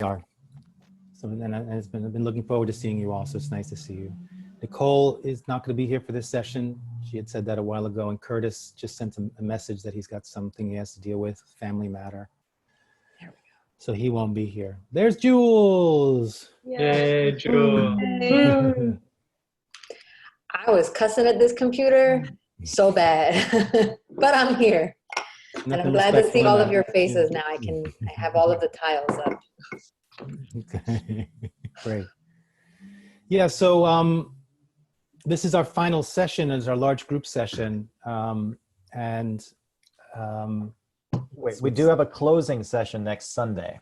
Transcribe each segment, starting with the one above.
are. So, and I've been looking forward to seeing you all, so it's nice to see you. Nicole is not going to be here for this session. She had said that a while ago, and Curtis just sent a message that he's got something he has to deal with, family matter. There we go. So he won't be here. There's Jules. Yay, Jules. Hey. I was cussing at this computer so bad, but I'm here. And I'm glad to see all of your faces now. I have all of the tiles up. Okay, great. Yeah, so this is our final session, it's our large group session. Wait, we do have a closing session next Sunday.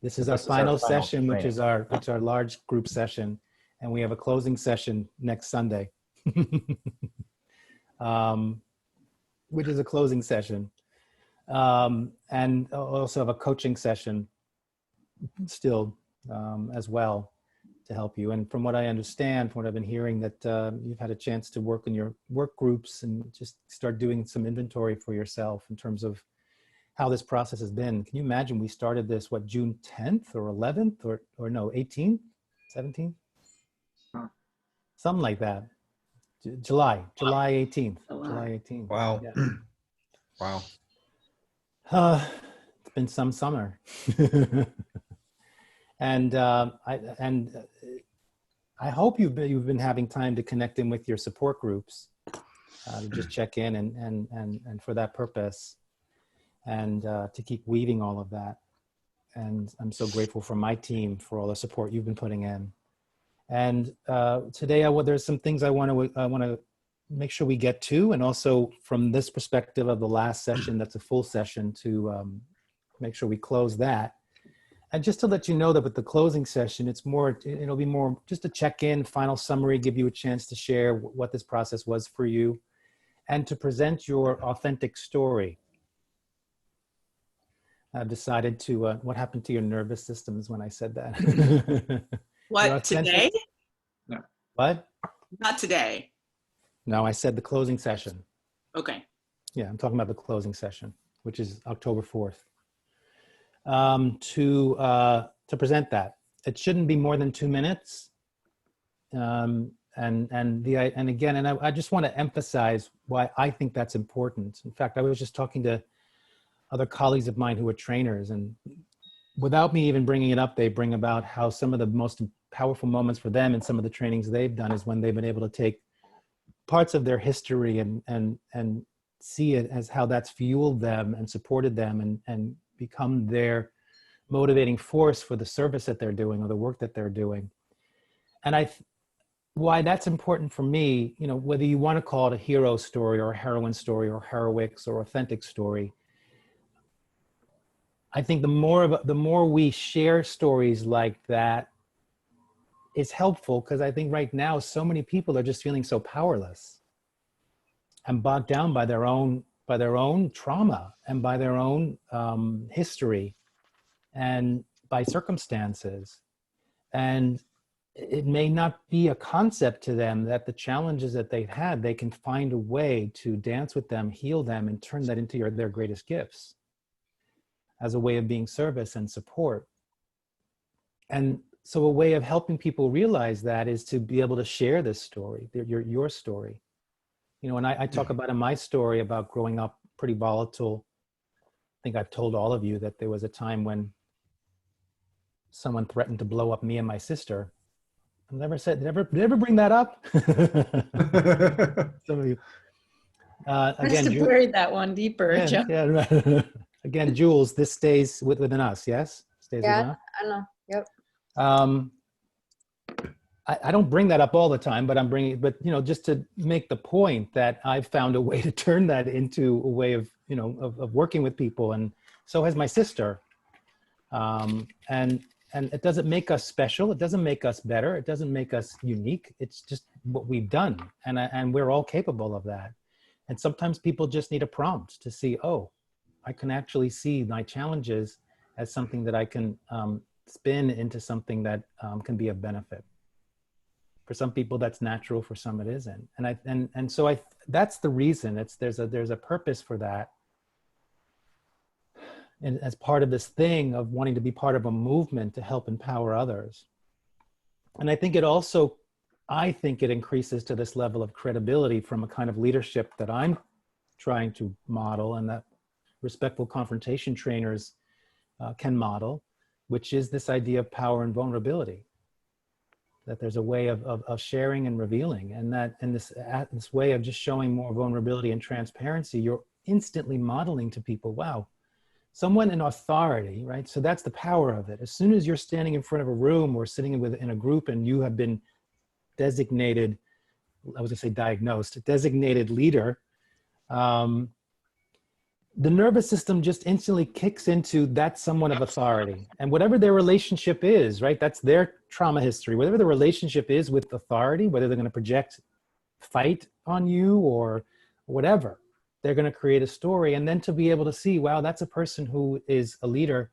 This is our final session, which is our large group session, and we have a closing session next Sunday, which is a closing session, and also have a coaching session still as well to help you. And from what I understand, from what I've been hearing, that you've had a chance to work in your work groups and just start doing some inventory for yourself in terms of how this process has been. Can you imagine we started this, what, June 10th or 11th or no, 18th, 17th? Something like that. July 18th. July 18th. Wow. Yeah. Wow. It's been some summer. And I hope you've been having time to connect in with your support groups, to just check in and for that purpose, and to keep weaving all of that. And I'm so grateful for my team for all the support you've been putting in. And today, there's some things I want to make sure we get to, and also from this perspective of the last session, that's a full session, to make sure we close that. And just to let you know that with the closing session, it'll be more just a check-in, final summary, give you a chance to share what this process was for you, and to present your authentic story. I've decided to, what happened to your nervous systems when I said that? What, today? No. What? Not today. No, I said the closing session. Okay. Yeah, I'm talking about the closing session, which is October 4th. To present that. It shouldn't be more than 2 minutes. And I just want to emphasize why I think that's important. In fact, I was just talking to other colleagues of mine who are trainers, and without me even bringing it up, they bring about how some of the most powerful moments for them and some of the trainings they've done is when they've been able to take parts of their history and see it as how that's fueled them and supported them and become their motivating force for the service that they're doing or the work that they're doing. And why that's important for me, whether you want to call it a hero story or a heroine story or heroics or authentic story, I think the more we share stories like that is helpful, because I think right now so many people are just feeling so powerless and bogged down by their own trauma and by their own history and by circumstances. And it may not be a concept to them that the challenges that they've had, they can find a way to dance with them, heal them, and turn that into their greatest gifts as a way of being service and support. And so a way of helping people realize that is to be able to share this story, your story. And I talk about in my story about growing up pretty volatile. I think I've told all of you that there was a time when someone threatened to blow up me and my sister. I never said, did I ever bring that up? Some of you. Again, to bury that one deeper. Yeah, right. Again, Jules, this stays within us, yes? Stays within us? I know, yep. I don't bring that up all the time, but I'm bringing it, but just to make the point that I've found a way to turn that into a way of, of working with people. And so has my sister. And it doesn't make us special. It doesn't make us better. It doesn't make us unique. It's just what we've done. And we're all capable of that. And sometimes people just need a prompt to see, oh, I can actually see my challenges as something that I can spin into something that can be of benefit. For some people that's natural, for some it isn't. And so that's the reason. There's a purpose for that. and as part of this thing of wanting to be part of a movement to help empower others. And I think it increases to this level of credibility from a kind of leadership that I'm trying to model, and that respectful confrontation trainers can model, which is this idea of power and vulnerability. That there's a way of sharing and revealing, and that in this way of just showing more vulnerability and transparency, you're instantly modeling to people, wow, someone in authority, right? So that's the power of it. As soon as you're standing in front of a room or sitting in a group and you have been designated, I was gonna say diagnosed, designated leader, the nervous system just instantly kicks into that someone of authority. And whatever their relationship is, right? That's their trauma history. Whatever the relationship is with authority, whether they're gonna project fight on you or whatever, they're gonna create a story. And then to be able to see, wow, that's a person who is a leader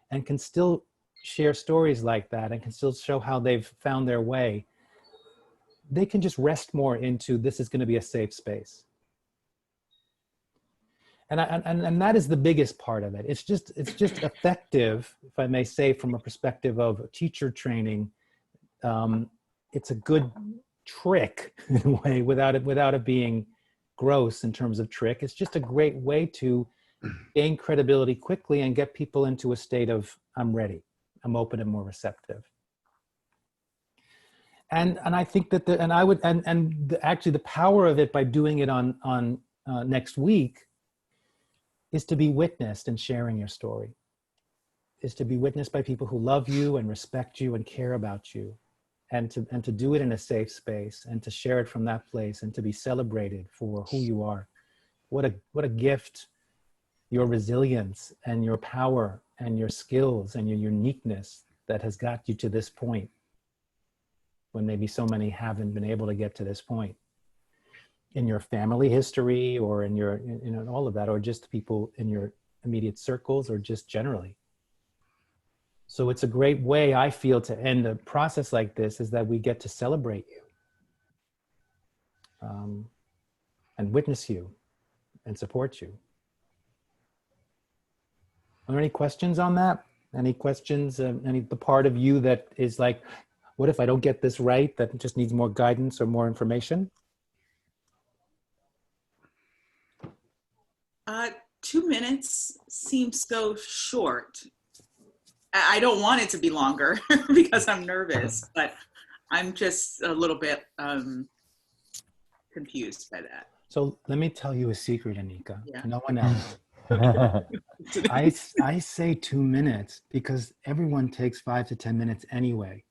and can still share stories like that and can still show how they've found their way. They can just rest more into, this is gonna be a safe space. And that is the biggest part of it. It's just effective, if I may say, from a perspective of teacher training. It's a good trick in a way, without it being gross in terms of trick. It's just a great way to gain credibility quickly and get people into a state of, I'm ready, I'm open and more receptive. And I think that actually the power of it by doing it on next week is to be witnessed and sharing your story, is to be witnessed by people who love you and respect you and care about you, and to do it in a safe space and to share it from that place and to be celebrated for who you are. What a gift your resilience and your power and your skills and your uniqueness that has got you to this point, when maybe so many haven't been able to get to this point in your family history or in your, all of that, or just people in your immediate circles or just generally. So it's a great way, I feel, to end a process like this, is that we get to celebrate you and witness you and support you. Are there any questions on that? Any questions, the part of you that is like, what if I don't get this right, that just needs more guidance or more information? 2 minutes seems so short. I don't want it to be longer because I'm nervous, but I'm just a little bit confused by that. So let me tell you a secret, Anika. Yeah. No one else. I say 2 minutes because everyone takes 5 to 10 minutes anyway.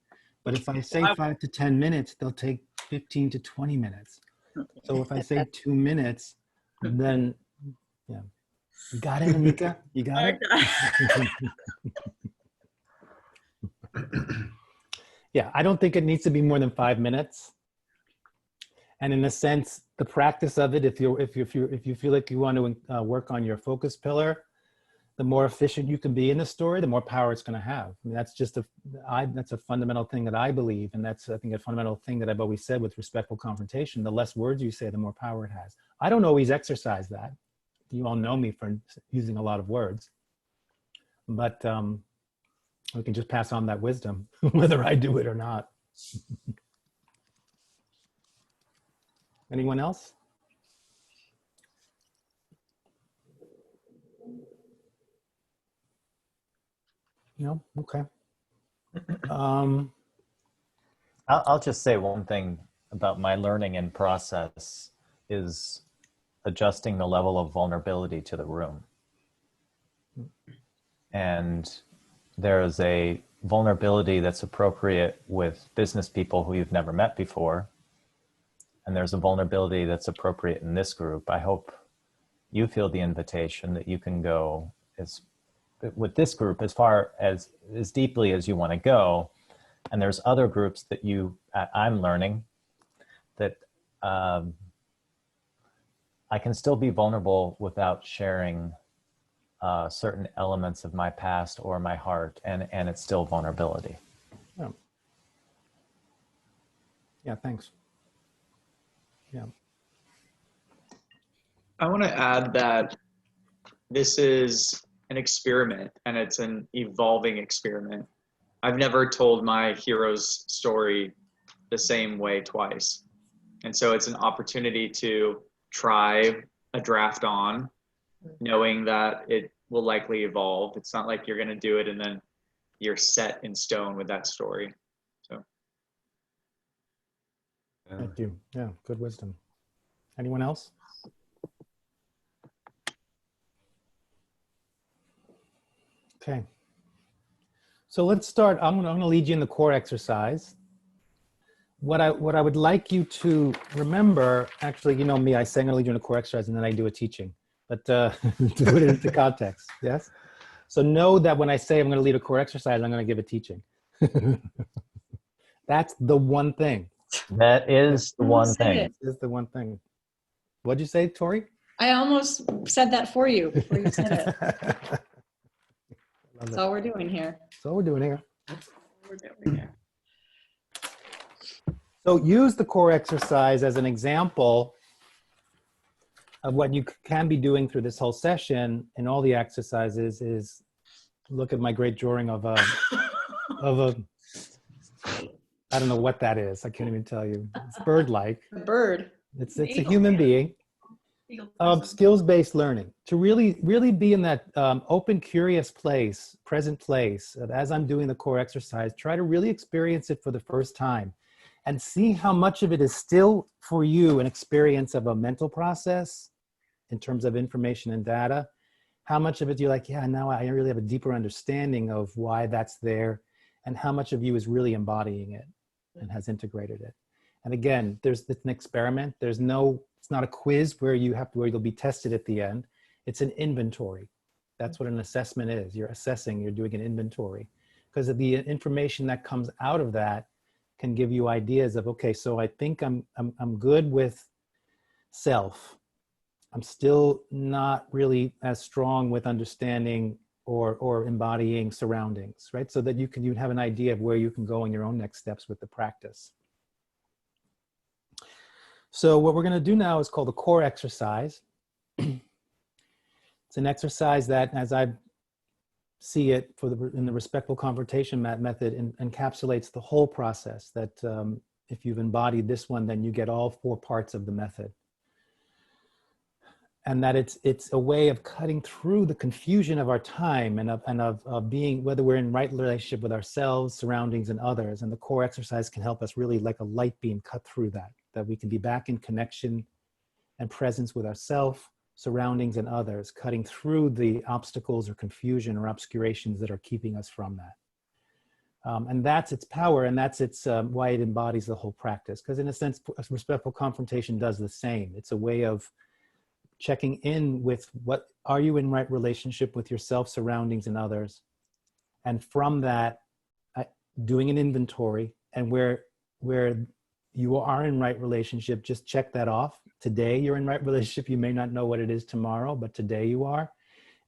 But if I say 5 to 10 minutes, they'll take 15 to 20 minutes. Okay. So if I say 2 minutes, then yeah. You got it, Anika? You got it? Yeah, I don't think it needs to be more than 5 minutes. And in a sense, the practice of it, if you feel like you want to work on your focus pillar, the more efficient you can be in the story, the more power it's going to have. I mean, that's just that's a fundamental thing that I believe, and that's, I think, a fundamental thing that I've always said with respectful confrontation. The less words you say, the more power it has. I don't always exercise that. You all know me for using a lot of words, but we can just pass on that wisdom, whether I do it or not. Anyone else? No? Okay. I'll just say one thing about my learning and process is adjusting the level of vulnerability to the room. And there's a vulnerability that's appropriate with business people who you've never met before. And there's a vulnerability that's appropriate in this group. I hope you feel the invitation that you can go with this group as far as deeply as you want to go. And there's other groups that I'm learning that I can still be vulnerable without sharing certain elements of my past or my heart, and it's still vulnerability. Yeah. Yeah, thanks. Yeah. I want to add that this is an experiment, and it's an evolving experiment. I've never told my hero's story the same way twice. And so it's an opportunity to try a draft on, knowing that it will likely evolve. It's not like you're going to do it and then you're set in stone with that story. So Thank you. Yeah, good wisdom. Anyone else? Okay. So let's start. I'm going to lead you in the core exercise. What I would like you to remember, actually, you know me, I say I'm going to lead you in a core exercise and then I do a teaching, but to put it into context, yes? So know that when I say I'm going to lead a core exercise, I'm going to give a teaching. That's the one thing. That is the one thing. Is the one thing. What'd you say, Tori? I almost said that for you before you said it. That's That's all we're doing here. all we're doing here. That's all we're doing here. So use the core exercise as an example of what you can be doing through this whole session. And all the exercises is, look at my great drawing of a, I don't know what that is. I can't even tell you. It's bird-like. The bird. It's a human being. Of skills-based learning, to really be in that open, curious place, present place of, as I'm doing the core exercise, try to really experience it for the first time and see how much of it is still for you an experience of a mental process in terms of information and data. How much of it you're like, yeah, now I really have a deeper understanding of why that's there, and how much of you is really embodying it and has integrated it. And again, it's an experiment. It's not a quiz where you'll be tested at the end. It's an inventory. That's what an assessment is. You're assessing, you're doing an inventory. Because the information that comes out of that can give you ideas of, okay, so I think I'm good with self. I'm still not really as strong with understanding or embodying surroundings, right? So that you have an idea of where you can go in your own next steps with the practice. So what we're going to do now is called the core exercise. It's an exercise that, as I see it in the respectful confrontation method, encapsulates the whole process. That if you've embodied this one, then you get all 4 parts of the method. And that it's a way of cutting through the confusion of our time and of being, whether we're in right relationship with ourselves, surroundings, and others. And the core exercise can help us really, like a light beam, cut through that we can be back in connection and presence with ourselves, surroundings, and others, cutting through the obstacles or confusion or obscurations that are keeping us from that. And that's its power, and that's why it embodies the whole practice. Because in a sense, respectful confrontation does the same. It's a way of checking in with are you in right relationship with yourself, surroundings, and others. And from that, doing an inventory, and where you are in right relationship, just check that off. Today you're in right relationship. You may not know what it is tomorrow, but today you are.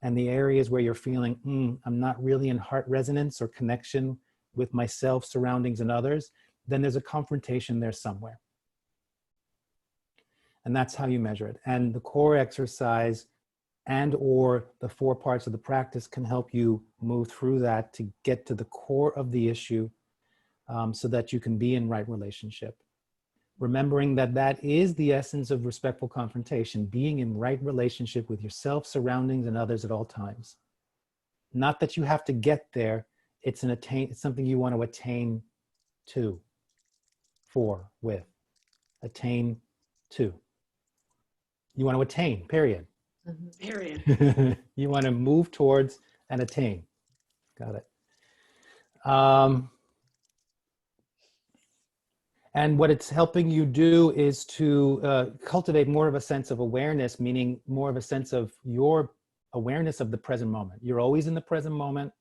And the areas where you're feeling, I'm not really in heart resonance or connection with myself, surroundings, and others, then there's a confrontation there somewhere. And that's how you measure it. And the core exercise and/or the 4 parts of the practice can help you move through that to get to the core of the issue, so that you can be in right relationship. Remembering that is the essence of respectful confrontation, being in right relationship with yourself, surroundings, and others at all times. Not that you have to get there, it's something you want to attain to, attain to. You want to attain, period. Period. You want to move towards and attain. Got it. And what it's helping you do is to cultivate more of a sense of awareness, meaning more of a sense of your awareness of the present moment. You're always in the present moment.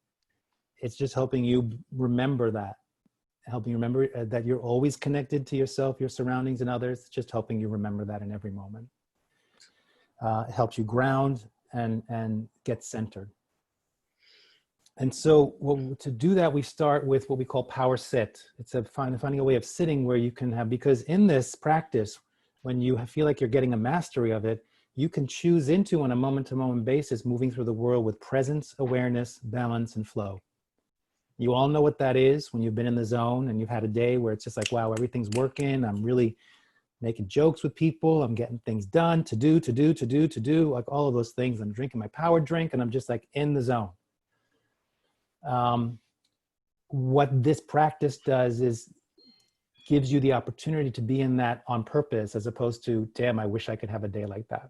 It's just helping you remember that, helping you remember that you're always connected to yourself, your surroundings, and others. It's just helping you remember that in every moment. It helps you ground and get centered. And so to do that, we start with what we call power sit. It's finding a way of sitting where you can have, because in this practice, when you feel like you're getting a mastery of it, you can choose into on a moment-to-moment basis, moving through the world with presence, awareness, balance, and flow. You all know what that is when you've been in the zone and you've had a day where it's just like, wow, everything's working. I'm really making jokes with people. I'm getting things done, to do, like all of those things. I'm drinking my power drink and I'm just like in the zone. What this practice does is gives you the opportunity to be in that on purpose, as opposed to, damn, I wish I could have a day like that.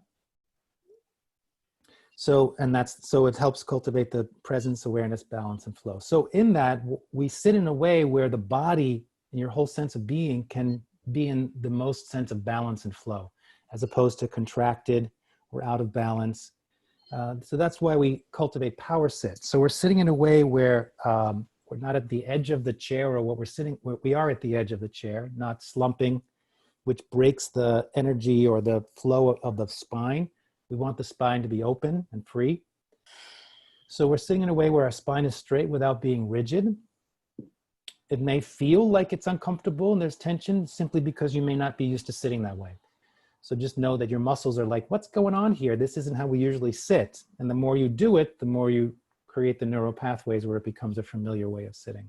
So it helps cultivate the presence, awareness, balance, and flow. So in that, we sit in a way where the body and your whole sense of being can be in the most sense of balance and flow, as opposed to contracted or out of balance. So that's why we cultivate power sit. So we're sitting in a way where we're not at the edge of the chair, or we are at the edge of the chair, not slumping, which breaks the energy or the flow of the spine. We want the spine to be open and free. So we're sitting in a way where our spine is straight without being rigid. It may feel like it's uncomfortable and there's tension simply because you may not be used to sitting that way. So just know that your muscles are like, what's going on here? This isn't how we usually sit. And the more you do it, the more you create the neural pathways where it becomes a familiar way of sitting.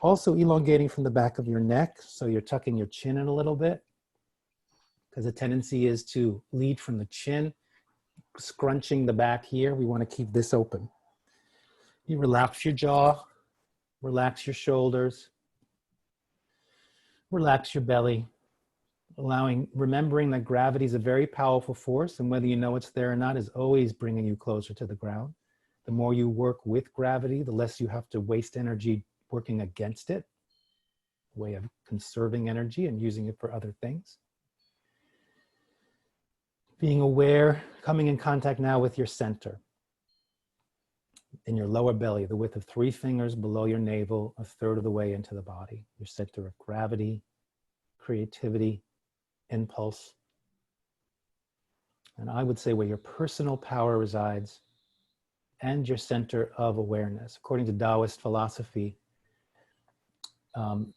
Also elongating from the back of your neck. So you're tucking your chin in a little bit, because the tendency is to lead from the chin, scrunching the back here. We want to keep this open. You relax your jaw, relax your shoulders, relax your belly, remembering that gravity is a very powerful force, and whether you know it's there or not is always bringing you closer to the ground. The more you work with gravity, the less you have to waste energy working against it, a way of conserving energy and using it for other things. Being aware, coming in contact now with your center. In your lower belly, the width of 3 fingers below your navel, a third of the way into the body. Your center of gravity, creativity, impulse. And I would say where your personal power resides, and your center of awareness. According to Taoist philosophy,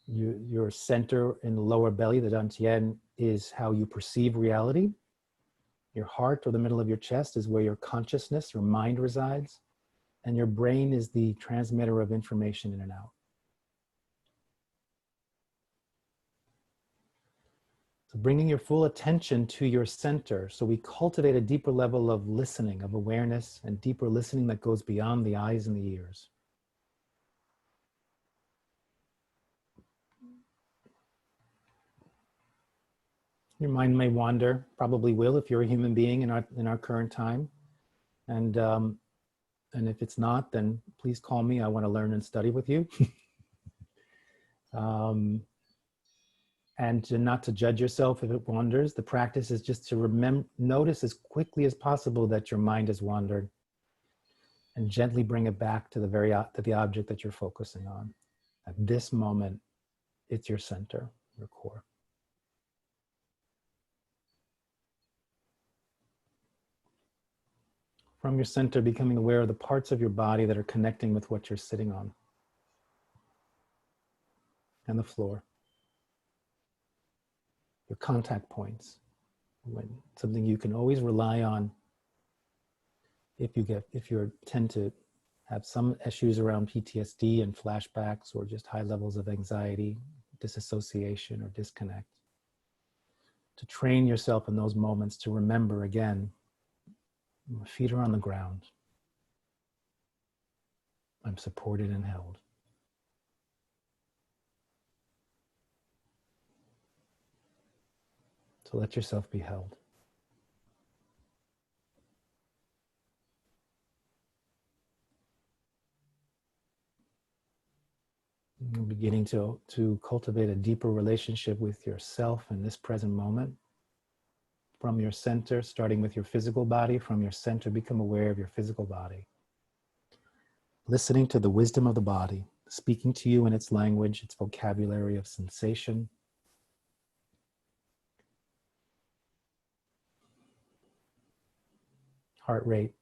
your center in the lower belly, the dantian, is how you perceive reality. Your heart, or the middle of your chest, is where your consciousness or mind resides. And your brain is the transmitter of information in and out. So bringing your full attention to your center. So we cultivate a deeper level of listening, of awareness, and deeper listening that goes beyond the eyes and the ears. Your mind may wander, probably will if you're a human being in our current time. And if it's not, then please call me. I want to learn and study with you. And not to judge yourself if it wanders. The practice is just to notice as quickly as possible that your mind has wandered, and gently bring it back to the object that you're focusing on. At this moment, it's your center, your core. From your center, becoming aware of the parts of your body that are connecting with what you're sitting on, and the floor. Your contact points, something you can always rely on if you tend to have some issues around PTSD and flashbacks, or just high levels of anxiety, disassociation, or disconnect. To train yourself in those moments to remember again, my feet are on the ground. I'm supported and held. So let yourself be held. You're beginning to cultivate a deeper relationship with yourself in this present moment. From your center, starting with your physical body, from your center, become aware of your physical body. Listening to the wisdom of the body, speaking to you in its language, its vocabulary of sensation. Heart rate,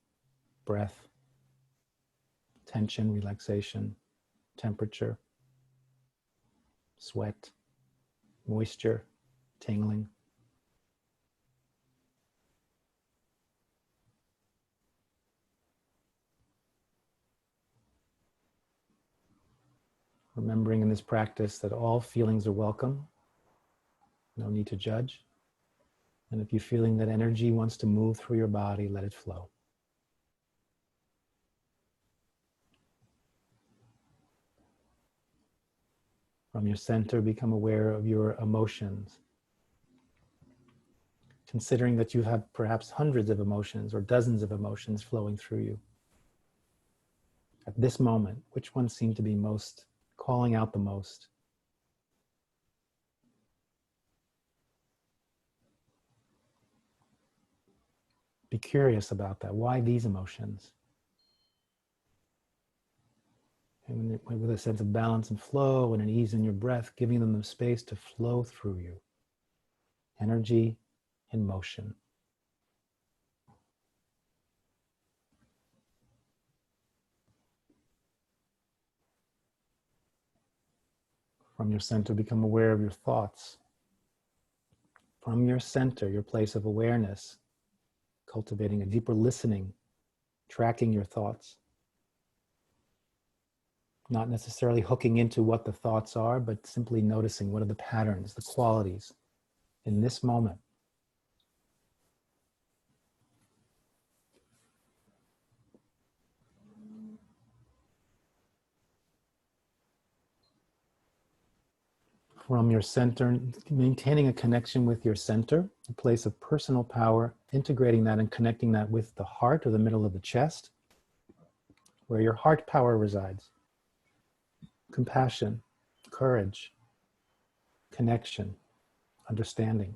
breath, tension, relaxation, temperature, sweat, moisture, tingling. Remembering in this practice that all feelings are welcome. No need to judge. And if you're feeling that energy wants to move through your body, let it flow. From your center, become aware of your emotions. Considering that you have perhaps hundreds of emotions or dozens of emotions flowing through you. At this moment, which ones seem to be most calling out the most? Be curious about that. Why these emotions? And with a sense of balance and flow and an ease in your breath, giving them the space to flow through you. Energy in motion. From your center, become aware of your thoughts. From your center, your place of awareness, cultivating a deeper listening, tracking your thoughts. Not necessarily hooking into what the thoughts are, but simply noticing what are the patterns, the qualities in this moment. From your center, maintaining a connection with your center, a place of personal power, integrating that and connecting that with the heart or the middle of the chest, where your heart power resides. Compassion, courage, connection, understanding.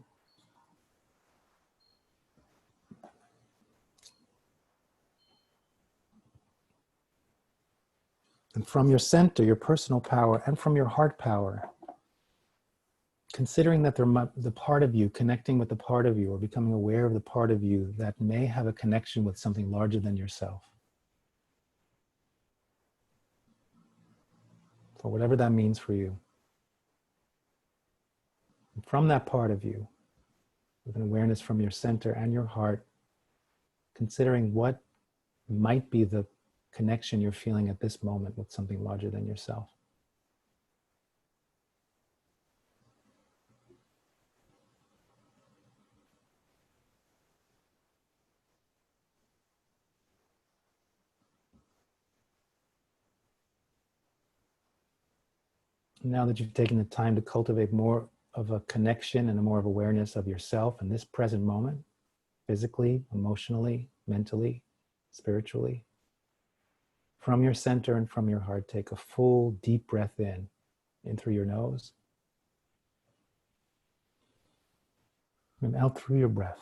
And from your center, your personal power, and from your heart power, considering that the part of you, connecting with the part of you, or becoming aware of the part of you that may have a connection with something larger than yourself. For whatever that means for you. And from that part of you, with an awareness from your center and your heart, considering what might be the connection you're feeling at this moment with something larger than yourself. Now that you've taken the time to cultivate more of a connection and a more of awareness of yourself in this present moment, physically, emotionally, mentally, spiritually, from your center and from your heart, take a full deep breath in through your nose and out through your breath.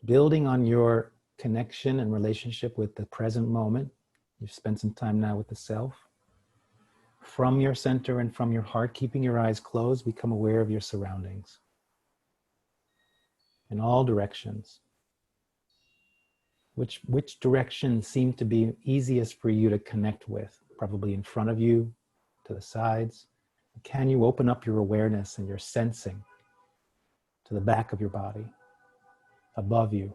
Building on your connection and relationship with the present moment, you've spent some time now with the self. From your center and from your heart, keeping your eyes closed, become aware of your surroundings in all directions. Which directions seem to be easiest for you to connect with? Probably in front of you, to the sides. Can you open up your awareness and your sensing to the back of your body, above you?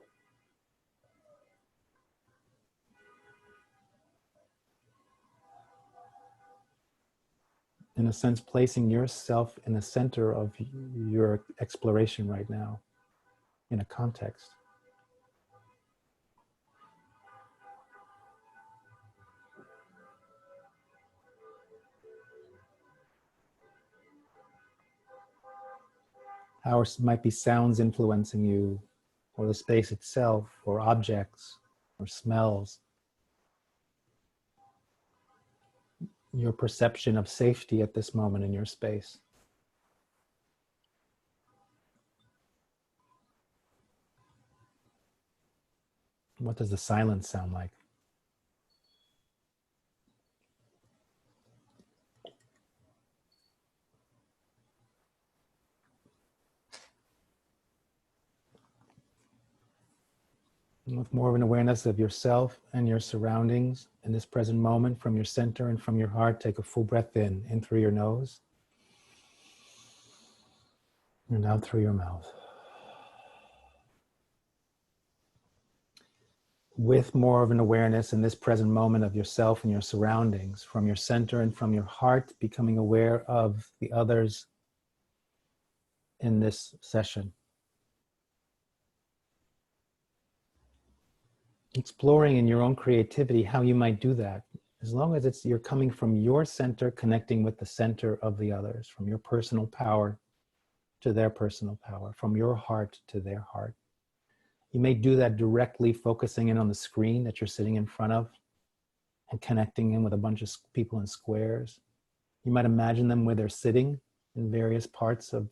In a sense, placing yourself in the center of your exploration right now, in a context. How might be sounds influencing you, or the space itself, or objects, or smells. Your perception of safety at this moment in your space. What does the silence sound like? And with more of an awareness of yourself and your surroundings in this present moment, from your center and from your heart, take a full breath in through your nose and out through your mouth. with more of an awareness in this present moment of yourself and your surroundings, from your center and from your heart, becoming aware of the others in this session. Exploring in your own creativity how you might do that, as long as you're coming from your center, connecting with the center of the others, from your personal power to their personal power, from your heart to their heart. You may do that directly, focusing in on the screen that you're sitting in front of and connecting in with a bunch of people in squares. You might imagine them where they're sitting in various parts of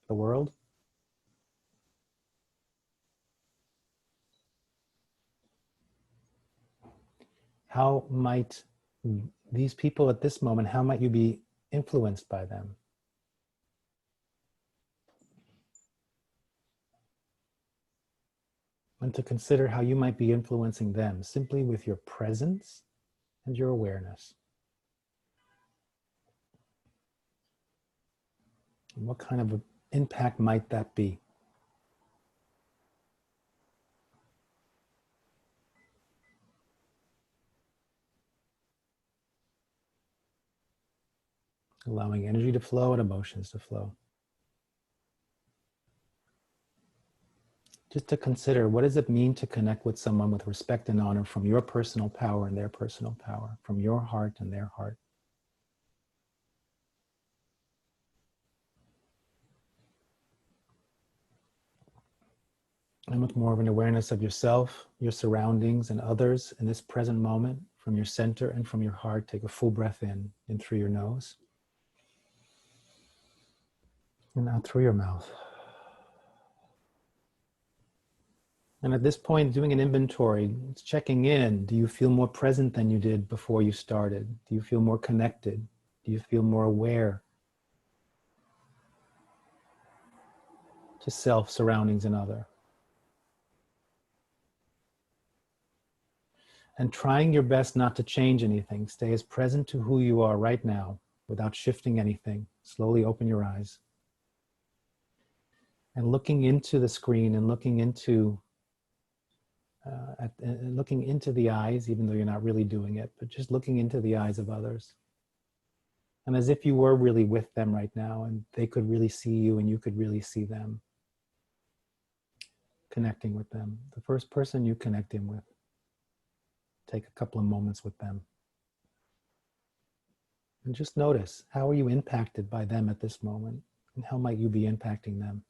the world. How might these people at this moment, how might you be influenced by them? And to consider how you might be influencing them simply with your presence and your awareness. And what kind of an impact might that be? Allowing energy to flow and emotions to flow. Just to consider, what does it mean to connect with someone with respect and honor from your personal power and their personal power, from your heart and their heart? And with more of an awareness of yourself, your surroundings, and others in this present moment, from your center and from your heart, take a full breath in through your nose. And out through your mouth. And at this point, doing an inventory, it's checking in. Do you feel more present than you did before you started? Do you feel more connected? Do you feel more aware to self, surroundings, and other? And trying your best not to change anything. Stay as present to who you are right now without shifting anything. Slowly open your eyes. And looking into the screen and looking into the eyes, even though you're not really doing it, but just looking into the eyes of others. And as if you were really with them right now and they could really see you and you could really see them. Connecting with them. The first person you connect in with. Take a couple of moments with them. And just notice, how are you impacted by them at this moment? And how might you be impacting them?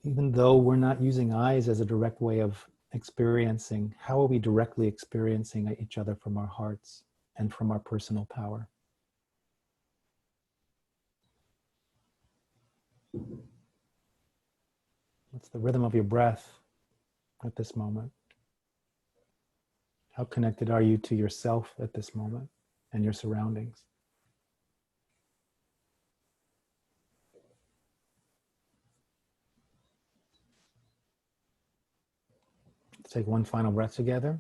Even though we're not using eyes as a direct way of experiencing, how are we directly experiencing each other from our hearts and from our personal power? What's the rhythm of your breath at this moment? How connected are you to yourself at this moment and your surroundings? Let's take one final breath together.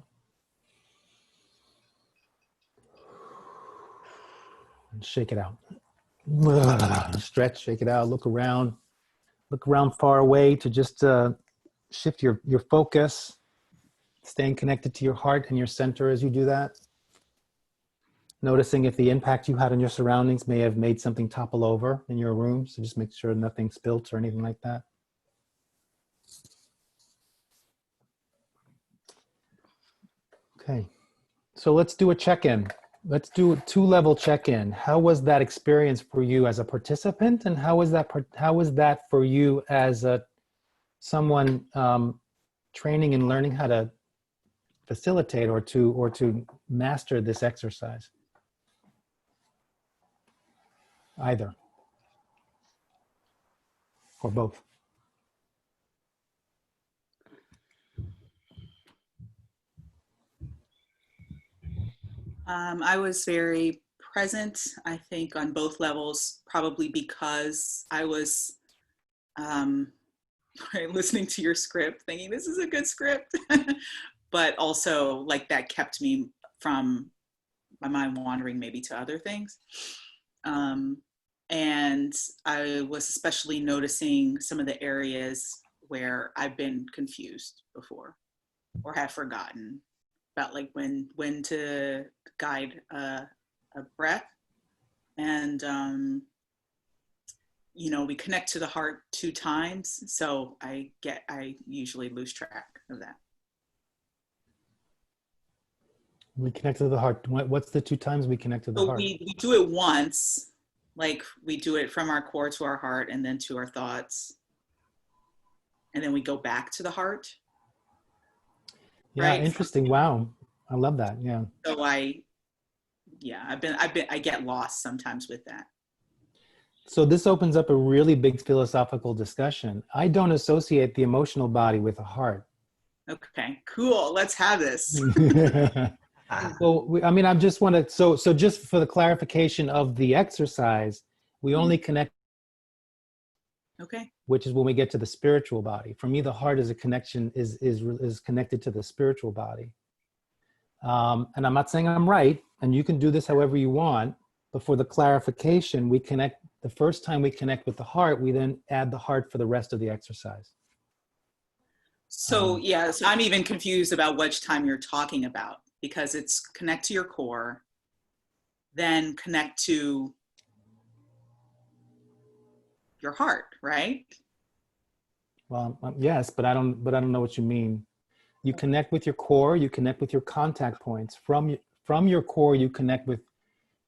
And shake it out. Stretch, shake it out, look around. Look around far away to just shift your focus. Staying connected to your heart and your center as you do that. Noticing if the impact you had on your surroundings may have made something topple over in your room. So just make sure nothing spilt or anything like that. Okay, so let's do a check-in. Let's do a two-level check-in. How was that experience for you as a participant? And how was that for you as someone training and learning how to facilitate or to master this exercise? Either or both. I was very present, I think, on both levels, probably because I was listening to your script, thinking this is a good script, but also like that kept me from my mind wandering maybe to other things. And I was especially noticing some of the areas where I've been confused before or have forgotten about like when to guide a breath. And, you know, we connect to the heart 2 times. So I usually lose track of that. We connect to the heart. What's the 2 times we connect to the So heart? we do it once, like we do it from our core to our heart and then to our thoughts. And then we go back to the heart. Yeah, Right? interesting. Wow. I love that. Yeah. So I get lost sometimes with that. So this opens up a really big philosophical discussion. I don't associate the emotional body with the heart. Okay, cool. Let's have this. Well, I mean, I just want to, so just for the clarification of the exercise, we only connect, Okay. which is when we get to the spiritual body. For me, the heart is a connection, is connected to the spiritual body. And I'm not saying I'm right, and you can do this however you want, but for the clarification, we connect, the first time we connect with the heart, we then add the heart for the rest of the exercise. So yeah, so I'm even confused about which time you're talking about, because it's connect to your core, then connect to your heart, right? Well, yes, but I don't know what you mean. You connect with your core, you connect with your contact points. From your core, you connect with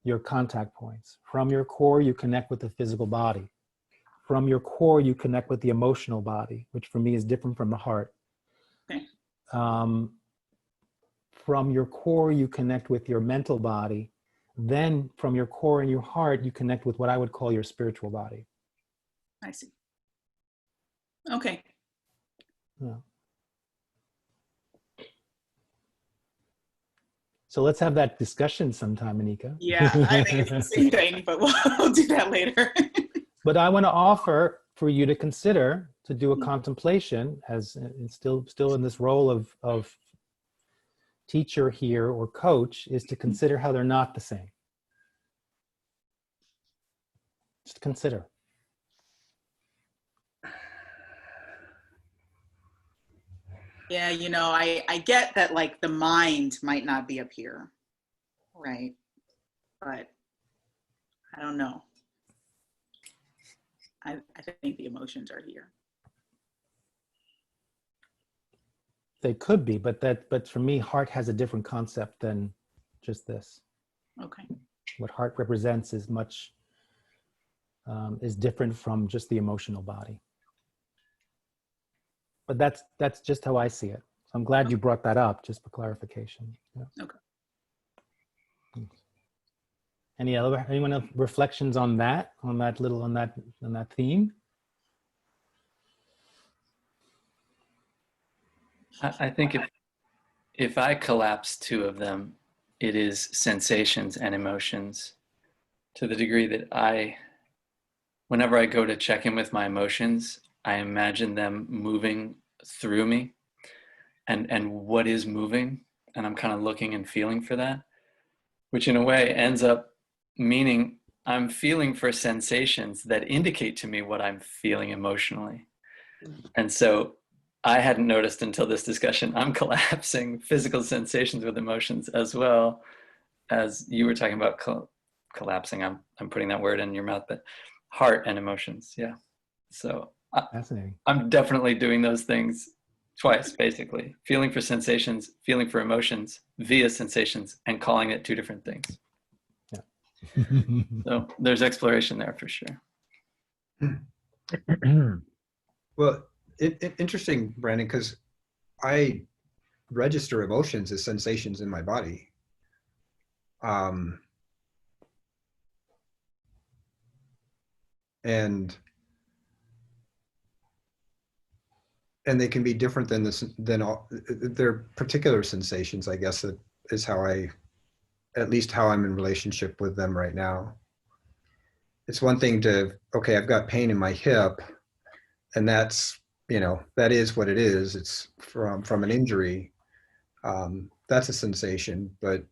your contact points. From your core, you connect with the physical body. From your core, you connect with the emotional body, which for me is different from the heart. Okay. From your core, you connect with your mental body. Then from your core and your heart, you connect with what I would call your spiritual body. I see. Okay. Yeah. So let's have that discussion sometime, Anika. Yeah, I think it's the same thing, but we'll do that later. But I want to offer for you to consider to do a contemplation, as still in this role of teacher here or coach, is to consider how they're not the same. Just consider. Yeah, you know, I get that like the mind might not be up here, right? But I don't know. I think the emotions are here. They could be, but for me, heart has a different concept than just this. Okay. What heart represents is much, is different from just the emotional body. But that's just how I see it. So I'm glad you brought that up, just for clarification. Yeah. Okay. Thanks. Anyone else reflections on that theme? I think if I collapse 2 of them, it is sensations and emotions, to the degree that whenever I go to check in with my emotions, I imagine them moving through me and what is moving. And I'm kind of looking and feeling for that, which in a way ends up meaning I'm feeling for sensations that indicate to me what I'm feeling emotionally. And so I hadn't noticed until this discussion, I'm collapsing physical sensations with emotions, as well as you were talking about collapsing. I'm putting that word in your mouth, but heart and emotions. Yeah. So Fascinating. I'm definitely doing those things twice, basically. Feeling for sensations, feeling for emotions via sensations, and calling it 2 different things. Yeah. So there's exploration there for sure. Well, interesting, Brandon, because I register emotions as sensations in my body. And they can be different than all their particular sensations, I guess. That is how at least how I'm in relationship with them right now. It's one thing okay, I've got pain in my hip, and that's, that is what it is. It's from an injury. That's a sensation. But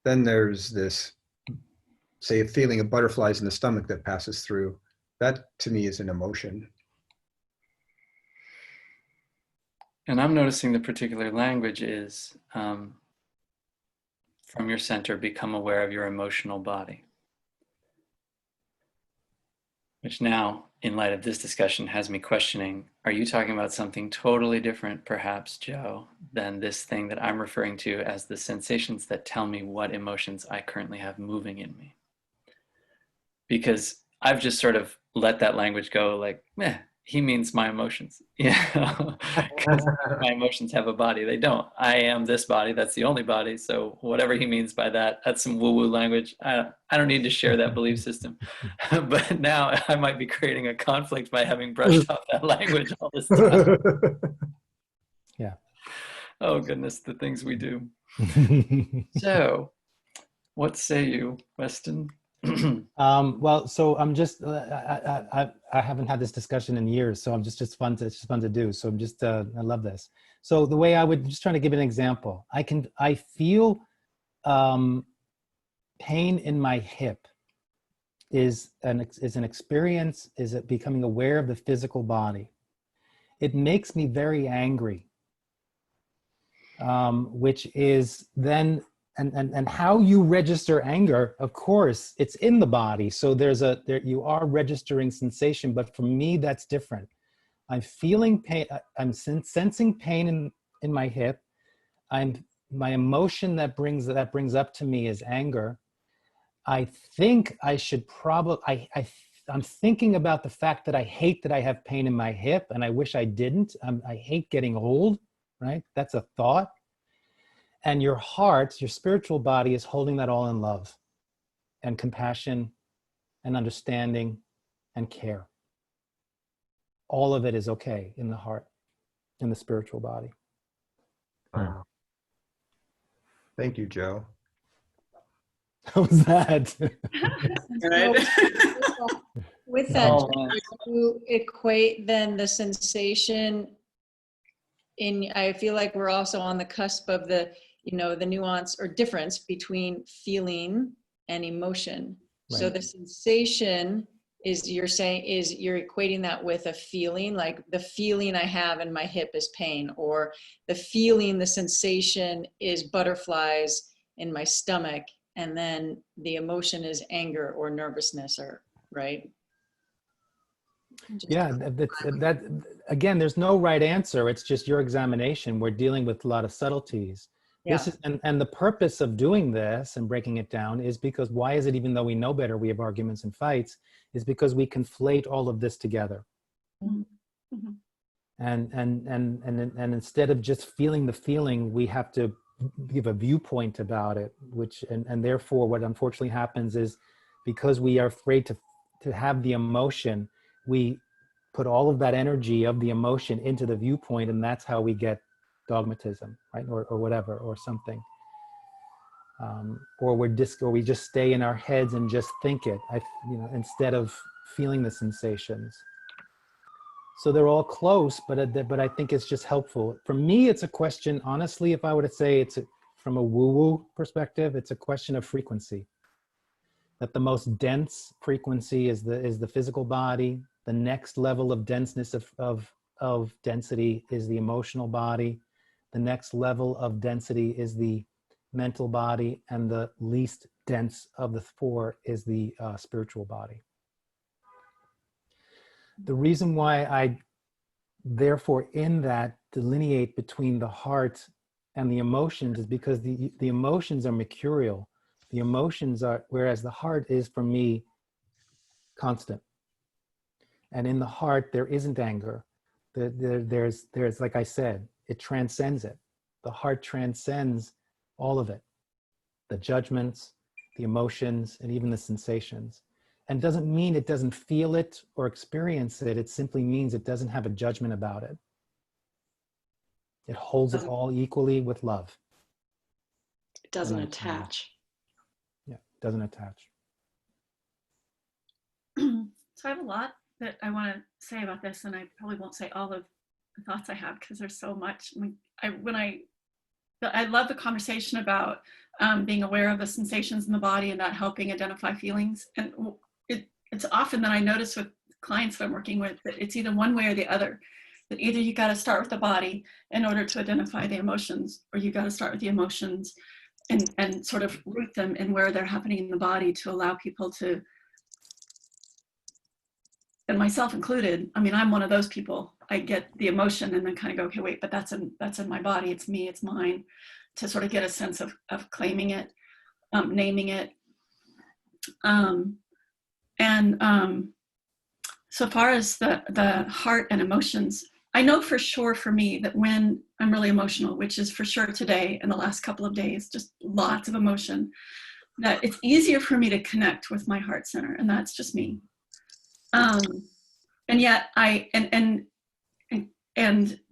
then there's this, say, a feeling of butterflies in the stomach that passes through. That to me is an emotion. And I'm noticing the particular language is from your center, become aware of your emotional body. Which now, in light of this discussion, has me questioning, are you talking about something totally different, perhaps, Joe, than this thing that I'm referring to as the sensations that tell me what emotions I currently have moving in me? Because I've just sort of let that language go like, he means my emotions. Because my emotions have a body. They don't. I am this body. That's the only body. So whatever he means by that, that's some woo-woo language. I don't need to share that belief system. But now I might be creating a conflict by having brushed off that language all this time. Yeah. Oh, goodness, the things we do. So what say you, Weston? Well, so I'm just I haven't had this discussion in years, so it's just fun to do. So I'm just I love this. So the way I would just trying to give an example, I feel pain in my hip is an experience, is it becoming aware of the physical body. It makes me very angry, which is then. And how you register anger, of course, it's in the body. So you are registering sensation, but for me, that's different. I'm feeling pain. I'm sensing pain in my hip. My emotion that brings up to me is anger. I think I should probably, I'm thinking about the fact that I hate that I have pain in my hip and I wish I didn't. I hate getting old, right? That's a thought. And your heart, your spiritual body is holding that all in love and compassion and understanding and care. All of it is okay in the heart, in the spiritual body. Wow. Thank you, Joe. How was that? Right. With that, Oh, you equate then the sensation I feel like we're also on the cusp of the nuance or difference between feeling and emotion. Right. So the sensation is, you're equating that with a feeling, like the feeling I have in my hip is pain, or the sensation is butterflies in my stomach, and then the emotion is anger or nervousness, or right? Yeah, that again, there's no right answer. It's just your examination. We're dealing with a lot of subtleties. Yeah. This is, and the purpose of doing this and breaking it down is because why is it, even though we know better, we have arguments and fights, is because we conflate all of this together. Mm-hmm. And instead of just feeling the feeling, we have to give a viewpoint about it, which, and therefore what unfortunately happens is because we are afraid to have the emotion, we put all of that energy of the emotion into the viewpoint, and that's how we get dogmatism, right? Or whatever, or something. Or we just stay in our heads and just think it, instead of feeling the sensations. So they're all close, but I think it's just helpful. For me, it's a question, honestly, if I were to say from a woo-woo perspective, it's a question of frequency. That the most dense frequency is the physical body. The next level of denseness of density is the emotional body. The next level of density is the mental body, and the least dense of the four is the spiritual body. The reason why I therefore in that delineate between the heart and the emotions is because the emotions are mercurial. The emotions are, whereas the heart is, for me, constant. And in the heart, there isn't anger. There's, like I said, it transcends it. The heart transcends all of it. The judgments, the emotions, and even the sensations. And doesn't mean it doesn't feel it or experience it. It simply means it doesn't have a judgment about it. It holds it all equally with love. It doesn't attach. Yeah, it doesn't attach. So I have a lot that I want to say about this, and I probably won't say all of the thoughts I have because there's so much. I love the conversation about being aware of the sensations in the body and that helping identify feelings. And it's often that I notice with clients that I'm working with that it's either one way or the other. that either you got to start with the body in order to identify the emotions, or you got to start with the emotions and sort of root them in where they're happening in the body to allow people to, and myself included. I mean, I'm one of those people. I get the emotion and then kind of go, okay, wait, but that's in my body. It's me, it's mine, to sort of get a sense of claiming it, naming it. So far as the heart and emotions, I know for sure for me that when I'm really emotional, which is for sure today and the last couple of days, just lots of emotion, that it's easier for me to connect with my heart center, and that's just me. And yet and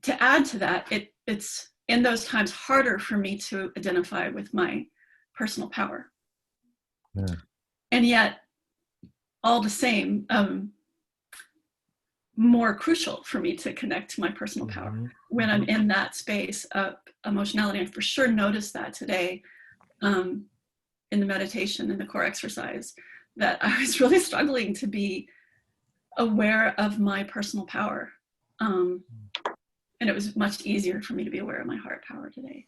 to add to that, it's in those times harder for me to identify with my personal power. Yeah. And yet, all the same, more crucial for me to connect to my personal power when I'm in that space of emotionality. I for sure noticed that today in the meditation and the core exercise, that I was really struggling to be aware of my personal power. And it was much easier for me to be aware of my heart power today.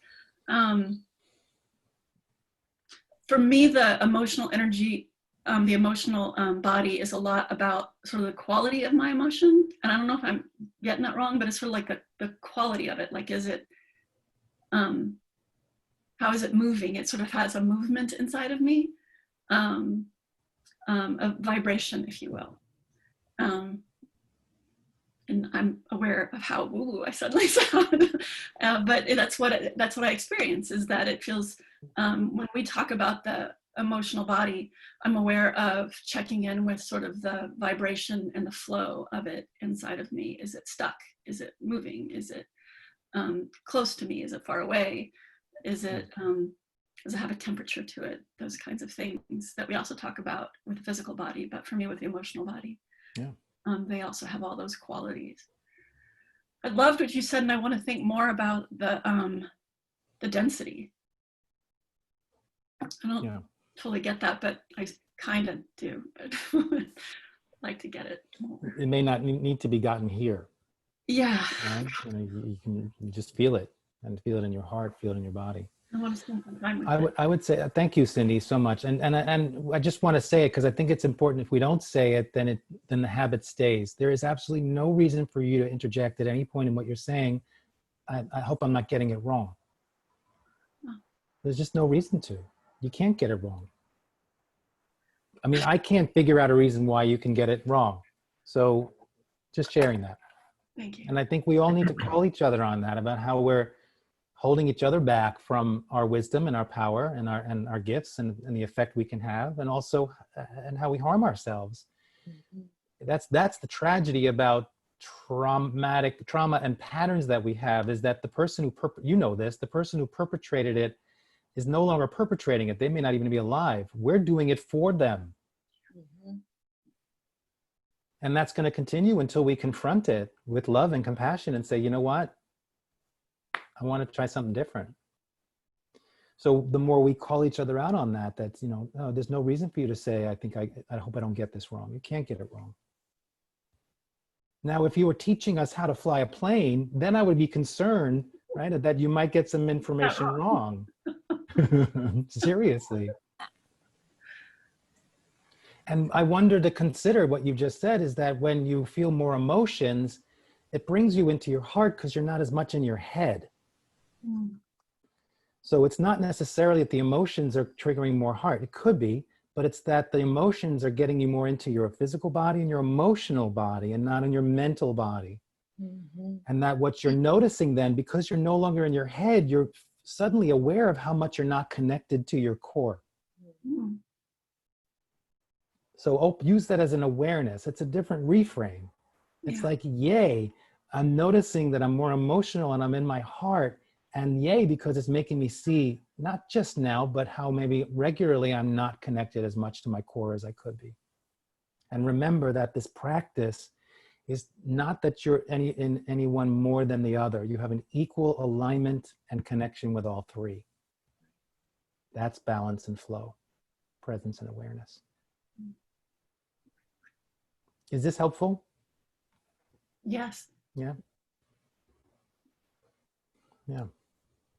For me, the emotional energy, the emotional body is a lot about sort of the quality of my emotion. And I don't know if I'm getting that wrong, but it's sort of like the quality of it. Like, is it, how is it moving? It sort of has a movement inside of me, a vibration, if you will. And I'm aware of how woo I suddenly sound, but that's what I experience, is that it feels, when we talk about the emotional body, I'm aware of checking in with sort of the vibration and the flow of it inside of me. Is it stuck? Is it moving? Is it close to me? Is it far away? Is it, does it have a temperature to it? Those kinds of things that we also talk about with the physical body, but for me with the emotional body. Yeah. They also have all those qualities. I loved what you said, and I want to think more about the density. I don't totally get that, but I kind of do. But like to get it more. It may not need to be gotten here. Yeah. Right? You can just feel it, and feel it in your heart, feel it in your body. I want to spend some time with it. I would say thank you, Cindy, so much, and I just want to say it because I think it's important. If we don't say it, then the habit stays. There is absolutely no reason for you to interject at any point in what you're saying. I hope I'm not getting it wrong. No. There's just no reason to. You can't get it wrong. I mean, I can't figure out a reason why you can get it wrong. So, just sharing that. Thank you. And I think we all need to call each other on that, about how we're holding each other back from our wisdom and our power and our gifts and the effect we can have, and also and how we harm ourselves. That's the tragedy about trauma and patterns that we have, is that the person who the person who perpetrated it is no longer perpetrating it. They may not even be alive. We're doing it for them. And that's going to continue until we confront it with love and compassion and say, you know what? I want to try something different. So the more we call each other out on that, that's, oh, there's no reason for you to say, I hope I don't get this wrong. You can't get it wrong. Now, if you were teaching us how to fly a plane, then I would be concerned, right, that you might get some information wrong. Seriously. And I wonder to consider what you just said, is that when you feel more emotions, it brings you into your heart because you're not as much in your head. So it's not necessarily that the emotions are triggering more heart. It could be, but it's that the emotions are getting you more into your physical body and your emotional body, and not in your mental body. And that what you're noticing then, because you're no longer in your head, you're suddenly aware of how much you're not connected to your core. So use that as an awareness. It's a different reframe. It's like, yay, I'm noticing that I'm more emotional and I'm in my heart. And yay, because it's making me see, not just now, but how maybe regularly I'm not connected as much to my core as I could be. And remember that this practice is not that you're in anyone more than the other. You have an equal alignment and connection with all three. That's balance and flow, presence and awareness. Is this helpful? Yes. Yeah. Yeah.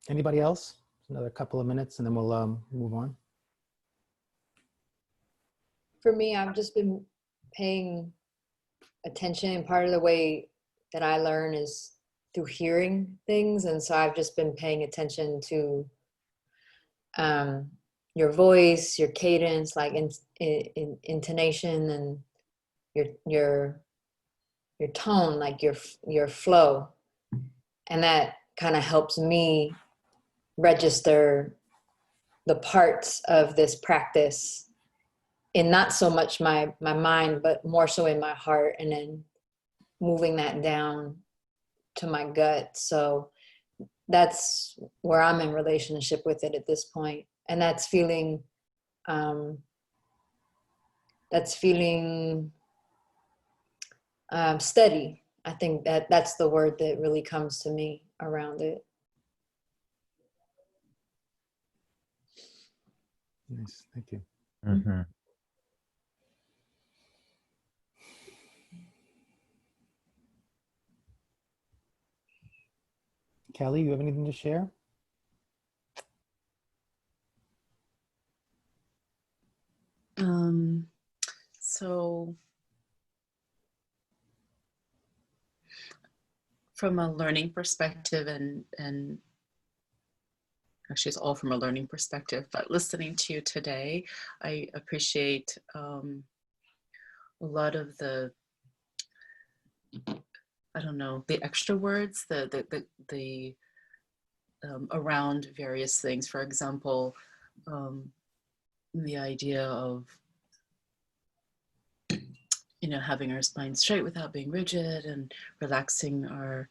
Anybody else? Another couple of minutes and then we'll move on. For me, I've just been paying attention, and part of the way that I learn is through hearing things. And so I've just been paying attention to your voice, your cadence, like in intonation, and your tone, like your flow. And that kind of helps me register the parts of this practice in not so much my mind, but more so in my heart, and then moving that down to my gut. So that's where I'm in relationship with it at this point. And that's feeling steady. I think that's the word that really comes to me around it. Nice, thank you. Mm-hmm. Kelly, you have anything to share? So from a learning perspective, and actually it's all from a learning perspective, but listening to you today, I appreciate a lot of the, I don't know, the extra words, the around various things. For example, the idea of, you know, having our spine straight without being rigid, and relaxing our,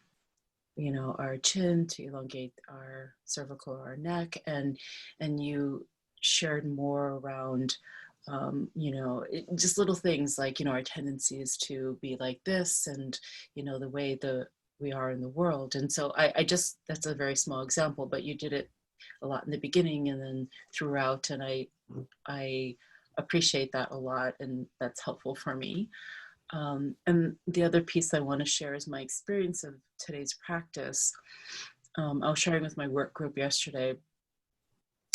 you know, our chin to elongate our cervical or our neck. And you shared more around, you know, just little things like, you know, our tendencies to be like this, and, you know, the way we are in the world. And so I just, that's a very small example, but you did it a lot in the beginning and then throughout. And I appreciate that a lot, and that's helpful for me. And the other piece I want to share is my experience of today's practice. I was sharing with my work group yesterday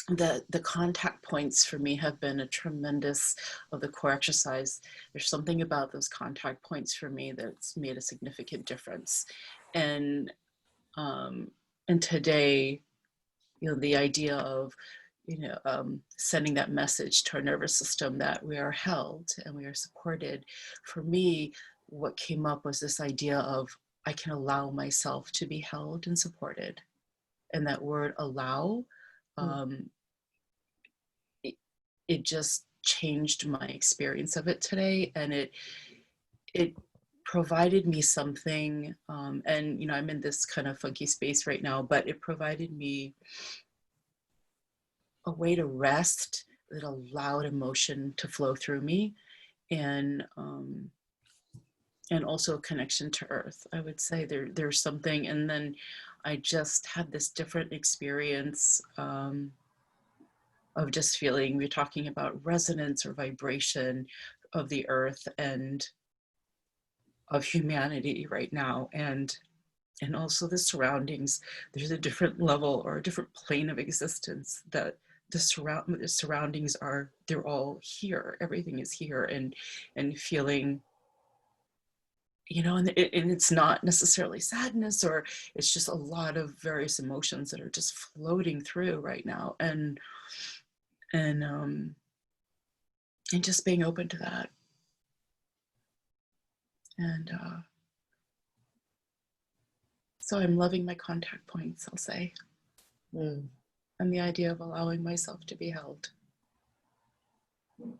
that the contact points for me have been a tremendous of the core exercise. There's something about those contact points for me that's made a significant difference. And today, you know, the idea of, you know, sending that message to our nervous system that we are held and we are supported. For me, what came up was this idea of, I can allow myself to be held and supported. And that word allow, it just changed my experience of it today. And it provided me something, and, you know, I'm in this kind of funky space right now, but it provided me a way to rest that allowed emotion to flow through me, and also a connection to earth. I would say there's something. And then I just had this different experience of just feeling, we're talking about resonance or vibration of the earth and of humanity right now, and also the surroundings. There's a different level or a different plane of existence that the surroundings are, they're all here. Everything is here, and feeling, you know, and it's not necessarily sadness, or it's just a lot of various emotions that are just floating through right now, and just being open to that. And so I'm loving my contact points, I'll say. And the idea of allowing myself to be held. Do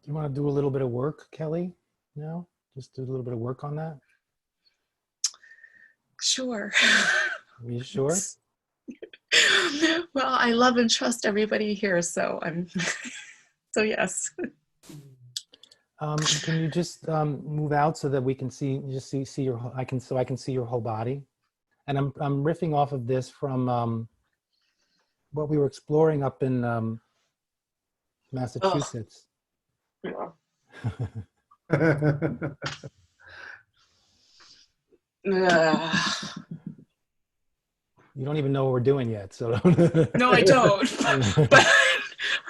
you want to do a little bit of work, Kelly? No? Just do a little bit of work on that? Sure. Are you sure? Well, I love and trust everybody here, so I'm, so yes. Can you just move out so that we can see your, I can see your whole body? And I'm riffing off of this from what we were exploring up in Massachusetts. Yeah. You don't even know what we're doing yet, so. No, I don't. But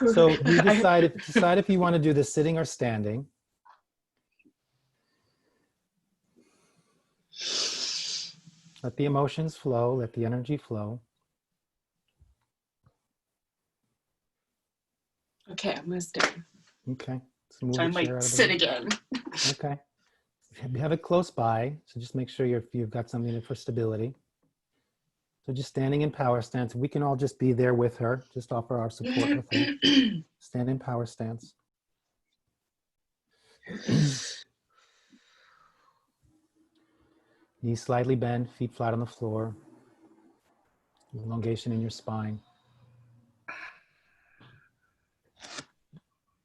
So you decide if you want to do this sitting or standing. Let the emotions flow, let the energy flow. Okay, I'm gonna stay. Okay. Let's move so I the chair might out of the sit way. again. Okay. You have it close by, so just make sure you've got something for stability. So just standing in power stance. We can all just be there with her, just offer our support with her. Stand in power stance. Knees slightly bent, feet flat on the floor. Elongation in your spine.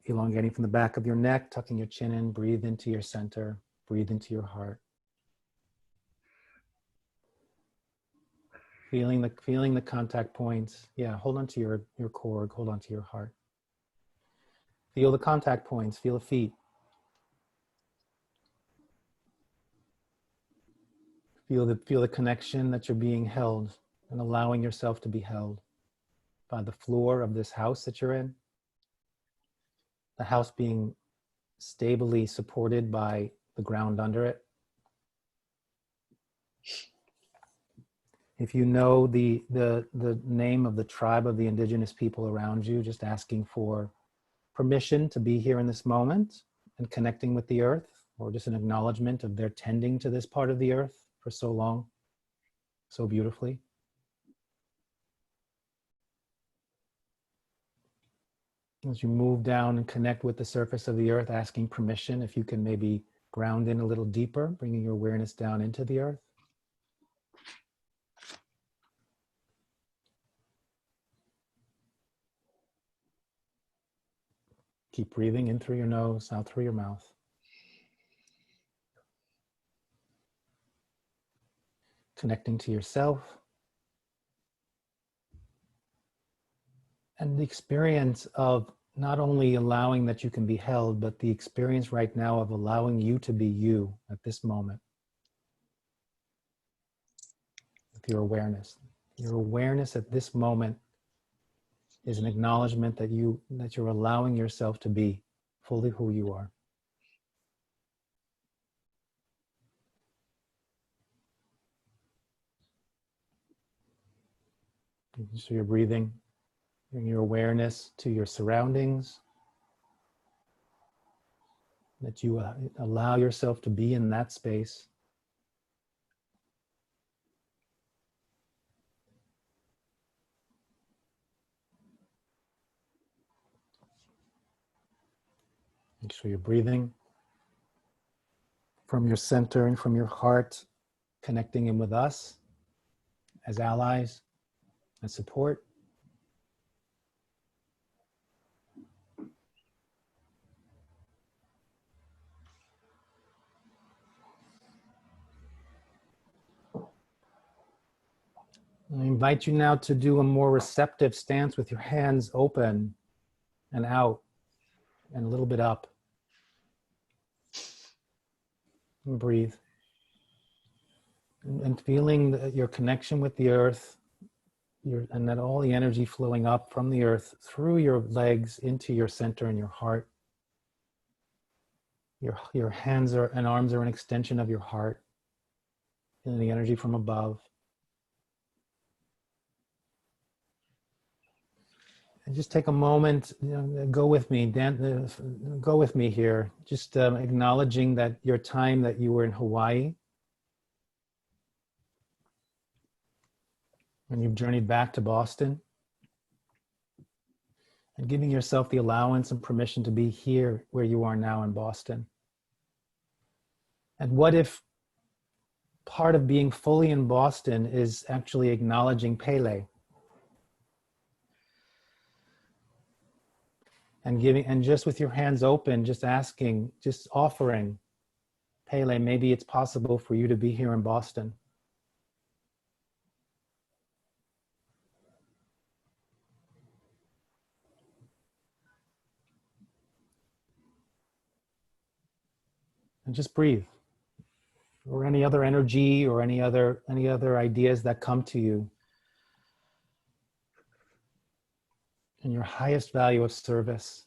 Elongating from the back of your neck, tucking your chin in, breathe into your center, breathe into your heart. Feeling the contact points. Yeah, hold on to your core, hold on to your heart. Feel the contact points, feel the feet. Feel the connection that you're being held and allowing yourself to be held by the floor of this house that you're in. The house being stably supported by the ground under it. If you know the name of the tribe of the indigenous people around you, just asking for permission to be here in this moment and connecting with the earth, or just an acknowledgement of their tending to this part of the earth for so long, so beautifully. As you move down and connect with the surface of the earth, asking permission, if you can maybe ground in a little deeper, bringing your awareness down into the earth. Keep breathing in through your nose, out through your mouth. Connecting to yourself. And the experience of not only allowing that you can be held, but the experience right now of allowing you to be you at this moment. With your awareness. Your awareness at this moment is an acknowledgement that you're allowing yourself to be fully who you are. So you're breathing, bring your awareness to your surroundings, that you allow yourself to be in that space. Make sure you're breathing from your center and from your heart, connecting in with us as allies, as support. I invite you now to do a more receptive stance with your hands open and out and a little bit up. And breathe. And feeling your connection with the earth, and that all the energy flowing up from the earth through your legs into your center and your heart. Your hands and arms are an extension of your heart. Feeling the energy from above. And just take a moment, go with me, go with me here. Just acknowledging that your time that you were in Hawaii, and you've journeyed back to Boston, and giving yourself the allowance and permission to be here where you are now in Boston. And what if part of being fully in Boston is actually acknowledging Pele? And just with your hands open, just asking, just offering, Pele, maybe it's possible for you to be here in Boston. And just breathe. Or any other energy or any other ideas that come to you. and your highest value of service,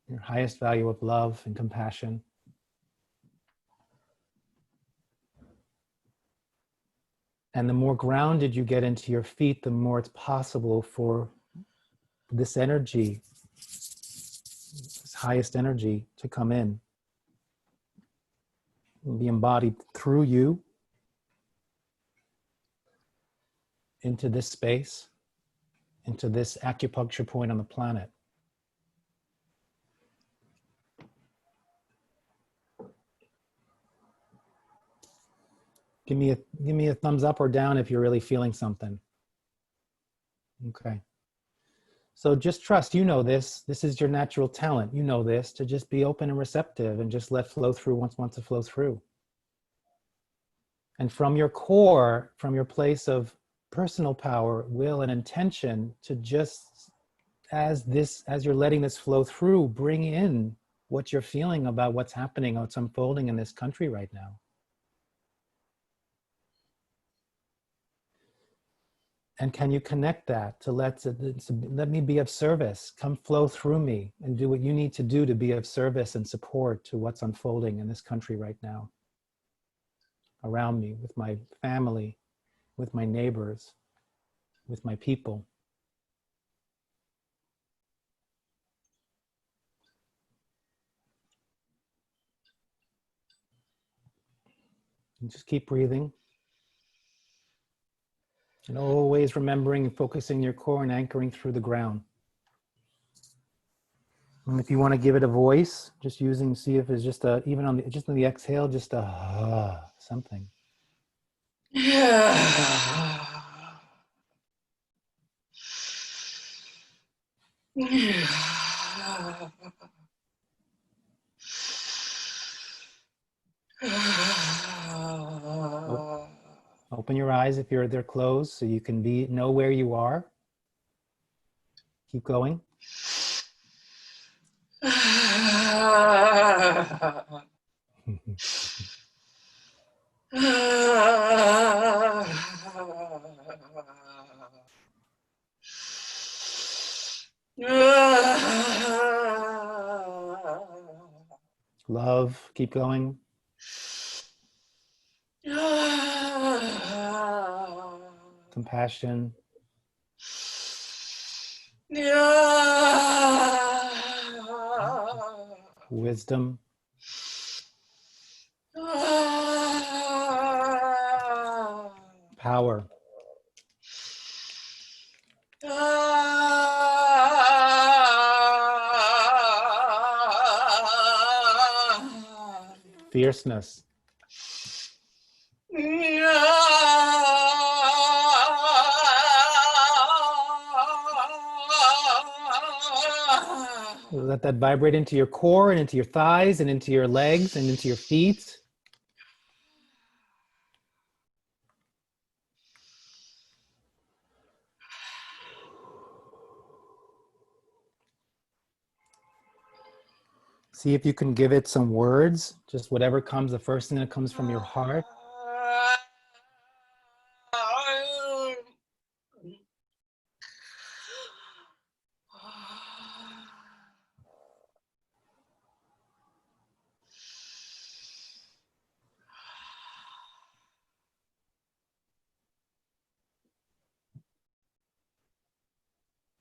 your highest value of love and compassion. And the more grounded you get into your feet, the more it's possible for this energy, this highest energy, to come in and be embodied through you into this space, into this acupuncture point on the planet. Give me a thumbs up or down if you're really feeling something. Okay. So just trust, you know this. This is your natural talent. You know this, to just be open and receptive and just let flow through once it wants to flow through. And from your core, from your place of personal power, will, and intention, to just, as you're letting this flow through, bring in what you're feeling about what's happening, what's unfolding in this country right now. And can you connect that to let me be of service, come flow through me and do what you need to do to be of service and support to what's unfolding in this country right now, around me, with my family, with my neighbors, with my people. And just keep breathing. And always remembering and focusing your core and anchoring through the ground. And if you want to give it a voice, just see if it's just even on the exhale, just something. Open your eyes if they're closed, so you can know where you are. Keep going. Love, keep going. Compassion. Wisdom. Power. Fierceness. Let that vibrate into your core and into your thighs and into your legs and into your feet. See if you can give it some words, just whatever comes, the first thing that comes from your heart.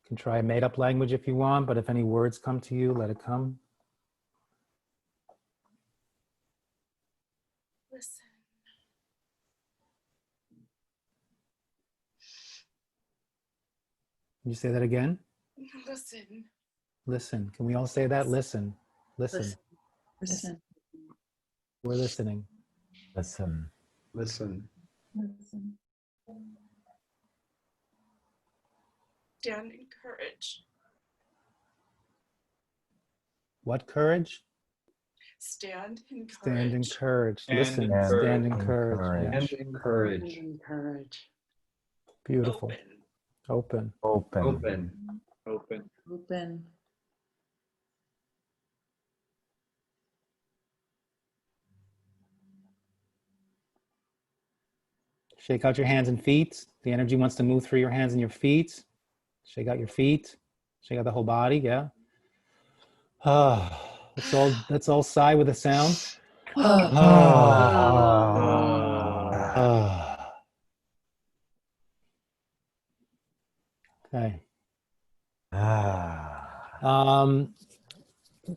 You can try a made-up language if you want, but if any words come to you, let it come. Listen. Can you say that again? Listen. Listen. Can we all say that? Listen. Listen. Listen. We're listening. Listen. Listen. Listen. Stand in courage. What courage? Stand in courage. Stand in courage. Stand Listen. in Stand in courage. courage. Yeah. And encourage. Stand in courage. Beautiful. Open. Open. Open. Open. Open. Open. Shake out your hands and feet. The energy wants to move through your hands and your feet. Shake out your feet. Shake out the whole body. Yeah. Let's all sigh with a sound. Okay.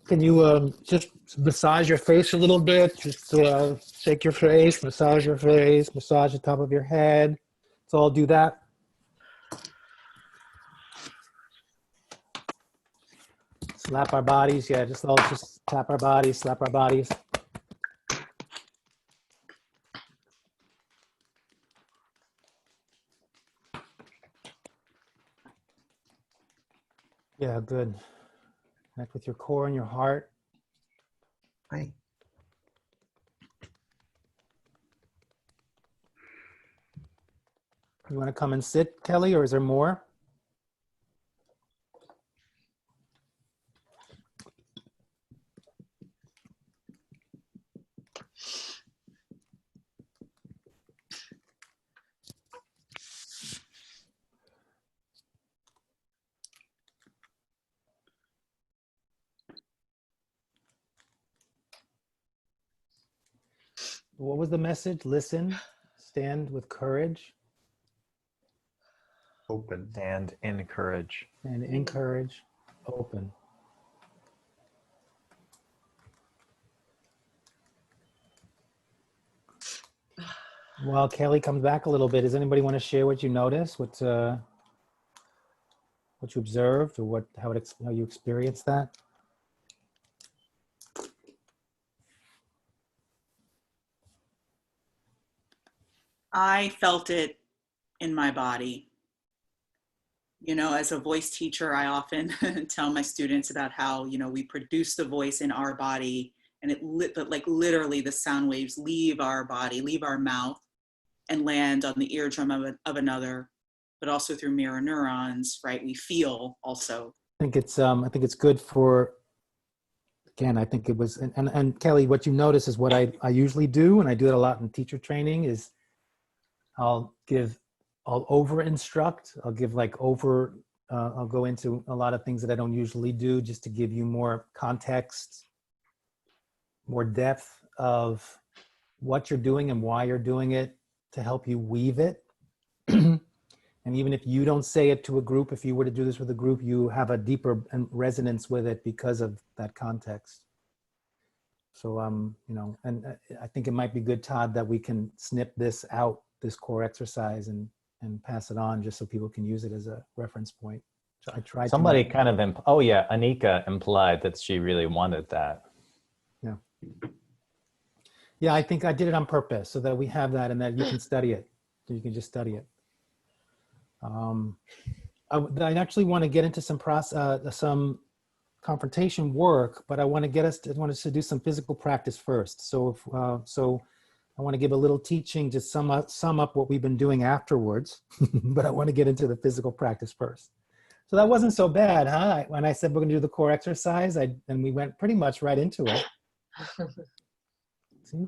Can you just massage your face a little bit? Just shake your face, massage your face, massage the top of your head. So I'll do that. Slap our bodies. Yeah, just tap our bodies, slap our bodies. Yeah, good. Connect with your core and your heart. Hi. You want to come and sit, Kelly, or is there more? What was the message? Listen, stand with courage, Open. And encourage. and encourage, open. While Kelly comes back a little bit, does anybody want to share what you noticed, what you observed, or how you experienced that? I felt it in my body. You know, as a voice teacher, I often tell my students about how, you know, we produce the voice in our body, and but like literally the sound waves leave our body, leave our mouth, and land on the eardrum of another, but also through mirror neurons, right? We feel also. I think it's good for, again, I think it was, and Kelly, what you notice is what I usually do, and I do it a lot in teacher training, is I'll over instruct. I'll give I'll go into a lot of things that I don't usually do, just to give you more context, more depth of what you're doing and why you're doing it, to help you weave it. And even if you don't say it to a group, if you were to do this with a group, you have a deeper resonance with it because of that context. So, you know, and I think it might be good, Todd, that we can snip this out, this core exercise, and pass it on, just so people can use it as a reference point. So I tried. Somebody kind of, Anika implied that she really wanted that. Yeah. Yeah, I think I did it on purpose so that we have that, and that you can study it. You can just study it. I actually want to get into some confrontation work, but I want us to do some physical practice first. So I want to give a little teaching, just sum up what we've been doing afterwards, but I want to get into the physical practice first. So that wasn't so bad, huh? When I said we're going to do the core exercise, and we went pretty much right into it. See,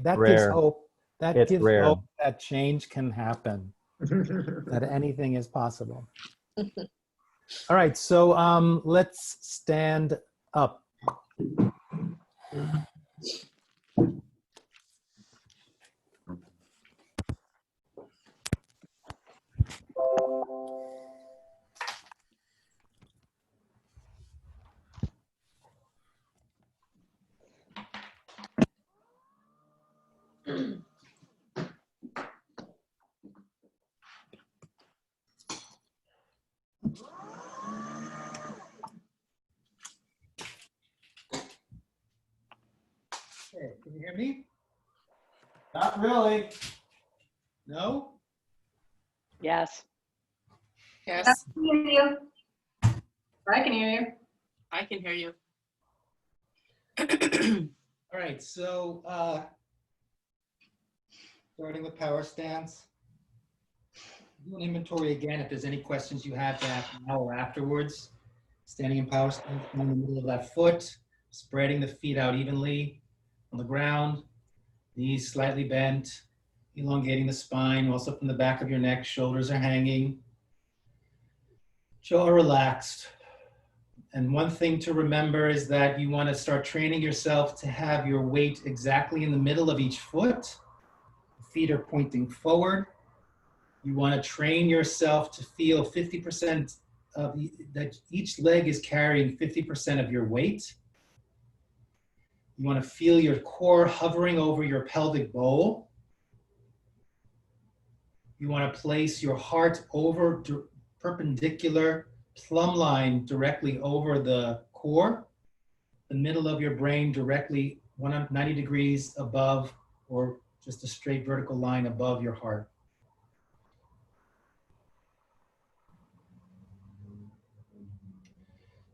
that gives hope. That gives hope that change can happen, that anything is possible. All right, so let's stand up. Okay, can you hear me? Not really. No? Yes. Yes, I can hear you. I can hear you. I can hear you. All right, so starting with power stance. Do an inventory again if there's any questions you have to ask now or afterwards. Standing in power stance in the middle of that foot, spreading the feet out evenly on the ground, knees slightly bent, elongating the spine, also from the back of your neck, shoulders are hanging. Jaw relaxed. And one thing to remember is that you want to start training yourself to have your weight exactly in the middle of each foot. Feet are pointing forward. You want to train yourself to feel 50% of that each leg is carrying 50% of your weight. You want to feel your core hovering over your pelvic bowl. You want to place your heart over perpendicular plumb line directly over the core, the middle of your brain directly 190 degrees above, or just a straight vertical line above your heart.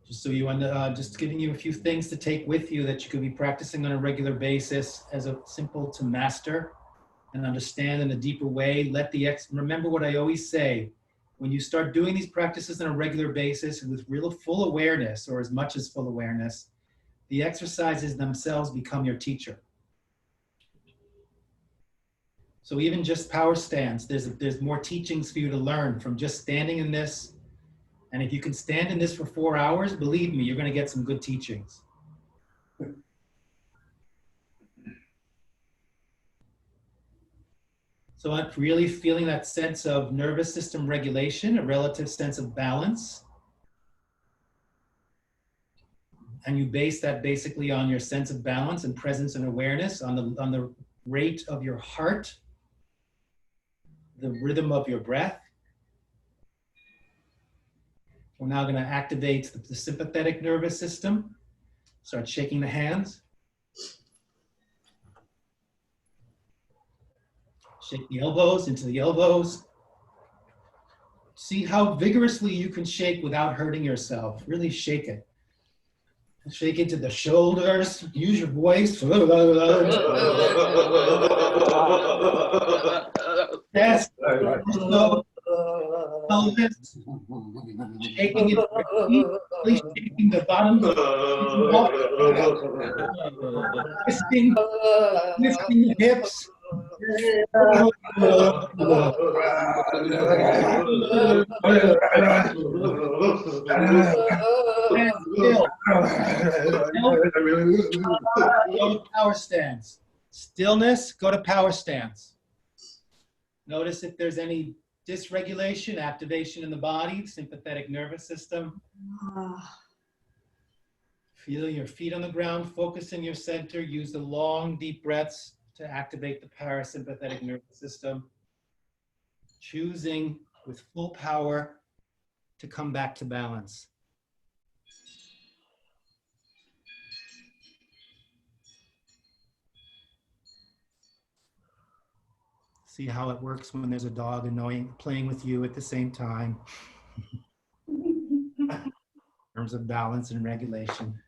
Just so you just giving you a few things to take with you that you could be practicing on a regular basis as a simple to master and understand in a deeper way. Remember what I always say, when you start doing these practices on a regular basis and with real full awareness, or as much as full awareness, the exercises themselves become your teacher. So even just power stance, there's more teachings for you to learn from just standing in this. And if you can stand in this for 4 hours, believe me, you're going to get some good teachings. So I'm really feeling that sense of nervous system regulation, a relative sense of balance. And you base that basically on your sense of balance and presence and awareness, on the rate of your heart, the rhythm of your breath. We're now going to activate the sympathetic nervous system. Start shaking the hands. Shake the elbows into the elbows. See how vigorously you can shake without hurting yourself. Really shake it. Shake into the shoulders. Use your voice. Yes. Pelvis. Shaking it. Really shaking the bottom. Twisting the hips. Go to power stance. Stillness, go to power stance. Notice if there's any dysregulation, activation in the body, sympathetic nervous system. Feel your feet on the ground, focus in your center, use the long, deep breaths to activate the parasympathetic nervous system. Choosing with full power to come back to balance. See how it works when there's a dog playing with you at the same time. In terms of balance and regulation.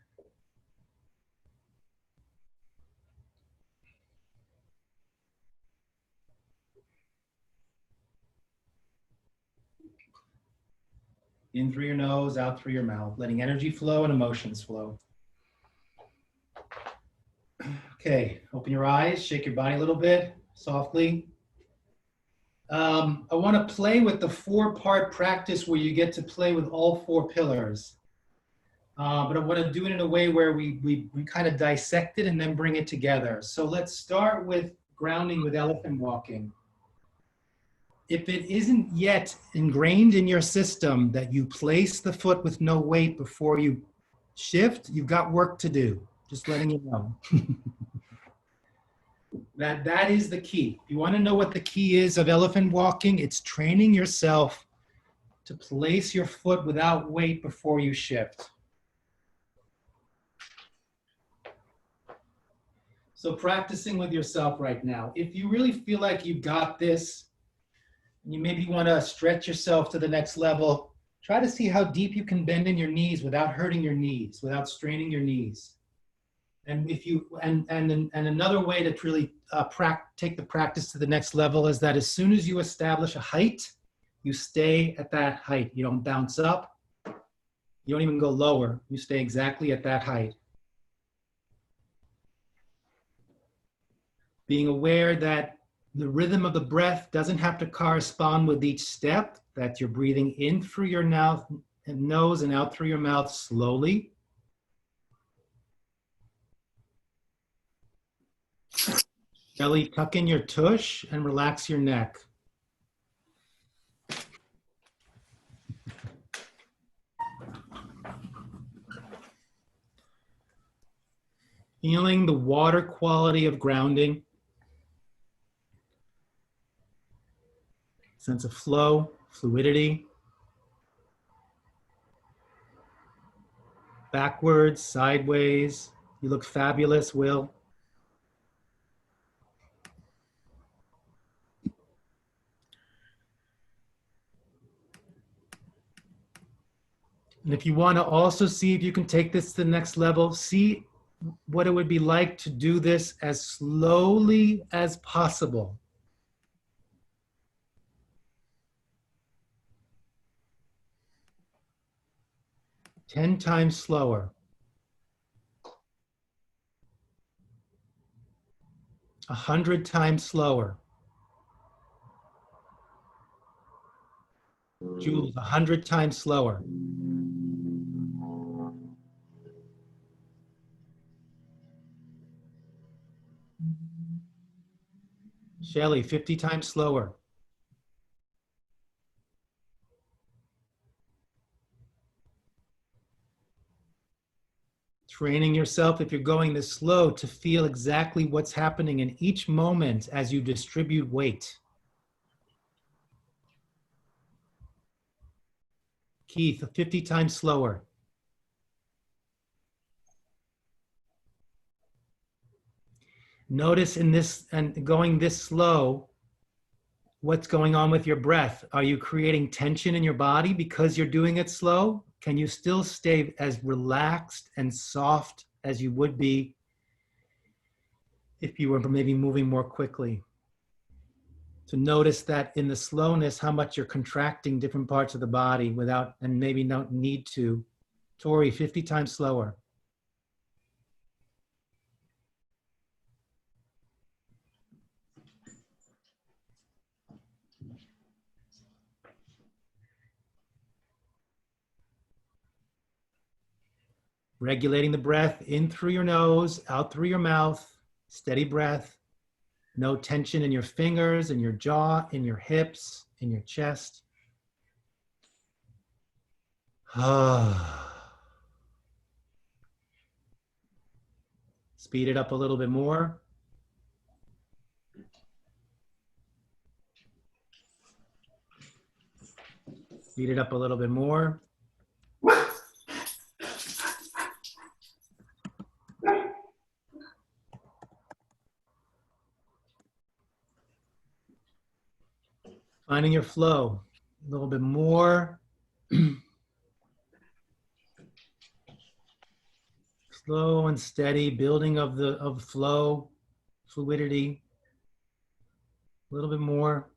In through your nose, out through your mouth, letting energy flow and emotions flow. Okay, open your eyes, shake your body a little bit, softly. I want to play with the 4-part practice where you get to play with all 4 pillars. But I want to do it in a way where we kind of dissect it and then bring it together. So let's start with grounding with elephant walking. If it isn't yet ingrained in your system that you place the foot with no weight before you shift, you've got work to do. Just letting you know. That is the key. If you want to know what the key is of elephant walking, it's training yourself to place your foot without weight before you shift. So practicing with yourself right now. If you really feel like you've got this, and you maybe want to stretch yourself to the next level, try to see how deep you can bend in your knees without hurting your knees, without straining your knees. And if you and another way to really take the practice to the next level is that as soon as you establish a height, you stay at that height. You don't bounce up. You don't even go lower. You stay exactly at that height. Being aware that the rhythm of the breath doesn't have to correspond with each step, that you're breathing in through your mouth and nose and out through your mouth slowly. Belly, tuck in your tush and relax your neck. Feeling the water quality of grounding. Sense of flow, fluidity. Backwards, sideways. You look fabulous, Will. And if you want to also see if you can take this to the next level, see what it would be like to do this as slowly as possible. Ten times slower. 100 times slower. Jules, 100 times slower. Shelley, 50 times slower. Training yourself, if you're going this slow, to feel exactly what's happening in each moment as you distribute weight. Keith, 50 times slower. Notice in this, and going this slow, what's going on with your breath. Are you creating tension in your body because you're doing it slow? Can you still stay as relaxed and soft as you would be if you were maybe moving more quickly? To notice that in the slowness, how much you're contracting different parts of the body without, and maybe don't need to. Tori, 50 times slower. Regulating the breath in through your nose, out through your mouth, steady breath. No tension in your fingers, in your jaw, in your hips, in your chest. Speed it up a little bit more. Speed it up a little bit more. Finding your flow a little bit more. Slow and steady building of flow, fluidity. A little bit more.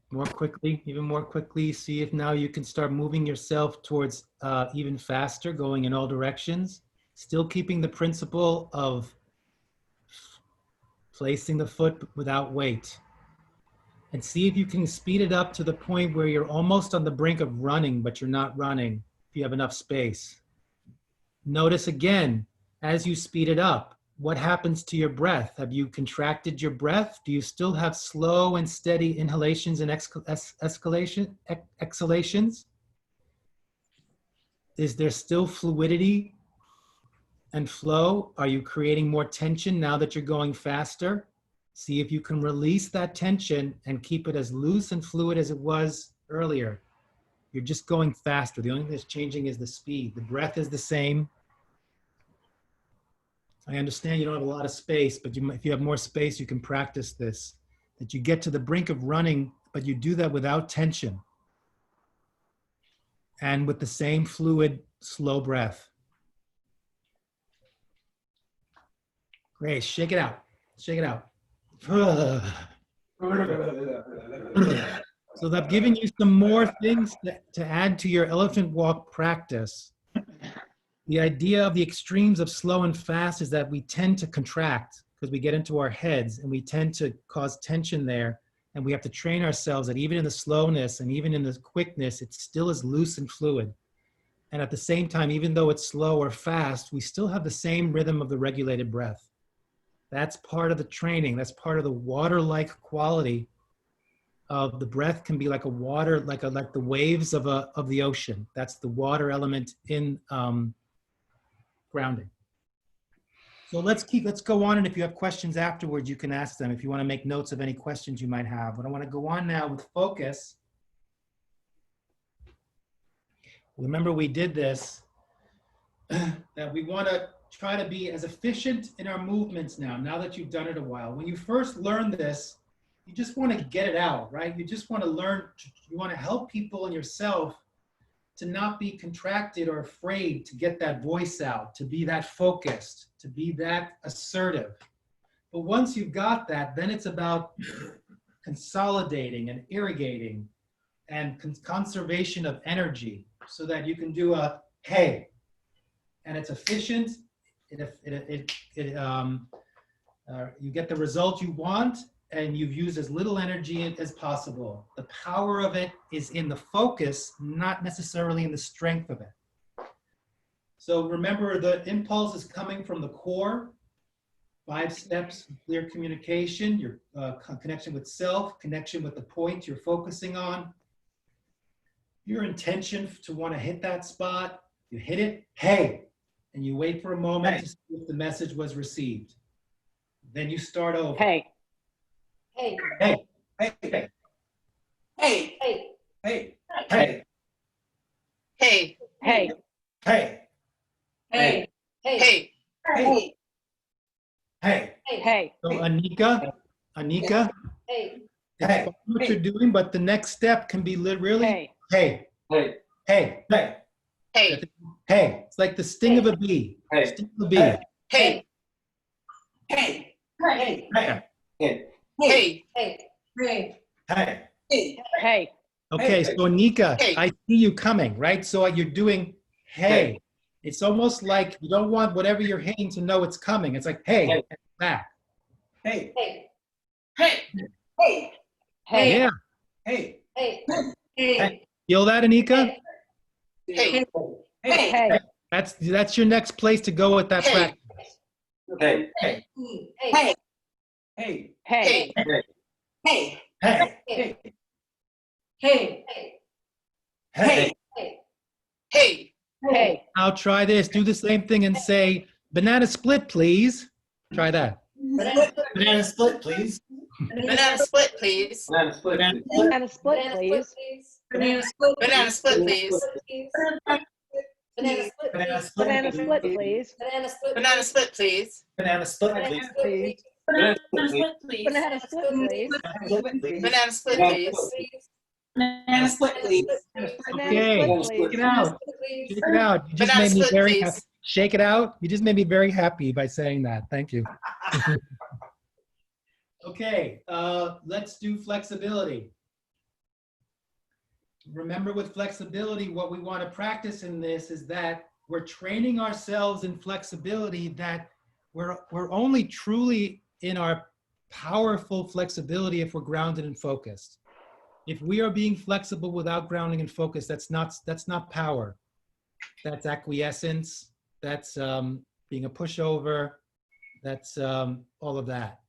More quickly, even more quickly. See if now you can start moving yourself towards even faster, going in all directions. Still keeping the principle of placing the foot without weight. And see if you can speed it up to the point where you're almost on the brink of running, but you're not running if you have enough space. Notice again, as you speed it up, what happens to your breath? Have you contracted your breath? Do you still have slow and steady inhalations and exhalations? Is there still fluidity and flow? Are you creating more tension now that you're going faster? See if you can release that tension and keep it as loose and fluid as it was earlier. You're just going faster. The only thing that's changing is the speed. The breath is the same. I understand you don't have a lot of space, but if you have more space, you can practice this. That you get to the brink of running, but you do that without tension. And with the same fluid, slow breath. Great, shake it out. Shake it out. So I've given you some more things to add to your elephant walk practice. The idea of the extremes of slow and fast is that we tend to contract because we get into our heads and we tend to cause tension there. And we have to train ourselves that even in the slowness and even in the quickness, it still is loose and fluid. And at the same time, even though it's slow or fast, we still have the same rhythm of the regulated breath. That's part of the training. That's part of the water-like quality of the breath. Can be like a water, like the waves of the ocean. That's the water element in grounding. So let's go on, and if you have questions afterwards, you can ask them if you want to make notes of any questions you might have. But I want to go on now with focus. Remember, we did this, that we want to try to be as efficient in our movements now that you've done it a while. When you first learn this, you just want to get it out, right? You just want to learn, you want to help people and yourself to not be contracted or afraid to get that voice out, to be that focused, to be that assertive. But once you've got that, then it's about consolidating and irrigating and conservation of energy so that you can do a hey, and it's efficient. You get the result you want, and you've used as little energy as possible. The power of it is in the focus, not necessarily in the strength of it. So remember, the impulse is coming from the core. 5 steps, clear communication, your connection with self, connection with the point you're focusing on, your intention to want to hit that spot. You hit it, hey, and you wait for a moment to see if the message was received. Then you start over. Hey. Hey. Hey. Hey. Hey. Hey. Hey. Hey. Hey. Hey. Hey. Hey. Hey. Hey. Hey. Hey. So Anika, Hey. Hey. what you're doing, but the next step can be really Hey. hey, Hey. hey, Hey. Hey. hey. It's like the sting of a bee. Hey. Sting of a bee. Hey. Hey. Hey. Hey. Hey. Hey. Hey. Hey. Hey. Hey. Hey. Okay, so Anika, Hey. I see you coming, right? So you're doing hey. Hey. It's almost like you don't want whatever you're hitting to know it's coming. It's like hey, Hey. and back. Hey. Hey. Hey. Hey. Hey. Yeah. Hey. Hey. Hey. Feel that, Anika? Hey. Hey. Hey. That's your next place to go with that Hey. practice. Hey. Hey. Hey. Hey. Hey. Hey. Hey. Hey. Hey. Hey. Hey. Hey. Hey. Now try this. Do the same thing and say, banana split, please. Try that. Banana split, please. Banana split, please. Banana split, please. Banana split, please. Banana split, please. Banana split. Banana split. Banana split, please. Banana split. Banana split, please. Banana split, please. please. Banana split, please. Banana split, please. Banana split, please. Banana split, please. Okay, Banana split, shake it please. out. Shake it out. You just Banana made me split, very please. happy. Shake it out. You just made me very happy by saying that. Thank you. Okay, let's do flexibility. Remember, with flexibility, what we want to practice in this is that we're training ourselves in flexibility, that we're only truly in our powerful flexibility if we're grounded and focused. If we are being flexible without grounding and focus, that's not power. That's acquiescence. That's being a pushover. That's all of that.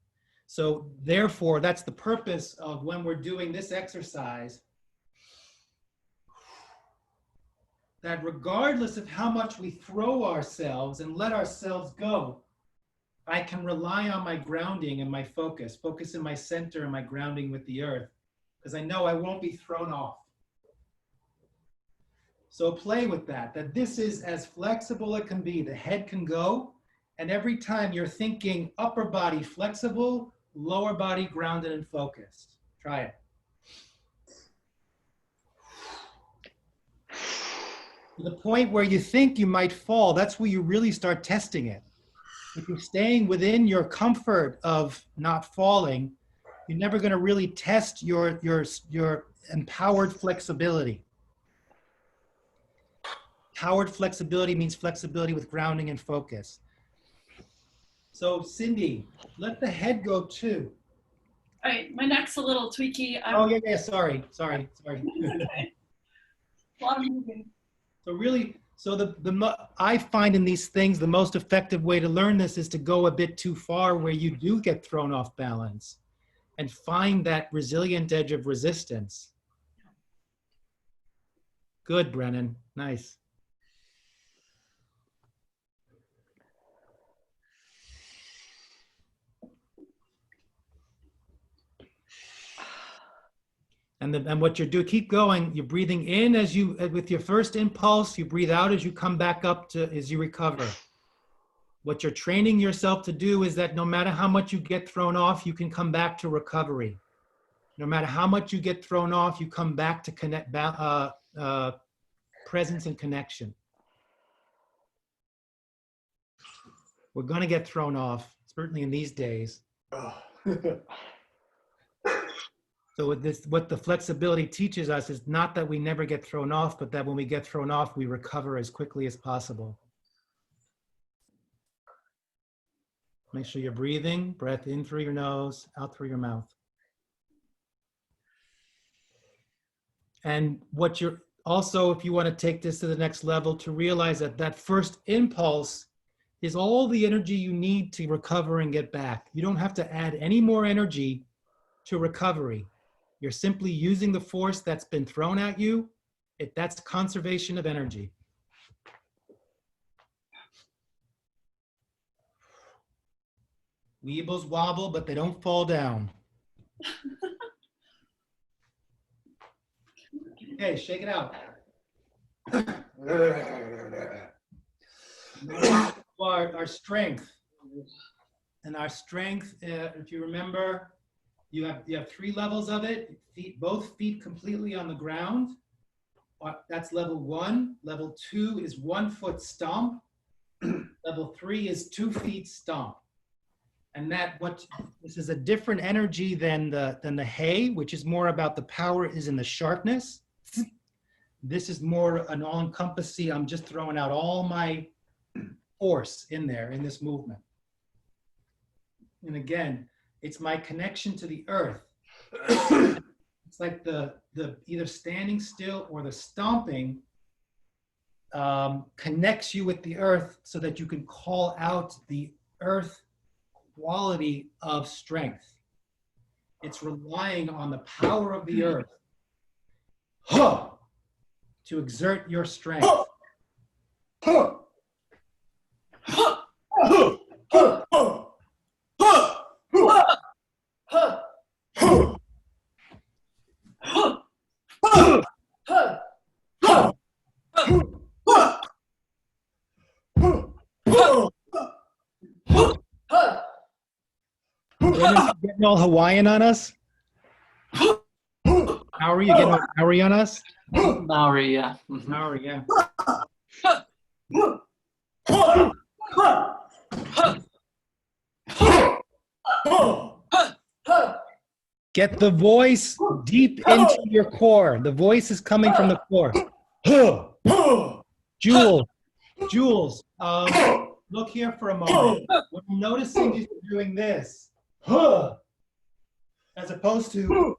So therefore, that's the purpose of when we're doing this exercise, that regardless of how much we throw ourselves and let ourselves go, I can rely on my grounding and my focus in my center and my grounding with the earth, because I know I won't be thrown off. So play with that this is as flexible it can be. The head can go, and every time you're thinking upper body flexible, lower body grounded and focused. Try it. To the point where you think you might fall, that's where you really start testing it. If you're staying within your comfort of not falling, you're never going to really test your empowered flexibility. Empowered flexibility means flexibility with grounding and focus. So Cindy, let the head go too. All right, my neck's a little tweaky. Oh, yeah, sorry. Okay. A lot of moving. So really, I find in these things, the most effective way to learn this is to go a bit too far where you do get thrown off balance and find that resilient edge of resistance. Good, Brennan. Nice. And what you're doing, keep going. You're breathing in with your first impulse, you breathe out as you come back up as you recover. What you're training yourself to do is that no matter how much you get thrown off, you can come back to recovery. No matter how much you get thrown off, you come back to presence and connection. We're going to get thrown off, certainly in these days. So what the flexibility teaches us is not that we never get thrown off, but that when we get thrown off, we recover as quickly as possible. Make sure you're breathing, breath in through your nose, out through your mouth. And what you're also, if you want to take this to the next level, to realize that that first impulse is all the energy you need to recover and get back. You don't have to add any more energy to recovery. You're simply using the force that's been thrown at you. That's conservation of energy. Weebles wobble, but they don't fall down. Okay, shake it out. Our strength. And our strength, if you remember, you have 3 levels of it. Both feet completely on the ground. That's level 1. Level 2 is 1 foot stomp. Level 3 is 2 feet stomp. And this is a different energy than the hay, which is more about the power is in the sharpness. This is more an all-encompassing, I'm just throwing out all my force in there in this movement. And again, it's my connection to the earth. It's like the either standing still or the stomping connects you with the earth so that you can call out the earth quality of strength. It's relying on the power of the earth to exert your strength. Getting all Hawaiian on us? Maori, you getting all Maori on us? Maori, yeah. Maori, yeah. Get the voice deep into your core. The voice is coming from the core. Jules, look here for a moment. What I'm noticing is you're doing this. As opposed to,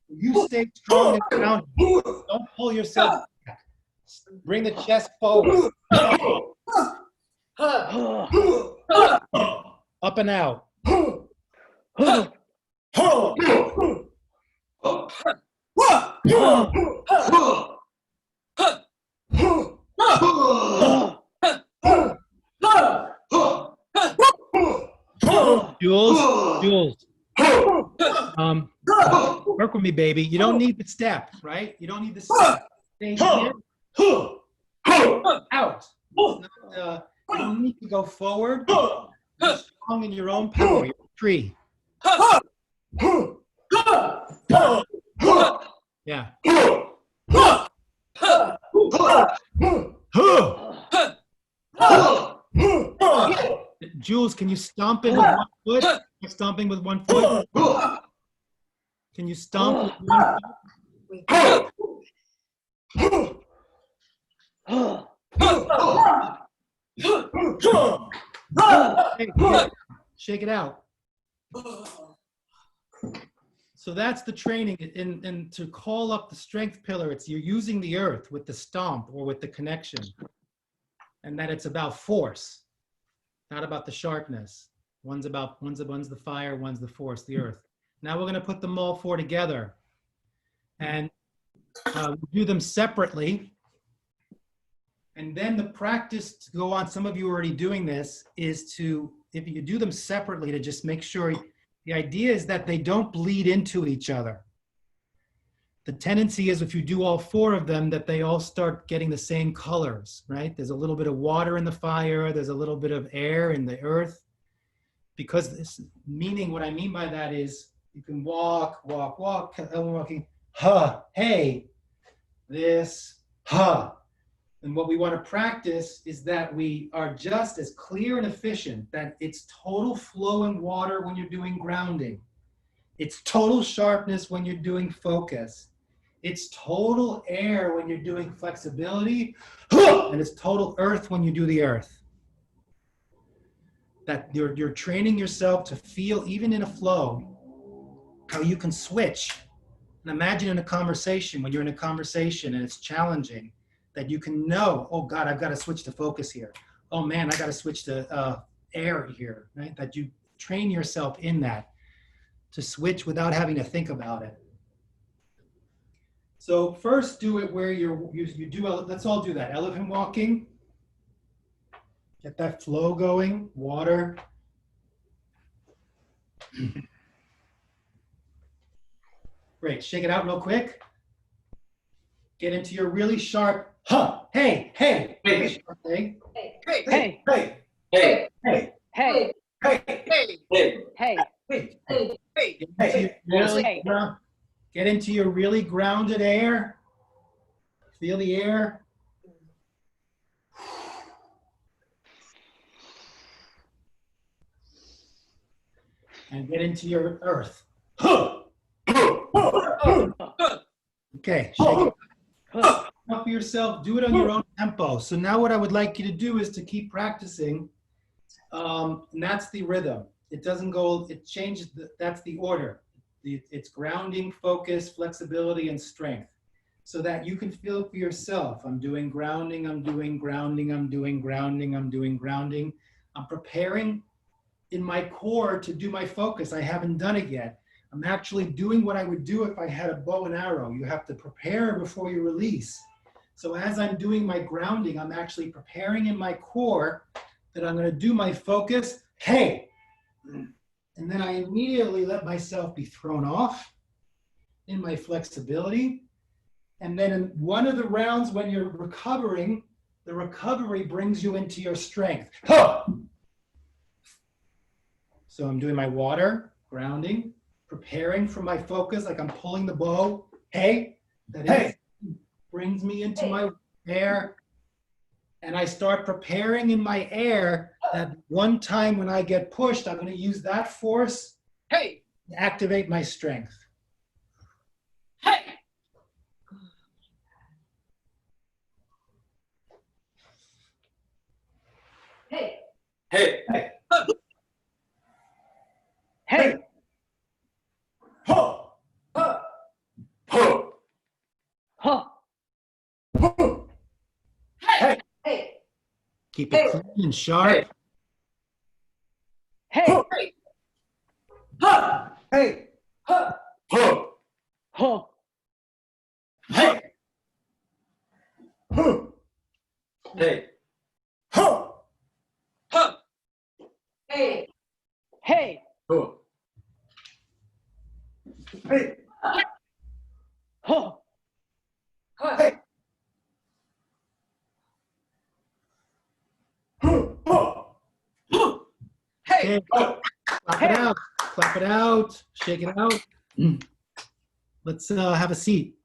you stay strong and grounded. Don't pull yourself back. Bring the chest forward. Up and out. Jules, work with me, baby. You don't need the step, right? You don't need the step. Stay here. Out. You don't need to go forward. You're strong in your own power. You're free. Yeah. Jules, can you stomp in with 1 foot? You're stomping with 1 foot. Can you stomp with 1 foot? Hey, shake it out. So that's the training. And to call up the strength pillar, it's you're using the earth with the stomp or with the connection. And that it's about force, not about the sharpness. One's the fire, one's the force, the earth. Now we're going to put them all four together. And do them separately. And then the practice to go on, some of you are already doing this, is to, if you do them separately, to just make sure, the idea is that they don't bleed into each other. The tendency is if you do all four of them, that they all start getting the same colors, right? There's a little bit of water in the fire, there's a little bit of air in the earth. Because this meaning, what I mean by that is you can walk, walking, ha, hey, this, ha. And what we want to practice is that we are just as clear and efficient, that it's total flow in water when you're doing grounding. It's total sharpness when you're doing focus. It's total air when you're doing flexibility. And it's total earth when you do the earth. That you're training yourself to feel, even in a flow, how you can switch. And imagine in a conversation, when you're in a conversation and it's challenging, that you can know, oh God, I've got to switch to focus here. Oh man, I got to switch to air here, right? That you train yourself in that, to switch without having to think about it. So first do it where you do, let's all do that. Elephant walking. Get that flow going, water. Great, shake it out real quick. Get into your really sharp, huh, hey, hey, hey, hey, Hey. hey, Hey. hey, Hey. hey, Hey. hey, Hey, Hey. hey. hey, Get into your really grounded air. Feel the air. And get into your earth. Okay, shake it up for yourself. Do it on your own tempo. So now what I would like you to do is to keep practicing. And that's the rhythm. It doesn't go, it changes, that's the order. It's grounding, focus, flexibility, and strength. So that you can feel for yourself. I'm doing grounding, I'm doing grounding, I'm doing grounding, I'm doing grounding. I'm preparing in my core to do my focus. I haven't done it yet. I'm actually doing what I would do if I had a bow and arrow. You have to prepare before you release. So as I'm doing my grounding, I'm actually preparing in my core that I'm going to do my focus. Hey! And then I immediately let myself be thrown off in my flexibility. And then in one of the rounds when you're recovering, the recovery brings you into your strength. Huh! So I'm doing my water, grounding, preparing for my focus, like I'm pulling the bow. Hey, that brings me into my air. And I start preparing in my air that one time when I get pushed, I'm going to use that force to activate my strength. hey, Hey. Hey. Hey. Ho! Huh. Ho. Huh. Hey! Hey. Keep it clean and sharp. Hey. Huh! Hey! Huh. Ho. Huh. Hey! Huh! Hey. Huh! huh, Hey. Hey. Ho. Hey! Huh. Hey! Huh! hey, Okay. Clap it out. Clap it out. Shake it out. Let's have a seat.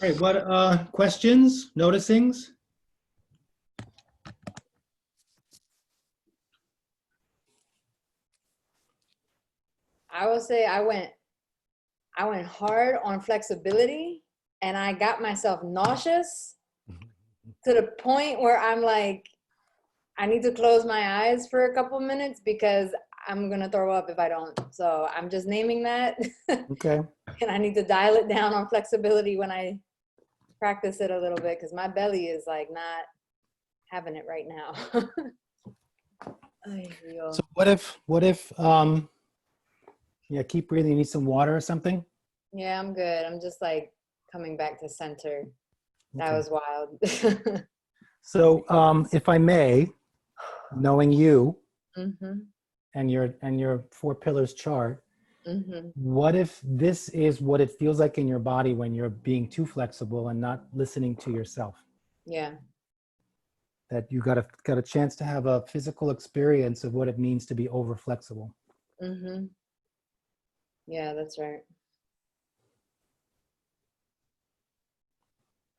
All right, what questions, noticings? I will say I went hard on flexibility, and I got myself nauseous to the point where I'm like, I need to close my eyes for a couple minutes because I'm gonna throw up if I don't. So I'm just naming that. Okay. And I need to dial it down on flexibility when I practice it a little bit, because my belly is like not having it right now. Ay, Dios. So what if yeah, keep breathing, you need some water or something? Yeah, I'm good. I'm just like coming back to center. That Okay. was wild. So if I may, knowing you Mm-hmm. and your 4 pillars chart, Mm-hmm. what if this is what it feels like in your body when you're being too flexible and not listening to yourself? Yeah. That you got a chance to have a physical experience of what it means to be over flexible. Mm-hmm. Yeah, that's right.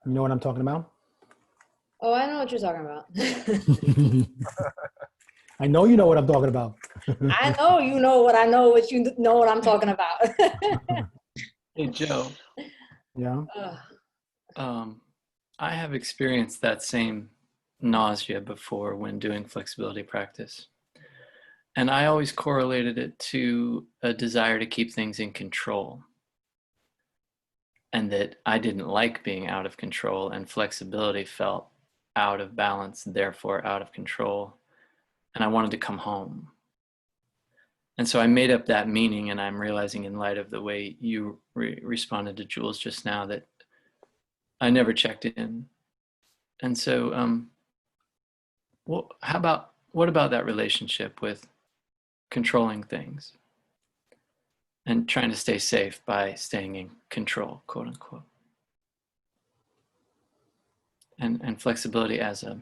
You know what I'm talking about? Oh, I know what you're talking about. I know you know what I'm talking about. I know you know what I know what you know what I'm talking about. Hey, Joe, Yeah. Ugh. I have experienced that same nausea before when doing flexibility practice. And I always correlated it to a desire to keep things in control. And that I didn't like being out of control, and flexibility felt out of balance, therefore out of control. And I wanted to come home. And so I made up that meaning, and I'm realizing in light of the way you responded to Jules just now that I never checked in. And so, what about that relationship with controlling things and trying to stay safe by staying in control, quote unquote, and flexibility as a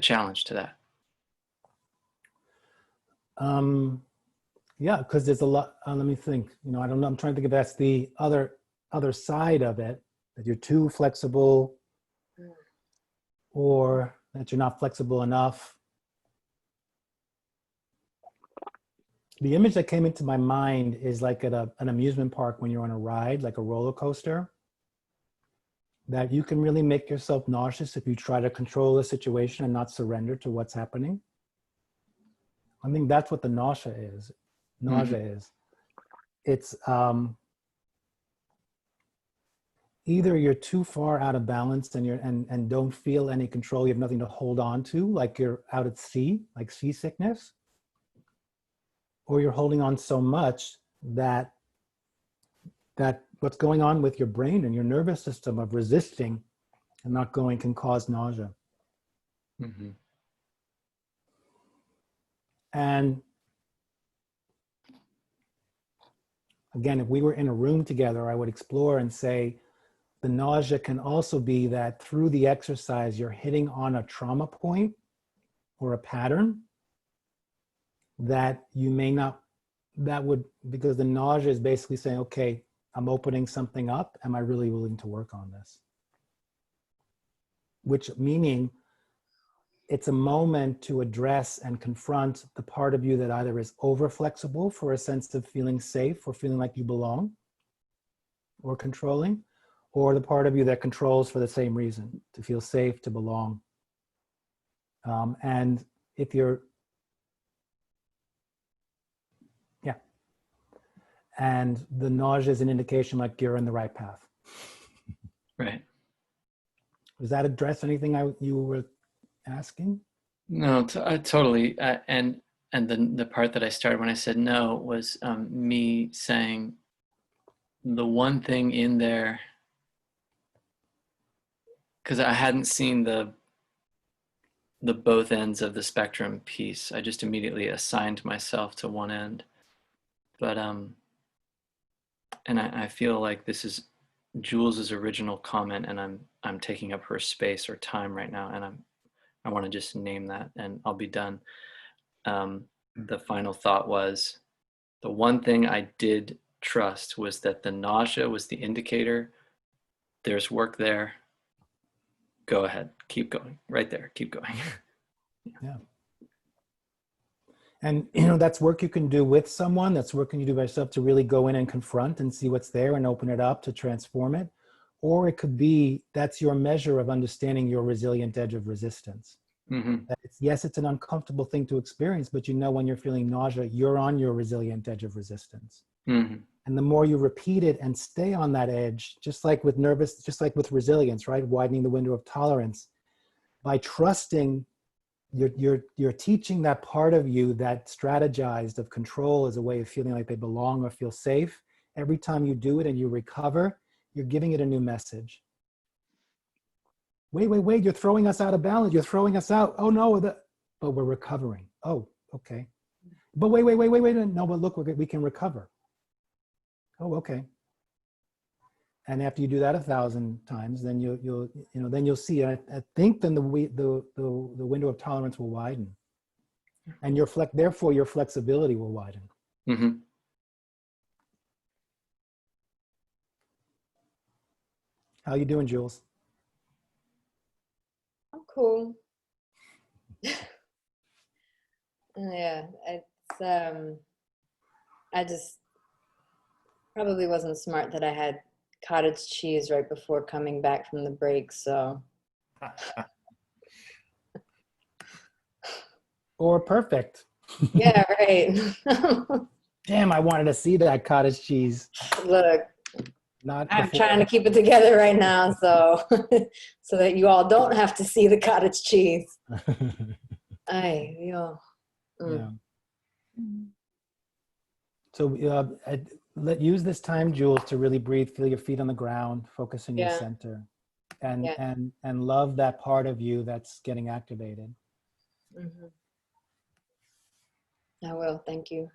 challenge to that? Yeah, because there's a lot. Let me think. You know, I don't know. I'm trying to think if that's the other side of it, that you're too flexible, or that you're not flexible enough. The image that came into my mind is like at an amusement park when you're on a ride, like a roller coaster, that you can really make yourself nauseous if you try to control the situation and not surrender to what's happening. I think that's what the nausea is. Nausea is. It's either you're too far out of balance and and don't feel any control, you have nothing to hold on to, like you're out at sea, like seasickness, or you're holding on so much that what's going on with your brain and your nervous system of resisting and not going can cause nausea. Mm-hmm. And again, if we were in a room together, I would explore and say, the nausea can also be that through the exercise, you're hitting on a trauma point or a pattern that you may not, because the nausea is basically saying, okay, I'm opening something up. Am I really willing to work on this? Which meaning it's a moment to address and confront the part of you that either is over flexible for a sense of feeling safe or feeling like you belong or controlling, or the part of you that controls for the same reason, to feel safe, to belong. And if you're, yeah. And the nausea is an indication like you're in the right path. Right. Does that address anything you were asking? No, totally. And the part that I started when I said no was me saying the one thing in there, because I hadn't seen the both ends of the spectrum piece. I just immediately assigned myself to one end. But and I feel like this is Jules's original comment, and I'm taking up her space or time right now, and I want to just name that, and I'll be done. The final thought was, the one thing I did trust was that the nausea was the indicator there's work there. Go ahead, keep going, right there, keep going. Yeah. And, you know, that's work you can do with someone. That's work you can do by yourself to really go in and confront and see what's there and open it up to transform it. Or it could be, that's your measure of understanding your resilient edge of resistance. Mm-hmm. That yes, it's an uncomfortable thing to experience, but you know, when you're feeling nausea, you're on your resilient edge of resistance. Mm-hmm. And the more you repeat it and stay on that edge, just like with just like with resilience, right? Widening the window of tolerance, by trusting, you're teaching that part of you that strategized of control as a way of feeling like they belong or feel safe. Every time you do it and you recover, you're giving it a new message. Wait, you're throwing us out of balance. You're throwing us out. Oh no, but we're recovering. Oh, okay. But wait. No, but look, we can recover. Oh, okay. And after you do that 1,000 times, then you'll see. I think then the window of tolerance will widen, and therefore your flexibility will widen. Mm-hmm. How you doing, Jules? I'm cool. Yeah, it's I just probably wasn't smart that I had cottage cheese right before coming back from the break, so. Or perfect. Yeah, right. Damn, I wanted to see that cottage cheese. Look, Not I'm before. trying to keep it together right now, so so that you all don't have to see the cottage cheese. Yo. Yeah. So use this time, Jules, to really breathe. Feel your feet on the ground. Focus in your Yeah. center, and Yeah. and love that part of you that's getting activated. Mm-hmm. I will. Thank you.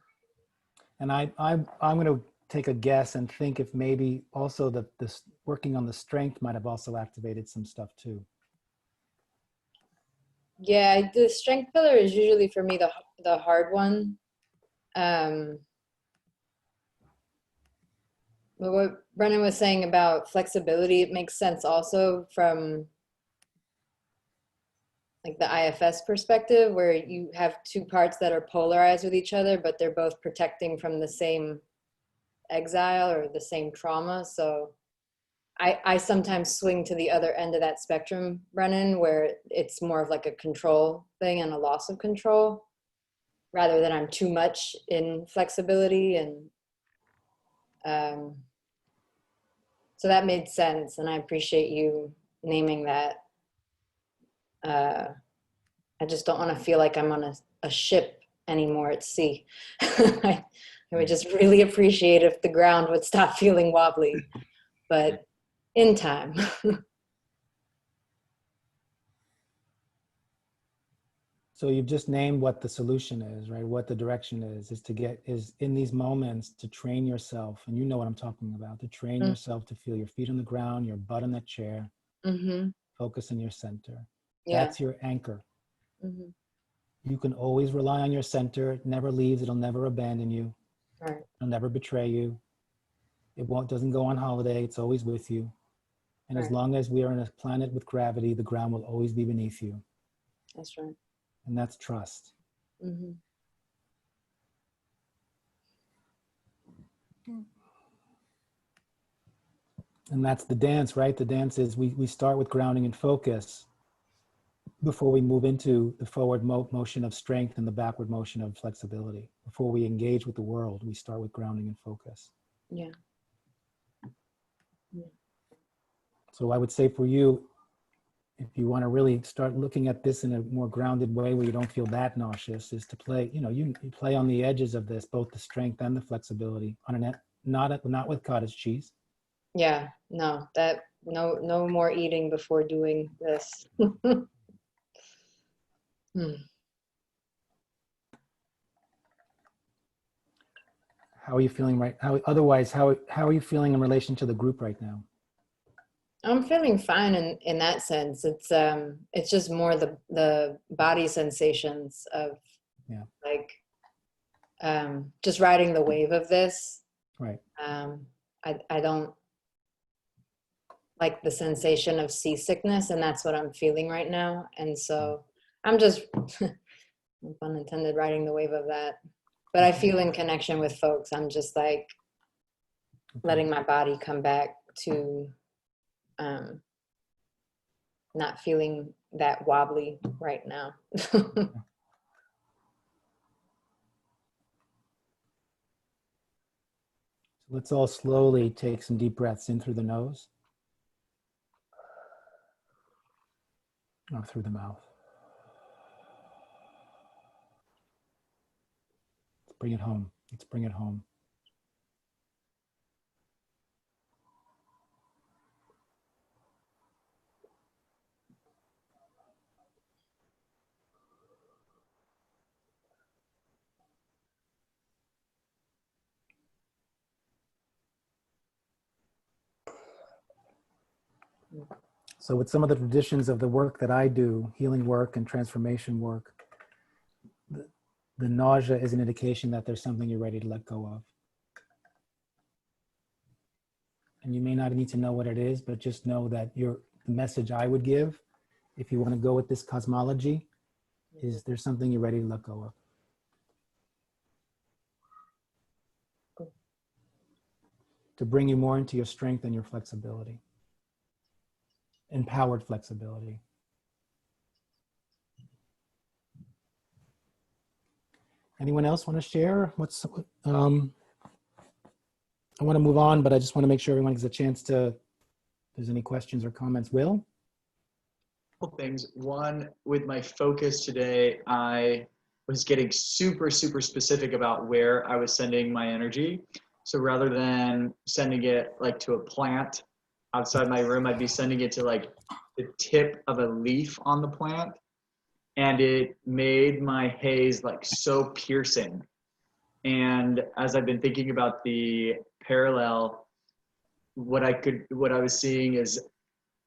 And I'm going to take a guess and think if maybe also this working on the strength might have also activated some stuff too. Yeah, the strength pillar is usually for me the hard one. But what Brennan was saying about flexibility, it makes sense also from like the IFS perspective, where you have two parts that are polarized with each other, but they're both protecting from the same exile or the same trauma. So I sometimes swing to the other end of that spectrum, Brennan, where it's more of like a control thing and a loss of control, rather than I'm too much in flexibility. And so that made sense, and I appreciate you naming that. I just don't want to feel like I'm on a ship anymore at sea. I would just really appreciate if the ground would stop feeling wobbly, but in time. So you've just named what the solution is, right? What the direction is in these moments to train yourself, and you know what I'm talking about, to train yourself to feel your feet on the ground, your butt in that chair, focus in your center. Yeah. That's your anchor. You can always rely on your center. It never leaves. It'll never abandon you. Right. It'll never betray you. Doesn't go on holiday. It's always with you. And as long as we are on a planet with gravity, the ground will always be beneath you. That's right. And that's trust. And that's the dance, right? The dance is we start with grounding and focus before we move into the forward motion of strength and the backward motion of flexibility. Before we engage with the world, we start with grounding and focus. Yeah. So I would say for you, if you want to really start looking at this in a more grounded way where you don't feel that nauseous, is to play, you play on the edges of this, both the strength and the flexibility on not with cottage cheese. Yeah, no more eating before doing this. How are you feeling how are you feeling in relation to the group right now? I'm feeling fine in that sense. It's just more the body sensations of like just riding the wave of this. Right. I don't like the sensation of seasickness, and that's what I'm feeling right now. And so I'm just, pun intended, riding the wave of that. But I feel in connection with folks. I'm just like letting my body come back to not feeling that wobbly right now. Let's all slowly take some deep breaths in through the nose, out through the mouth. Let's bring it home. Let's bring it home. So with some of the traditions of the work that I do, healing work and transformation work, the nausea is an indication that there's something you're ready to let go of. And you may not need to know what it is, but just know that the message I would give, if you want to go with this cosmology, is there's something you're ready to let go of. To bring you more into your strength and your flexibility. Empowered flexibility. Anyone else want to share? I want to move on, but I just want to make sure everyone gets a chance to, if there's any questions or comments. Will? Couple things. One, with my focus today, I was getting super, super specific about where I was sending my energy. So rather than sending it like to a plant outside my room, I'd be sending it to like the tip of a leaf on the plant. And it made my haze like so piercing. And as I've been thinking about the parallel, what I was seeing is,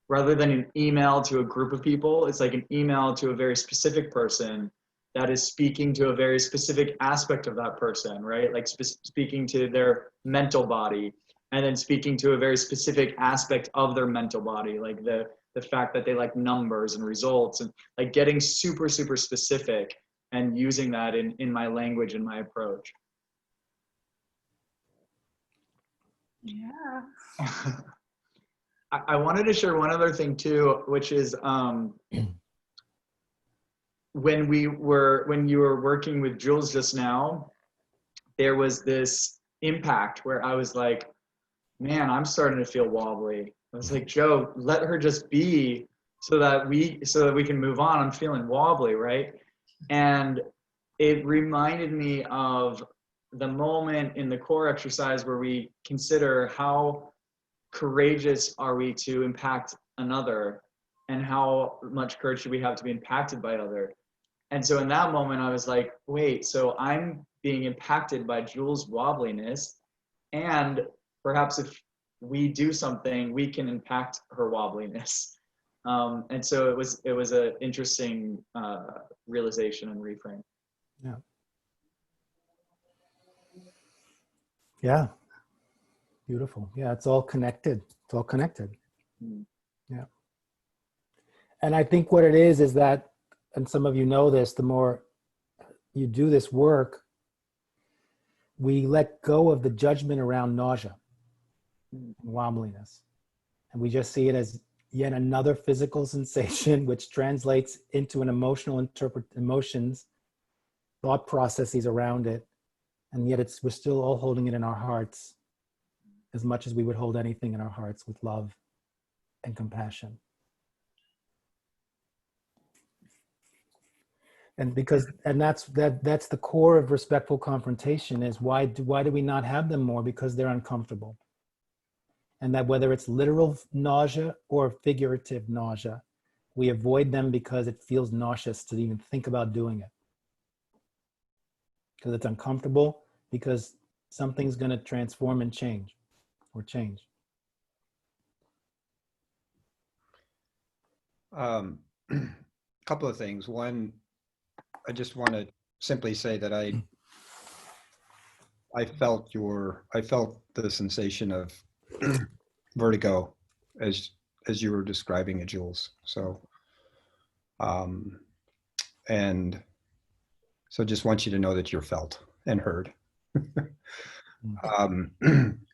rather than an email to a group of people, it's like an email to a very specific person that is speaking to a very specific aspect of that person, right? Like speaking to their mental body, and then speaking to a very specific aspect of their mental body, like the fact that they like numbers and results, and like getting super, super specific and using that in my language and my approach. Yeah. I wanted to share one other thing too, which is when you were working with Jules just now, there was this impact where I was like, man, I'm starting to feel wobbly. I was like, Joe, let her just be so that we can move on. I'm feeling wobbly, right? And it reminded me of the moment in the core exercise where we consider how courageous are we to impact another, and how much courage should we have to be impacted by other. And so in that moment, I was like, wait, so I'm being impacted by Jules' wobbliness, and perhaps if we do something, we can impact her wobbliness. And so it was an interesting realization and reframe. Yeah. Yeah. Beautiful. Yeah, it's all connected. It's all connected. Yeah. And I think what it is that, and some of you know this, the more you do this work, we let go of the judgment around nausea and wobbliness. And we just see it as yet another physical sensation, which translates into an emotional emotions, thought processes around it. And yet we're still all holding it in our hearts as much as we would hold anything in our hearts, with love and compassion. And that's the core of respectful confrontation, is why do we not have them more? Because they're uncomfortable. And that whether it's literal nausea or figurative nausea, we avoid them because it feels nauseous to even think about doing it. Because it's uncomfortable, because something's going to transform and change. Or change. Couple of things. One, I just want to simply say that I felt the sensation of vertigo as as you were describing it, Jules. So, and so just want you to know that you're felt and heard.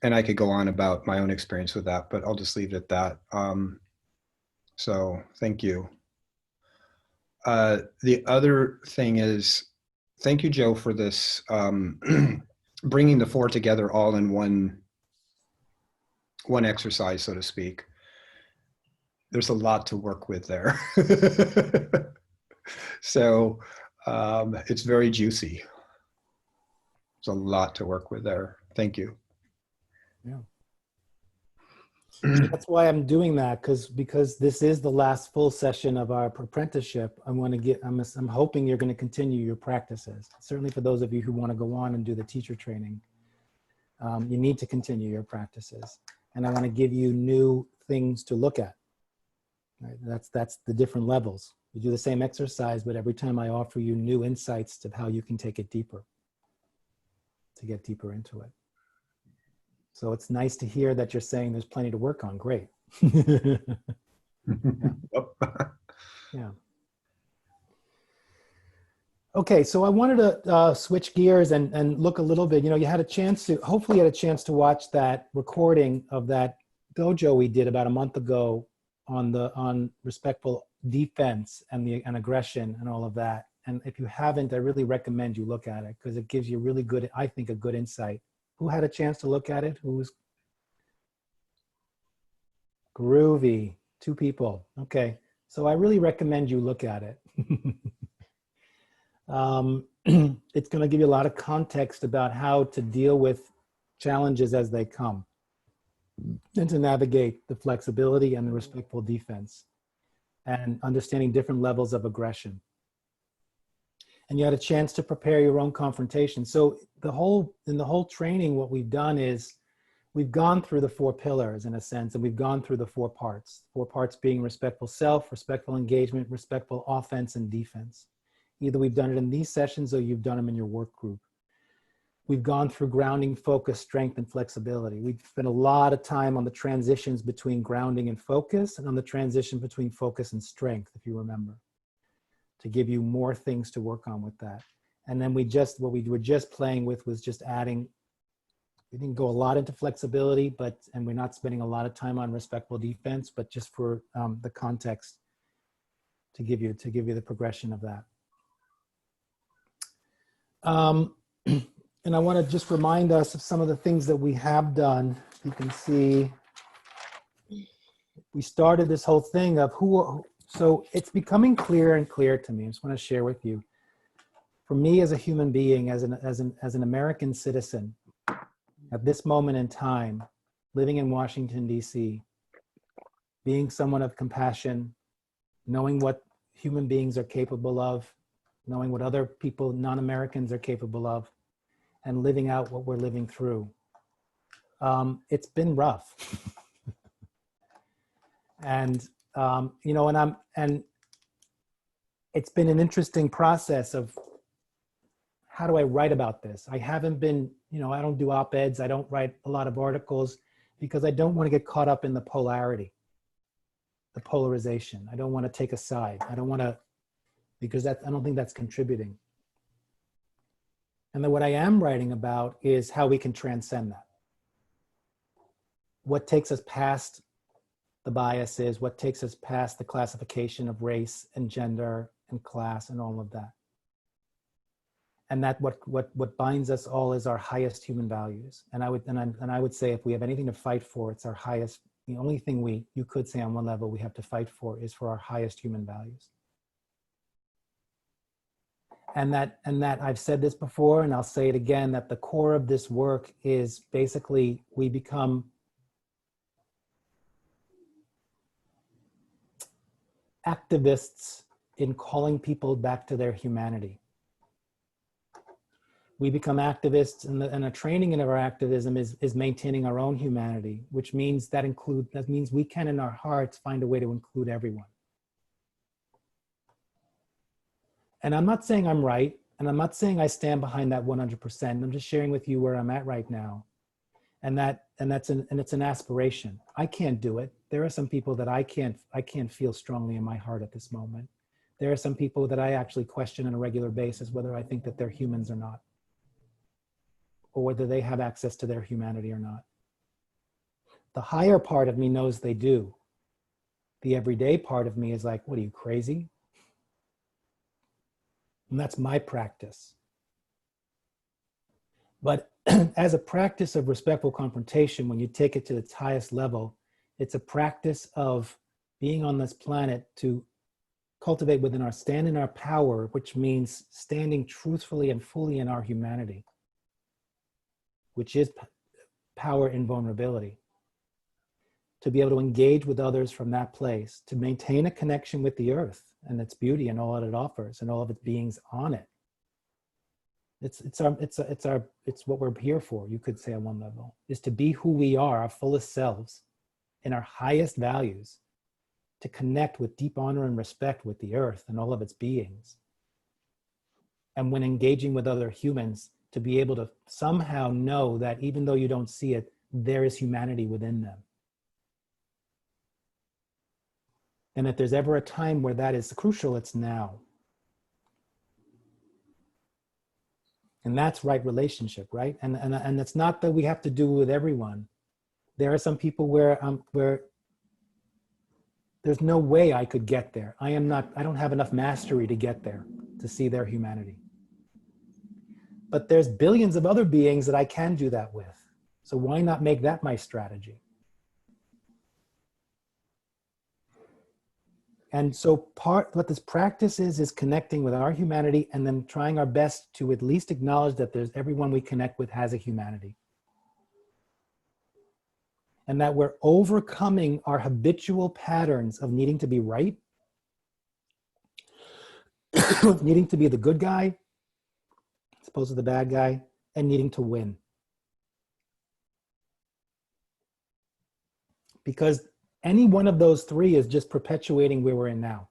And I could go on about my own experience with that, but I'll just leave it at that. So thank you. The other thing is, thank you, Joe, for this, bringing the four together all in one exercise, so to speak. There's a lot to work with there. So it's very juicy. There's a lot to work with there. Thank you. Yeah. That's why I'm doing that, because this is the last full session of our apprenticeship. I'm hoping you're going to continue your practices. Certainly for those of you who want to go on and do the teacher training, you need to continue your practices. And I want to give you new things to look at. Right? That's the different levels. You do the same exercise, but every time I offer you new insights to how you can take it deeper, to get deeper into it. So it's nice to hear that you're saying there's plenty to work on. Great. Yeah. Yeah. Okay, so I wanted to switch gears and look a little bit. You know, you had a chance to, hopefully you had a chance to watch that recording of that dojo we did about a month ago on respectful defense and aggression and all of that. And if you haven't, I really recommend you look at it, because it gives you really good, I think, a good insight. Who had a chance to look at it? Who was groovy? 2 people. Okay, so I really recommend you look at it. It's going to give you a lot of context about how to deal with challenges as they come, and to navigate the flexibility and the respectful defense, and understanding different levels of aggression. And you had a chance to prepare your own confrontation. So in the whole training, what we've done is we've gone through the 4 pillars in a sense, and we've gone through the 4 parts. 4 parts being respectful self, respectful engagement, respectful offense, and defense. Either we've done it in these sessions or you've done them in your work group. We've gone through grounding, focus, strength, and flexibility. We've spent a lot of time on the transitions between grounding and focus, and on the transition between focus and strength, if you remember, to give you more things to work on with that. And then what we were just playing with was just adding, we didn't go a lot into flexibility, and we're not spending a lot of time on respectful defense, but just for the context to give you the progression of that. And I want to just remind us of some of the things that we have done. You can see we started this whole thing of so it's becoming clearer and clearer to me. I just want to share with you. For me as a human being, as an American citizen, at this moment in time, living in Washington, D.C., being someone of compassion, knowing what human beings are capable of, knowing what other people, non-Americans, are capable of, and living out what we're living through. It's been rough. And, you know, and it's been an interesting process of how do I write about this? I haven't been, you know, I don't do op-eds, I don't write a lot of articles, because I don't want to get caught up in the polarity, the polarization. I don't want to take a side. I don't want to, because I don't think that's contributing. And then what I am writing about is how we can transcend that. What takes us past the biases, what takes us past the classification of race and gender and class and all of that. And that what binds us all is our highest human values. And I would say, if we have anything to fight for, it's our highest. The only thing you could say on one level we have to fight for is for our highest human values. And that I've said this before, and I'll say it again, that the core of this work is basically we become activists in calling people back to their humanity. We become activists, and a training in our activism is maintaining our own humanity, which means that means we can in our hearts find a way to include everyone. And I'm not saying I'm right, and I'm not saying I stand behind that 100%. I'm just sharing with you where I'm at right now. And it's an aspiration. I can't do it. there are some people that I can't feel strongly in my heart at this moment. There are some people that I actually question on a regular basis whether I think that they're humans or not, or whether they have access to their humanity or not. The higher part of me knows they do. The everyday part of me is like, what are you, crazy? And that's my practice. But as a practice of respectful confrontation, when you take it to its highest level, it's a practice of being on this planet to cultivate within our, stand in our power, which means standing truthfully and fully in our humanity, which is power in vulnerability. To be able to engage with others from that place, to maintain a connection with the earth and its beauty and all that it offers and all of its beings on it. It's what we're here for, you could say on one level, is to be who we are, our fullest selves, in our highest values, to connect with deep honor and respect with the earth and all of its beings. And when engaging with other humans, to be able to somehow know that even though you don't see it, there is humanity within them. And if there's ever a time where that is crucial, it's now. And that's right relationship, right? And it's not that we have to do with everyone. There are some people where there's no way I could get there. I don't have enough mastery to get there, to see their humanity. But there's billions of other beings that I can do that with. So why not make that my strategy? And so what this practice is connecting with our humanity and then trying our best to at least acknowledge that there's everyone we connect with has a humanity. And that we're overcoming our habitual patterns of needing to be right, needing to be the good guy, as opposed to the bad guy, and needing to win. Because any one of those three is just perpetuating where we're in now.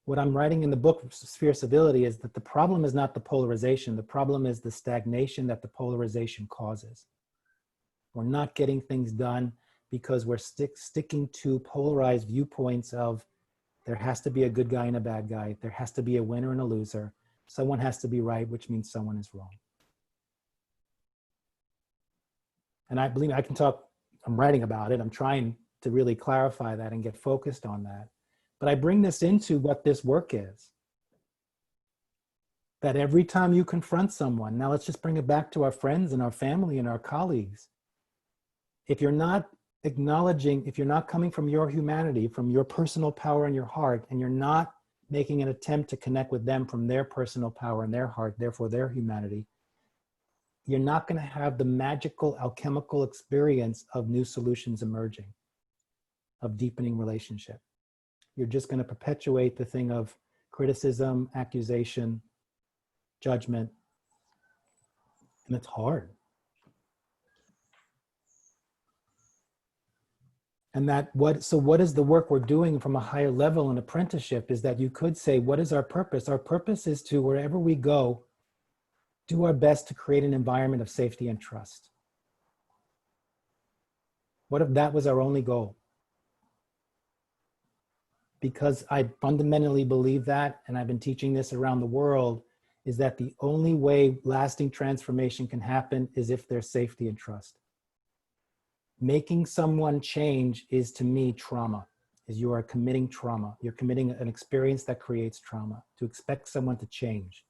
What I'm writing in the book, Sphere of Civility, is that the problem is not the polarization. The problem is the stagnation that the polarization causes. We're not getting things done because we're sticking to polarized viewpoints of there has to be a good guy and a bad guy. There has to be a winner and a loser. Someone has to be right, which means someone is wrong. And I believe I can talk, I'm writing about it. I'm trying to really clarify that and get focused on that. But I bring this into what this work is. That every time you confront someone, now let's just bring it back to our friends and our family and our colleagues. If you're not acknowledging, if you're not coming from your humanity, from your personal power in your heart, and you're not making an attempt to connect with them from their personal power in their heart, therefore their humanity, you're not going to have the magical alchemical experience of new solutions emerging, of deepening relationship. You're just going to perpetuate the thing of criticism, accusation, judgment, and it's hard. And so what is the work we're doing from a higher level in apprenticeship is that you could say, what is our purpose? Our purpose is to, wherever we go, do our best to create an environment of safety and trust. What if that was our only goal? Because I fundamentally believe that, and I've been teaching this around the world, is that the only way lasting transformation can happen is if there's safety and trust. Making someone change is, to me, trauma, is you are committing trauma. You're committing an experience that creates trauma, to expect someone to change.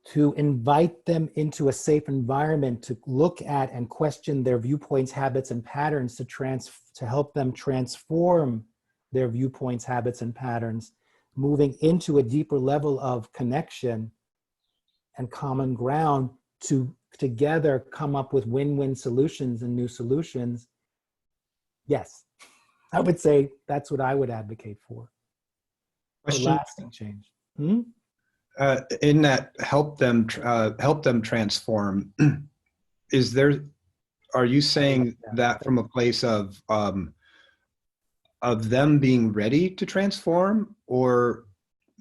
To invite them into a safe environment to look at and question their viewpoints, habits, and patterns to help them transform their viewpoints, habits, and patterns, moving into a deeper level of connection and common ground to together come up with win-win solutions and new solutions. Yes, I would say that's what I would advocate for lasting change. In that help them transform, are you saying that from a place of them being ready to transform, or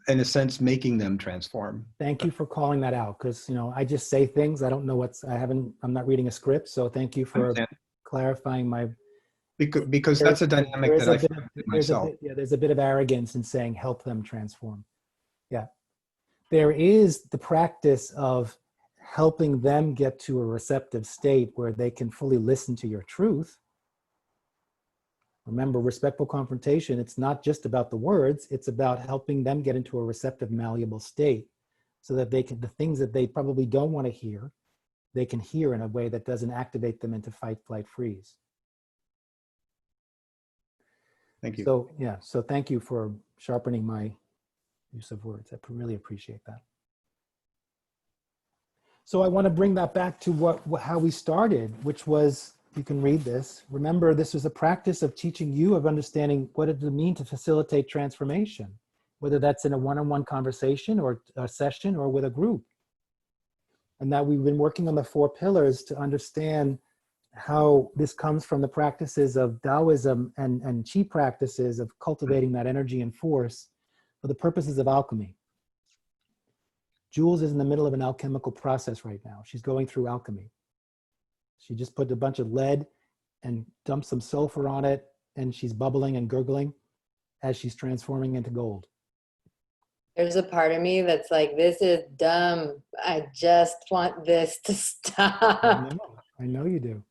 in a sense making them transform? Thank you for calling that out, because I just say things. I don't know I'm not reading a script, so thank you for clarifying my because that's a dynamic that I find myself. There's a bit of arrogance in saying help them transform. Yeah. There is the practice of helping them get to a receptive state where they can fully listen to your truth. Remember, respectful confrontation, it's not just about the words, it's about helping them get into a receptive, malleable state so that they can, the things that they probably don't want to hear, they can hear in a way that doesn't activate them into fight, flight, freeze. Thank you. So, yeah, so thank you for sharpening my use of words. I really appreciate that. So I want to bring that back to how we started, which was, you can read this. Remember, this was a practice of teaching you of understanding what does it mean to facilitate transformation, whether that's in a one-on-one conversation or a session or with a group. And that we've been working on the 4 pillars to understand how this comes from the practices of Taoism and Qi practices of cultivating that energy and force for the purposes of alchemy. Jules is in the middle of an alchemical process right now. She's going through alchemy. She just put a bunch of lead and dumped some sulfur on it, and she's bubbling and gurgling as she's transforming into gold. There's a part of me that's like, this is dumb. I just want this to stop. I know you do.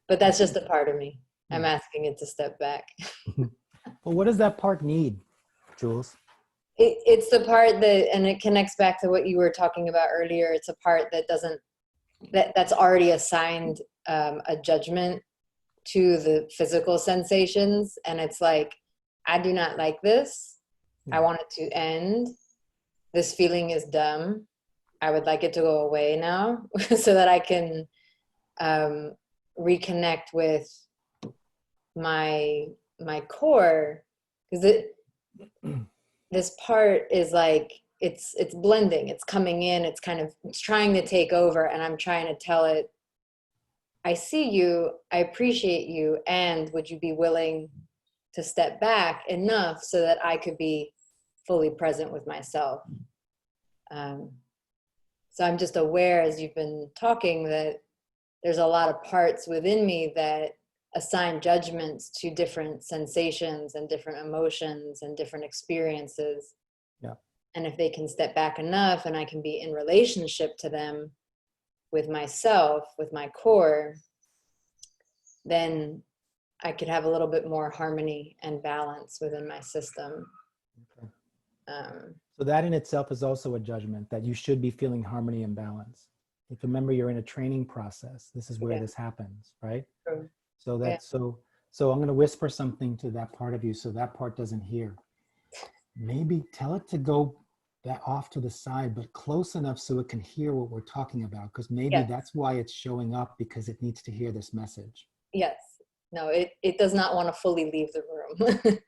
But that's just a part of me. I'm asking it to step back. Well, what does that part need, Jules? It's the part that, and it connects back to what you were talking about earlier. It's a part that doesn't, that's already assigned a judgment to the physical sensations. And it's like, I do not like this. I want it to end. This feeling is dumb. I would like it to go away now so that I can reconnect with my core. Because this part is like, it's blending, it's coming in, it's trying to take over, and I'm trying to tell it, I see you, I appreciate you, and would you be willing to step back enough so that I could be fully present with myself. So I'm just aware, as you've been talking, that there's a lot of parts within me that assign judgments to different sensations and different emotions and different experiences. Yeah. And if they can step back enough and I can be in relationship to them with myself, with my core, then I could have a little bit more harmony and balance within my system. Okay. So that in itself is also a judgment that you should be feeling harmony and balance. If remember, you're in a training process. This is where this happens, right? True. So that's so I'm going to whisper something to that part of you so that part doesn't hear. Maybe tell it to go that off to the side, but close enough so it can hear what we're talking about. Because maybe that's why it's showing up, because it needs to hear this message. Yes. No, it does not want to fully leave the room.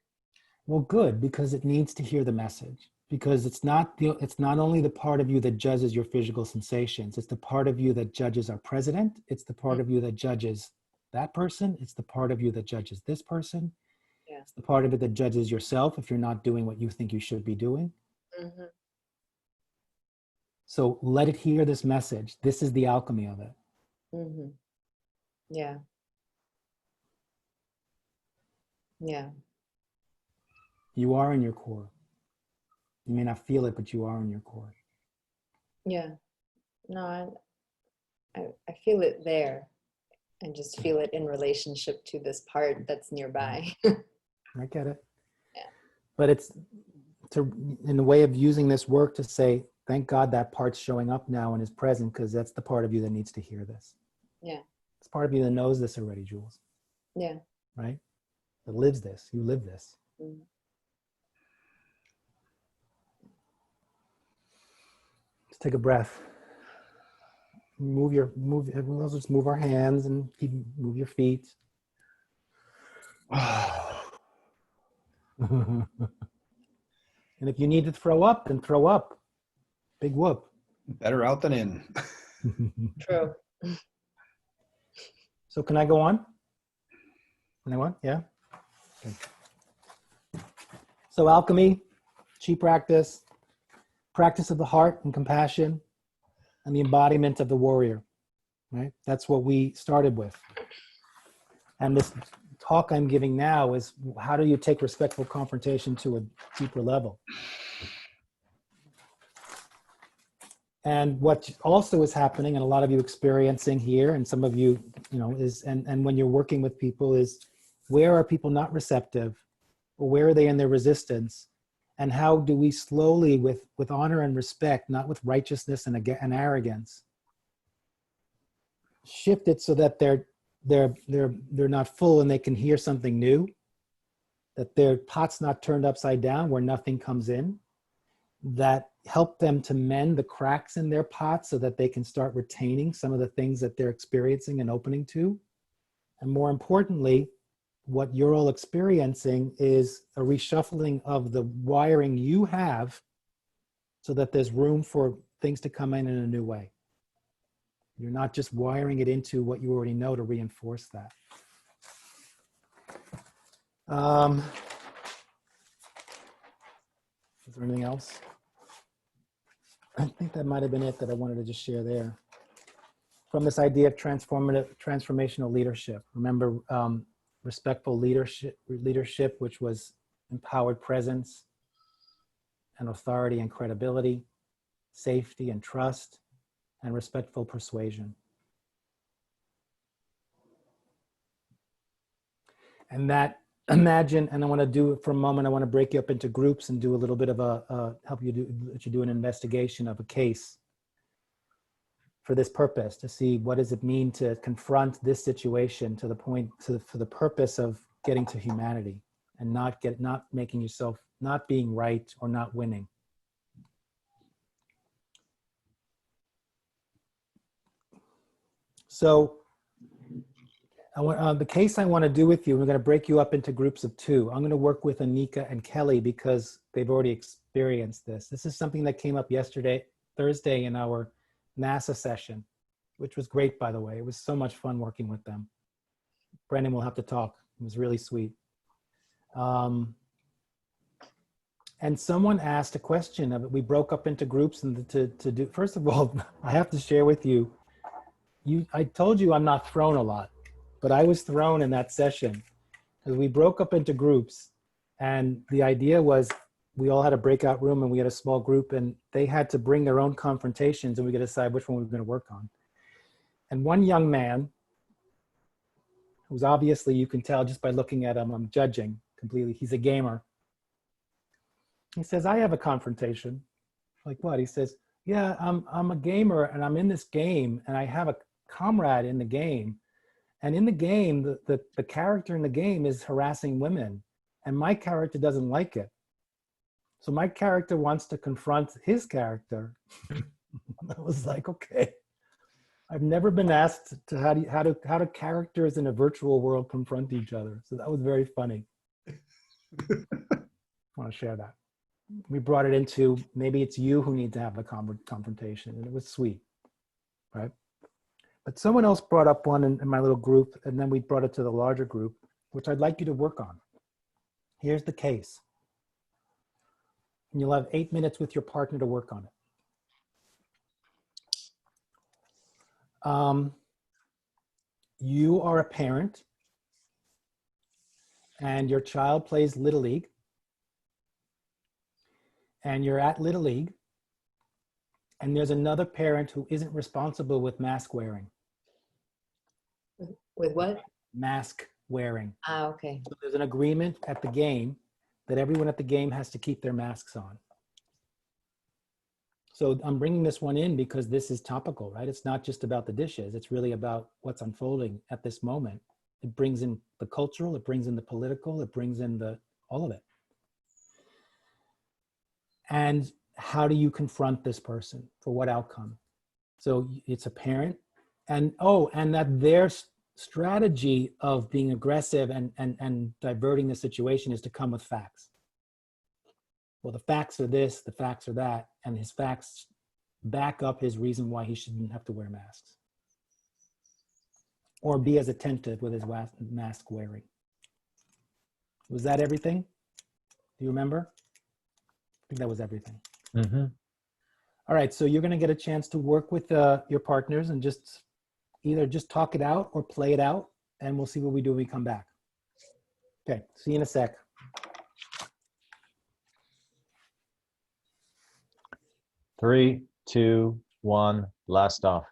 Well, good, because it needs to hear the message. Because it's not only the part of you that judges your physical sensations. It's the part of you that judges our president. It's the part of you that judges that person. It's the part of you that judges this person. Yeah. It's the part of it that judges yourself if you're not doing what you think you should be doing. Mm-hmm. So let it hear this message. This is the alchemy of it. Mm-hmm. Yeah. Yeah. You are in your core. You may not feel it, but you are in your core. Yeah. No, I feel it there. I just feel it in relationship to this part that's nearby. I get it. Yeah. But it's in a way of using this work to say, thank God that part's showing up now and is present, because that's the part of you that needs to hear this. Yeah. It's part of you that knows this already, Jules. Yeah. Right? That lives this. You live this. Mm-hmm. Let's take a breath. Let's just move our hands and move your feet. And if you need to throw up, then throw up. Big whoop. Better out than in. True. So can I go on? Can I go on? Yeah. Okay. So alchemy, Qi practice, practice of the heart and compassion, and the embodiment of the warrior, right? That's what we started with. And this talk I'm giving now is how do you take respectful confrontation to a deeper level? And what also is happening, and a lot of you experiencing here, and some of you, is, and when you're working with people, is where are people not receptive, or where are they in their resistance? And how do we slowly, with honor and respect, not with righteousness and arrogance, shift it so that they're not full and they can hear something new, that their pot's not turned upside down where nothing comes in, that help them to mend the cracks in their pot so that they can start retaining some of the things that they're experiencing and opening to. And more importantly, what you're all experiencing is a reshuffling of the wiring you have so that there's room for things to come in a new way. You're not just wiring it into what you already know to reinforce that. Is there anything else? I think that might have been it that I wanted to just share there. From this idea of transformational leadership. Remember, respectful leadership, which was empowered presence and authority and credibility, safety and trust, and respectful persuasion. And that, imagine, and I want to do it for a moment, I want to break you up into groups and do a little bit of help you do an investigation of a case for this purpose, to see what does it mean to confront this situation to the point, for the purpose of getting to humanity and not making yourself, not being right or not winning. So the case I want to do with you, we're going to break you up into groups of two. I'm going to work with Anika and Kelly because they've already experienced this. This is something that came up Thursday in our NASA session, which was great, by the way. It was so much fun working with them. Brendan will have to talk. It was really sweet. And someone asked a question of it. We broke up into groups and to do, first of all, I have to share with you, I told you I'm not thrown a lot, but I was thrown in that session because we broke up into groups, and the idea was we all had a breakout room and we had a small group, and they had to bring their own confrontations and we could decide which one we were going to work on. And one young man, who's obviously, you can tell just by looking at him, I'm judging completely, he's a gamer. He says, I have a confrontation. Like what? He says, yeah, I'm a gamer and I'm in this game and I have a comrade in the game. And in the game, the character in the game is harassing women, and my character doesn't like it. So my character wants to confront his character. I was like, okay. I've never been asked to how do characters in a virtual world confront each other. So that was very funny. I want to share that. We brought it into, maybe it's you who need to have the confrontation, and it was sweet, right? But someone else brought up one in my little group, and then we brought it to the larger group, which I'd like you to work on. Here's the case. And you'll have 8 minutes with your partner to work on it. You are a parent, and your child plays Little League, and you're at Little League, and there's another parent who isn't responsible with mask wearing. With what? Mask wearing. Ah, okay. So there's an agreement at the game that everyone at the game has to keep their masks on. So I'm bringing this one in because this is topical, right? It's not just about the dishes. It's really about what's unfolding at this moment. It brings in the cultural, it brings in the political, it brings in all of it. And how do you confront this person? For what outcome? So it's a parent, and that their strategy of being aggressive and diverting the situation is to come with facts. Well, the facts are this, the facts are that, and his facts back up his reason why he shouldn't have to wear masks. Or be as attentive with his mask wearing. Was that everything? Do you remember? I think that was everything. Mm-hmm. All right, so you're going to get a chance to work with your partners and just either just talk it out or play it out and we'll see what we do when we come back. Okay, see you in a sec. Three, two, one, blast off.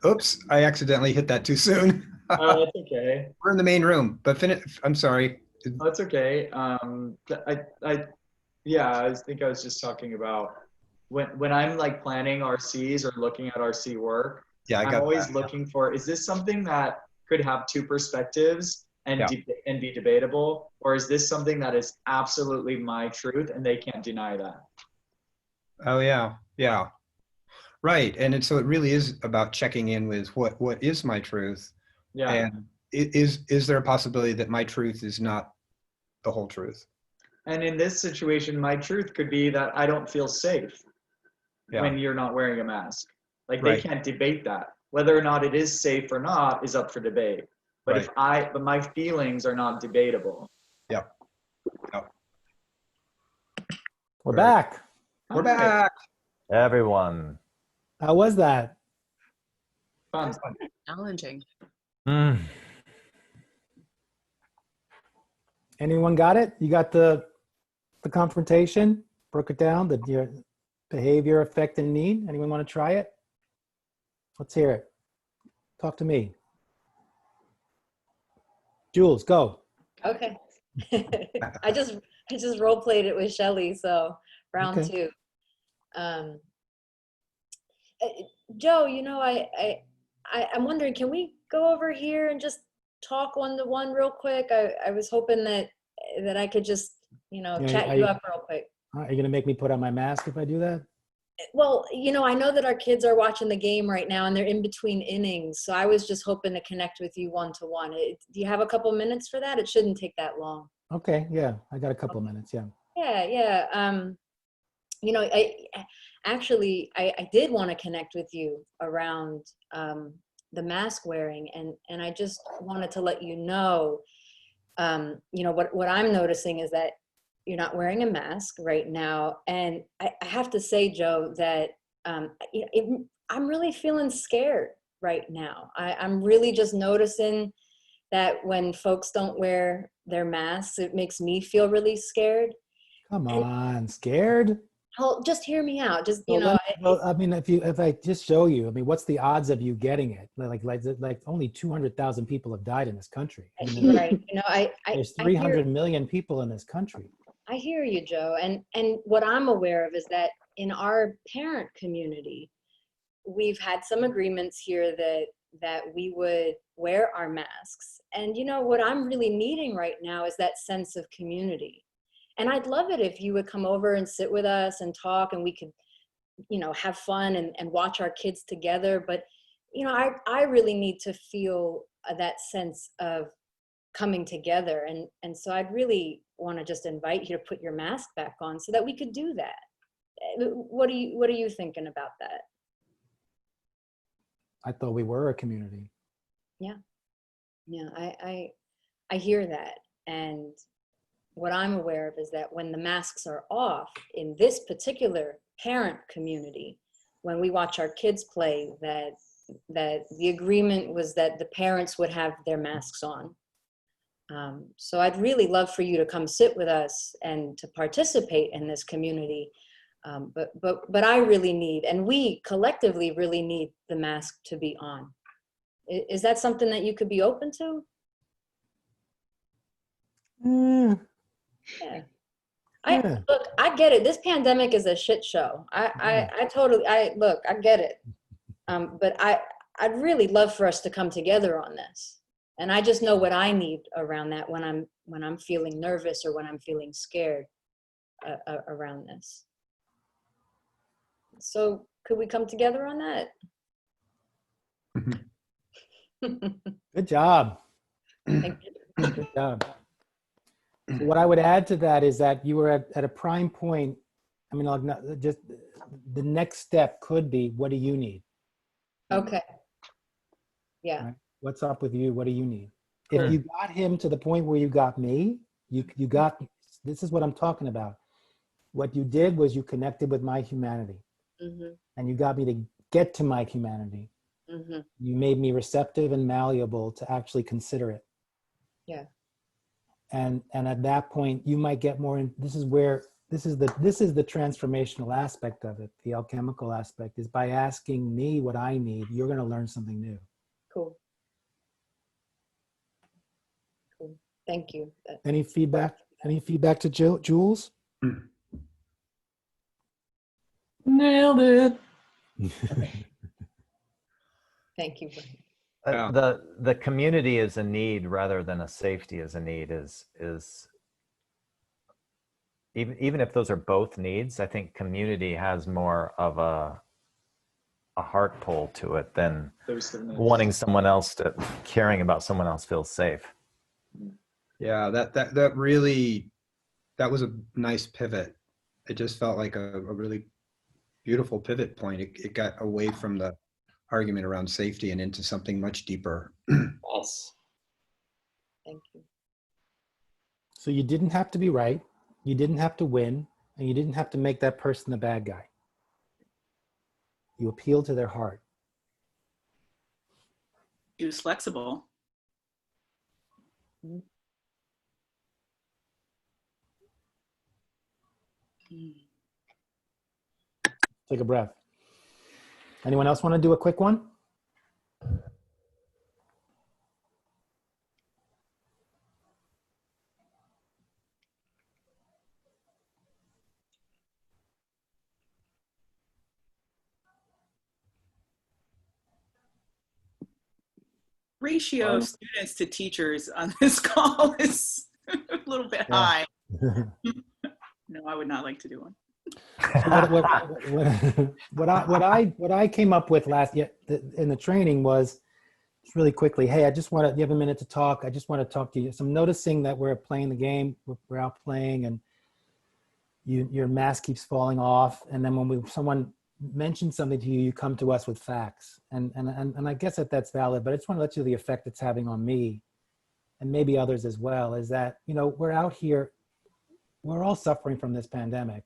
Oops, I accidentally hit that too soon. Oh, that's okay. We're in the main room, but I'm sorry. Oh, that's okay. Yeah, I was just talking about when I'm like planning RCs or looking at RC work, Yeah, I I'm got always that. looking for, is this something that could have two perspectives and Yeah. and be debatable, or is this something that is absolutely my truth and they can't deny that? Oh yeah, yeah, right. And so it really is about checking in with what is my truth, Yeah. and is there a possibility that my truth is not the whole truth? And in this situation, my truth could be that I don't feel safe Yeah, when you're not wearing a mask. Like they right, can't debate that. Whether or not it is safe or not is up for debate. But right. but my feelings are not debatable. Yep, yep. We're Very- back. We're All right. back. Everyone. How was that? Fun. Challenging. Mm. Anyone got it? You got the confrontation? Broke it down, your behavior, effect, and need? Anyone want to try it? Let's hear it. Talk to me. Jules, go. Okay. I just role played it with Shelly, so round Okay. 2. Uh, Joe, I'm wondering, can we go over here and just talk one-to-one real quick? I was hoping that I could just, Yeah, chat you up real quick. Are you going to make me put on my mask if I do that? Well, I know that our kids are watching the game right now and they're in between innings. So I was just hoping to connect with you one-to-one. Do you have a couple minutes for that? It shouldn't take that long. Okay, yeah, I got a couple of minutes, yeah. Yeah. I did want to connect with you around the mask wearing, and I just wanted to let you know, what I'm noticing is that you're not wearing a mask right now, and I have to say, Joe, that I'm really feeling scared right now. I'm really just noticing that when folks don't wear their masks, it makes me feel really scared. Come on, scared? Well, just hear me out. Just, I mean, if I just show you, I mean, what's the odds of you getting it? Like only 200,000 people have died in this country. I mean, right. there's 300 million people in this country. I hear you, Joe. And what I'm aware of is that in our parent community, we've had some agreements here that we would wear our masks. And what I'm really needing right now is that sense of community. And I'd love it if you would come over and sit with us and talk, and we could, have fun and watch our kids together. But, I really need to feel that sense of coming together. And so I'd really want to just invite you to put your mask back on so that we could do that. What are you thinking about that? I thought we were a community. Yeah, I hear that. And what I'm aware of is that when the masks are off in this particular parent community, when we watch our kids play, that the agreement was that the parents would have their masks on. So I'd really love for you to come sit with us and to participate in this community. But I really need, and we collectively really need the mask to be on. Is that something that you could be open to? Yeah. Look, I get it. This pandemic is a shit show. I totally, look, I get it. But I'd really love for us to come together on this. And I just know what I need around that when I'm feeling nervous or when I'm feeling scared around this. So could we come together on that? Good job. Thank you. Good job. So what I would add to that is that you were at a prime point I mean, like, just the next step could be, what do you need? Okay. Yeah. Right? What's up with you? What do you need? If you got him to the point where you got me, you got, this is what I'm talking about. What you did was you connected with my humanity, and you got me to get to my humanity. You made me receptive and malleable to actually consider it. Yeah. And at that point, you might get more in, this is the transformational aspect of it. The alchemical aspect is, by asking me what I need, you're going to learn something new. Cool. Cool. Thank you. Any feedback? Any feedback to Jules? Nailed it. Thank you. The community is a need rather than a safety as a need is even if those are both needs, I think community has more of a heart pull to it than wanting someone else to, caring about someone else feels safe. Yeah, that really, that was a nice pivot. It just felt like a really beautiful pivot point. It got away from the argument around safety and into something much deeper. Yes. Thank you. So you didn't have to be right, you didn't have to win, and you didn't have to make that person the bad guy. You appeal to their heart. He was flexible. Take a breath. Anyone else want to do a quick one? Ratio of students to teachers on this call is a little bit high. No, I would not like to do one. So what I came up with in the training was, just really quickly, hey, you have a minute to talk. I just want to talk to you. So I'm noticing that we're playing the game, we're out playing, and your mask keeps falling off. And then when someone mentions something to you, you come to us with facts. And I guess that's valid, but I just want to let you know the effect it's having on me, and maybe others as well, is that, we're out here, we're all suffering from this pandemic.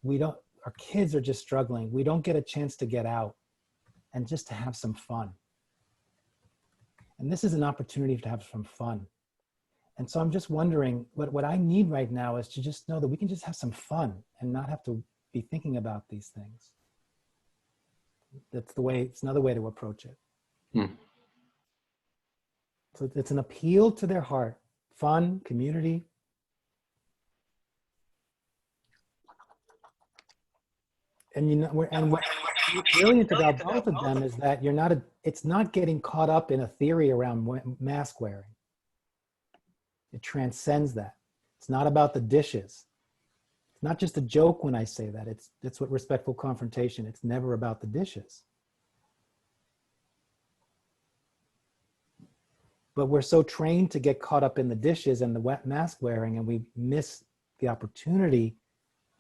Our kids are just struggling. We don't get a chance to get out and just to have some fun. And this is an opportunity to have some fun. And so I'm just wondering, what I need right now is to just know that we can just have some fun and not have to be thinking about these things. It's another way to approach it. So it's an appeal to their heart, fun, community. And what's brilliant about both of them is that it's not getting caught up in a theory around mask wearing. It transcends that. It's not about the dishes. It's not just a joke when I say that. It's what respectful confrontation. It's never about the dishes. But we're so trained to get caught up in the dishes and the wet mask wearing, and we miss the opportunity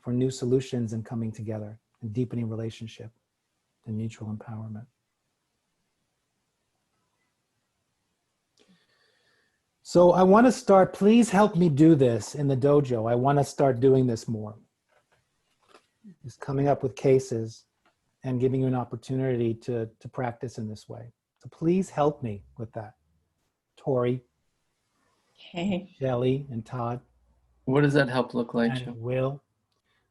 for new solutions and coming together and deepening relationship and mutual empowerment. So I want to start, please help me do this in the dojo. I want to start doing this more. Just coming up with cases and giving you an opportunity to practice in this way. So please help me with that. Tori, Shelley, and Todd. What does that help look like, and Joe? Will.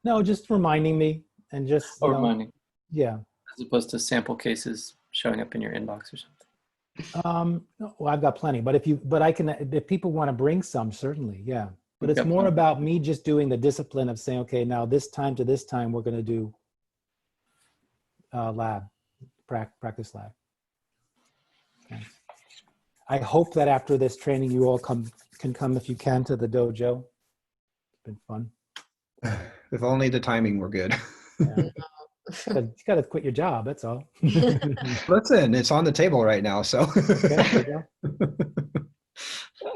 No, just reminding me and just, reminding. Yeah. As opposed to sample cases showing up in your inbox or something. Well, I've got plenty, but if people want to bring some, certainly, yeah. But it's more about me just doing the discipline of saying, okay, now this time to this time, we're going to do practice lab. Okay. I hope that after this training, you all can come, if you can, to the dojo. It's been fun. If only the timing were good. Yeah. You got to quit your job, that's all. Listen, it's on the table right now, so. Okay,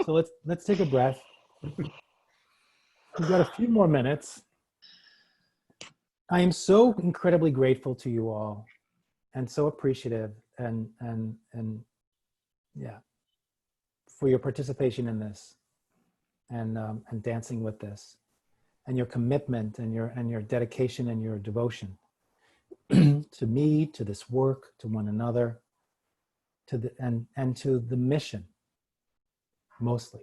so let's take a breath. We've got a few more minutes. I am so incredibly grateful to you all, and so appreciative, and yeah, for your participation in this, and dancing with this, and your commitment, and your dedication, and your devotion to me, to this work, to one another, to the and to the mission, mostly,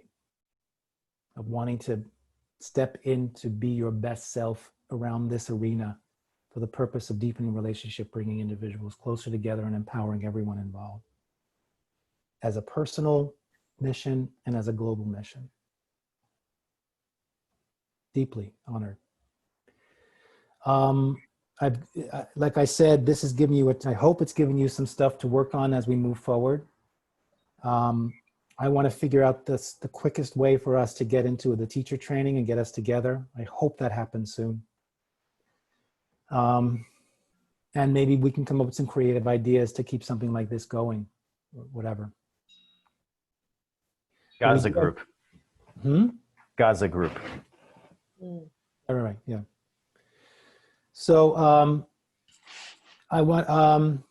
of wanting to step in to be your best self around this arena for the purpose of deepening relationship, bringing individuals closer together, and empowering everyone involved, as a personal mission and as a global mission. Deeply honored. Like I said, this is giving you, I hope it's giving you some stuff to work on as we move forward. I want to figure out the quickest way for us to get into the teacher training and get us together. I hope that happens soon. And maybe we can come up with some creative ideas to keep something like this going, or whatever. Gaza group. Gaza group. All right, yeah. So I want,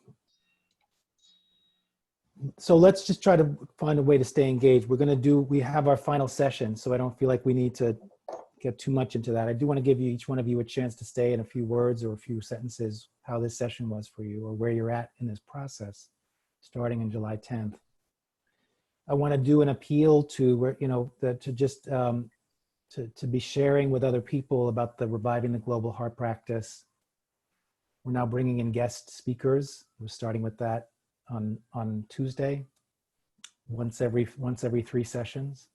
so let's just try to find a way to stay engaged. We have our final session, so I don't feel like we need to get too much into that. I do want to give each one of you a chance to say in a few words or a few sentences how this session was for you, or where you're at in this process, starting in July 10th. I want to do an appeal to where, to just to be sharing with other people about the Reviving the Global Heart practice. We're now bringing in guest speakers. We're starting with that on Tuesday, once every 3 sessions.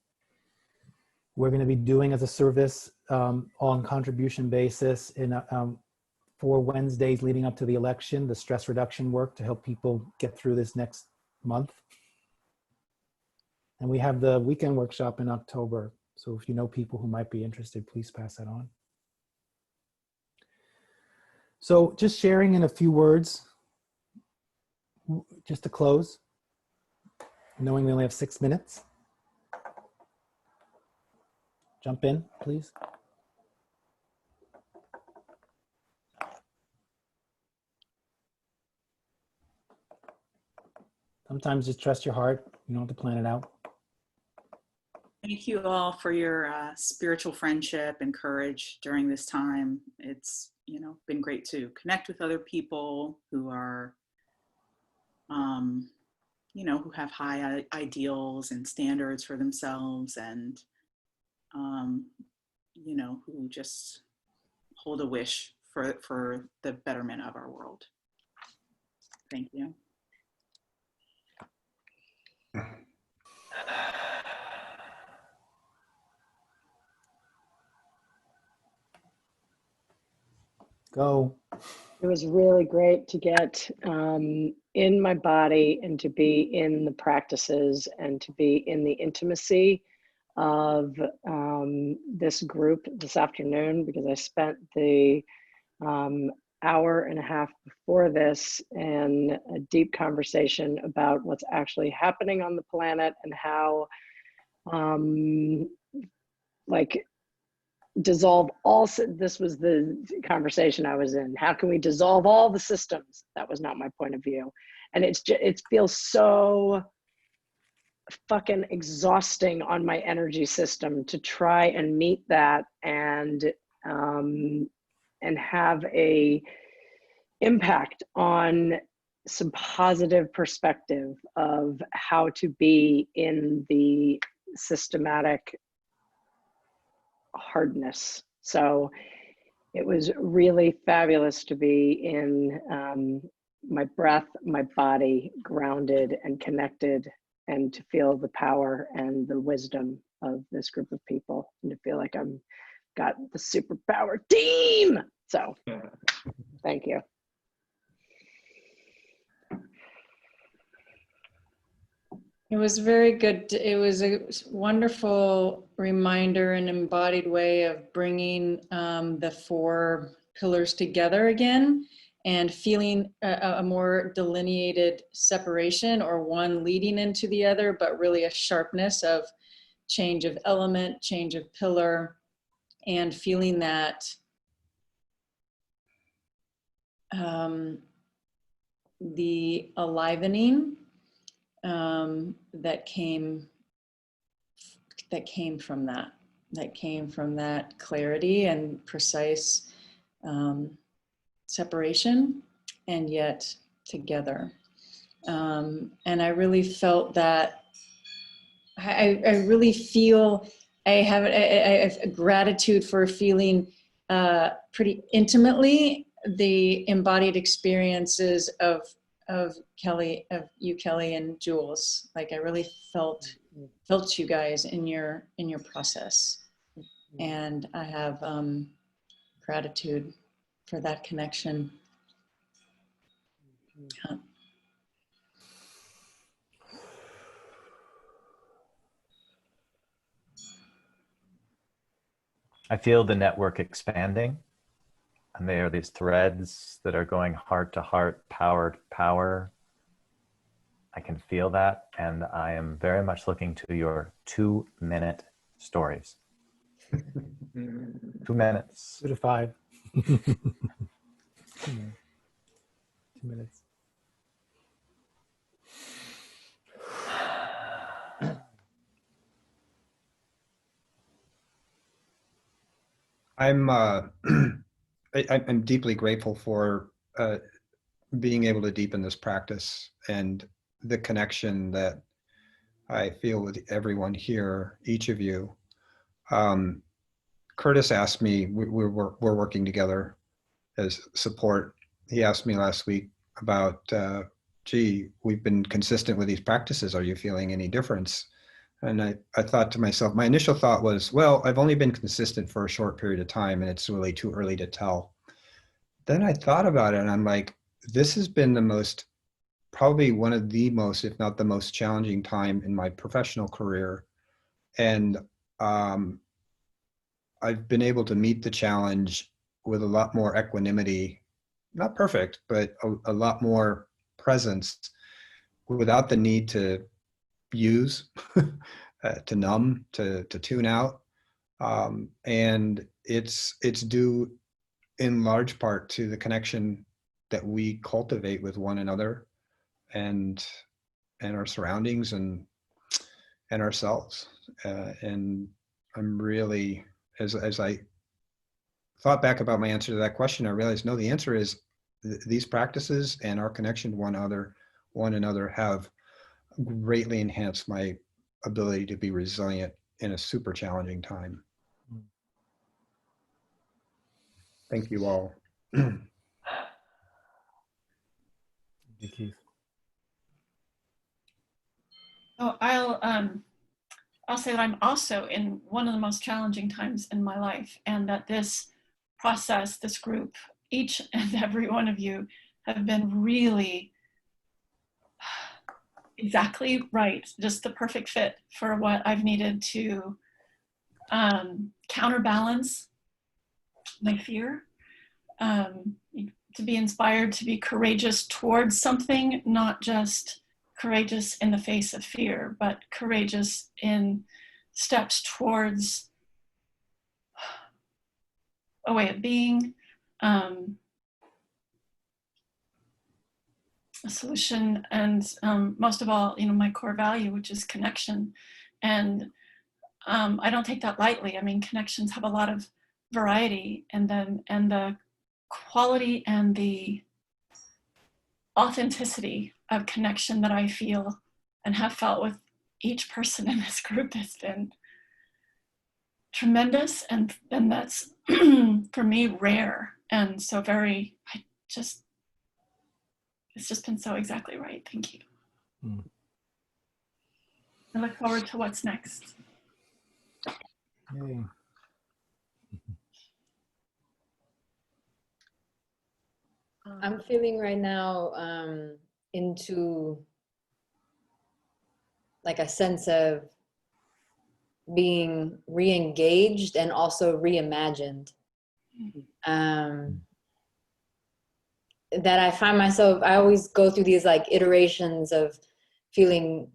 We're going to be doing as a service on contribution basis in 4 Wednesdays leading up to the election, the stress reduction work to help people get through this next month. And we have the weekend workshop in October. So if you know people who might be interested, please pass that on. So just sharing in a few words, just to close, knowing we only have 6 minutes. Jump in, please. Sometimes just trust your heart. You don't have to plan it out. Thank you all for your spiritual friendship and courage during this time. It's, been great to connect with other people who are, who have high ideals and standards for themselves, and, who just hold a wish for the betterment of our world. Thank you. Go. It was really great to get in my body and to be in the practices and to be in the intimacy of this group this afternoon, because I spent the hour and a half before this in a deep conversation about what's actually happening on the planet and how dissolve all, this was the conversation I was in. How can we dissolve all the systems? That was not my point of view. And it feels so fucking exhausting on my energy system to try and meet that and have a impact on some positive perspective of how to be in the systematic hardness. So it was really fabulous to be in my breath, my body grounded and connected, and to feel the power and the wisdom of this group of people, and to feel like I'm got the superpower team. So thank you. It was very good. It was a wonderful reminder and embodied way of bringing the 4 pillars together again and feeling a more delineated separation, or one leading into the other, but really a sharpness of change of element, change of pillar, and feeling that the alivening that came from that clarity and precise separation, and yet together. And I really felt that. I really feel I have a gratitude for feeling pretty intimately the embodied experiences of Kelly, of you, Kelly, and Jules. Like I really felt you guys in your process, and I have gratitude for that connection. Yeah. I feel the network expanding, and there are these threads that are going heart to heart, power to power. I can feel that, and I am very much looking to your 2-minute stories. 2 minutes. 2 to 5. 2 minutes. I'm deeply grateful for being able to deepen this practice and the connection that I feel with everyone here, each of you. Curtis asked me, we're working together as support. He asked me last week about, gee, we've been consistent with these practices. Are you feeling any difference? And I thought to myself, my initial thought was, well, I've only been consistent for a short period of time and it's really too early to tell. Then I thought about it and I'm like, this has been probably one of the most, if not the most challenging time in my professional career. And I've been able to meet the challenge with a lot more equanimity, not perfect, but a lot more presence without the need to use, to numb, to tune out. And it's due in large part to the connection that we cultivate with one another and our surroundings and ourselves. And I'm really, as I thought back about my answer to that question, I realized, no, the answer is these practices and our connection to one another have greatly enhanced my ability to be resilient in a super challenging time. Thank you all. Thank you, Keith. Oh, I'll say that I'm also in one of the most challenging times in my life, and that this process, this group, each and every one of you have been really exactly right, just the perfect fit for what I've needed to counterbalance my fear, to be inspired to be courageous towards something, not just courageous in the face of fear, but courageous in steps towards a way of being, a solution, and most of all, my core value, which is connection. And I don't take that lightly. I mean, connections have a lot of variety, and the quality and the authenticity of connection that I feel and have felt with each person in this group has been tremendous, and that's for me rare, and so it's just been so exactly right. Thank you. I look forward to what's next. Yay. I'm feeling right now into like a sense of being re-engaged and also reimagined. That I find myself, I always go through these like iterations of feeling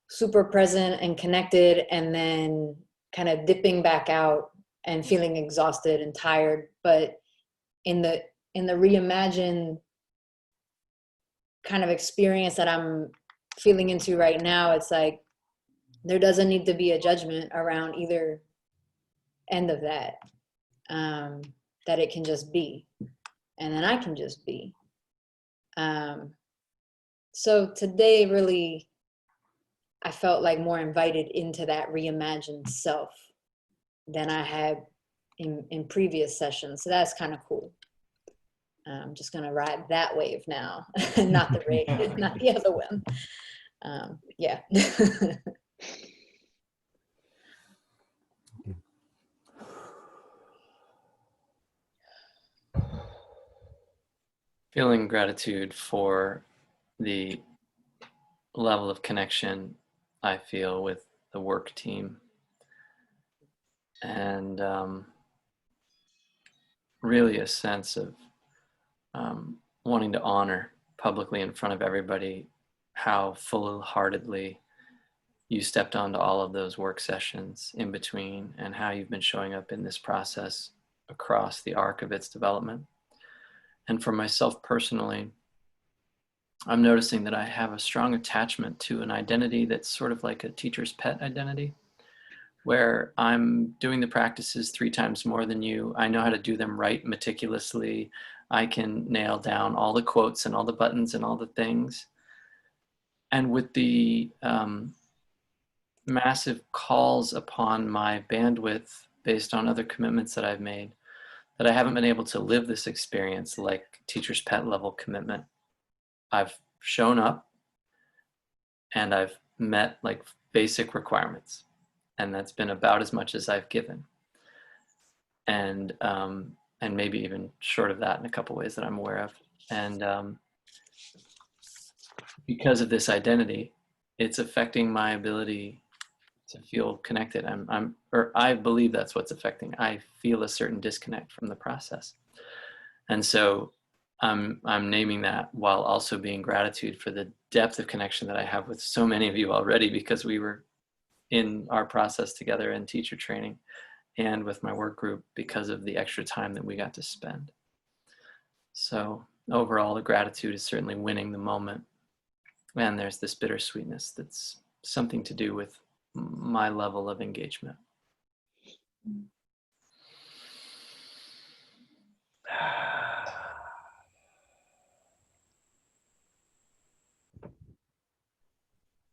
super present and connected, and then kind of dipping back out and feeling exhausted and tired. But in the in the reimagined kind of experience that I'm feeling into right now, it's like there doesn't need to be a judgment around either end of that. That it can just be, and then I can just be. So today, really, I felt like more invited into that reimagined self than I had in previous sessions. So that's kind of cool. I'm just gonna ride that wave now, not the rave, not the other one. Yeah. Feeling gratitude for the level of connection I feel with the work team, and really a sense of wanting to honor publicly in front of everybody how full-heartedly you stepped onto all of those work sessions in between, and how you've been showing up in this process across the arc of its development. And for myself personally, I'm noticing that I have a strong attachment to an identity that's sort of like a teacher's pet identity, where I'm doing the practices 3 times more than you. I know how to do them right meticulously. I can nail down all the quotes and all the buttons and all the things. And with the massive calls upon my bandwidth based on other commitments that I've made, that I haven't been able to live this experience like teacher's pet level commitment. I've shown up and I've met like basic requirements, and that's been about as much as I've given. And maybe even short of that in a couple ways that I'm aware of. And because of this identity, it's affecting my ability to feel connected. I believe that's what's affecting. I feel a certain disconnect from the process. And so I'm naming that while also being gratitude for the depth of connection that I have with so many of you already, because we were in our process together in teacher training and with my work group because of the extra time that we got to spend. So overall, the gratitude is certainly winning the moment. And there's this bittersweetness that's something to do with my level of engagement.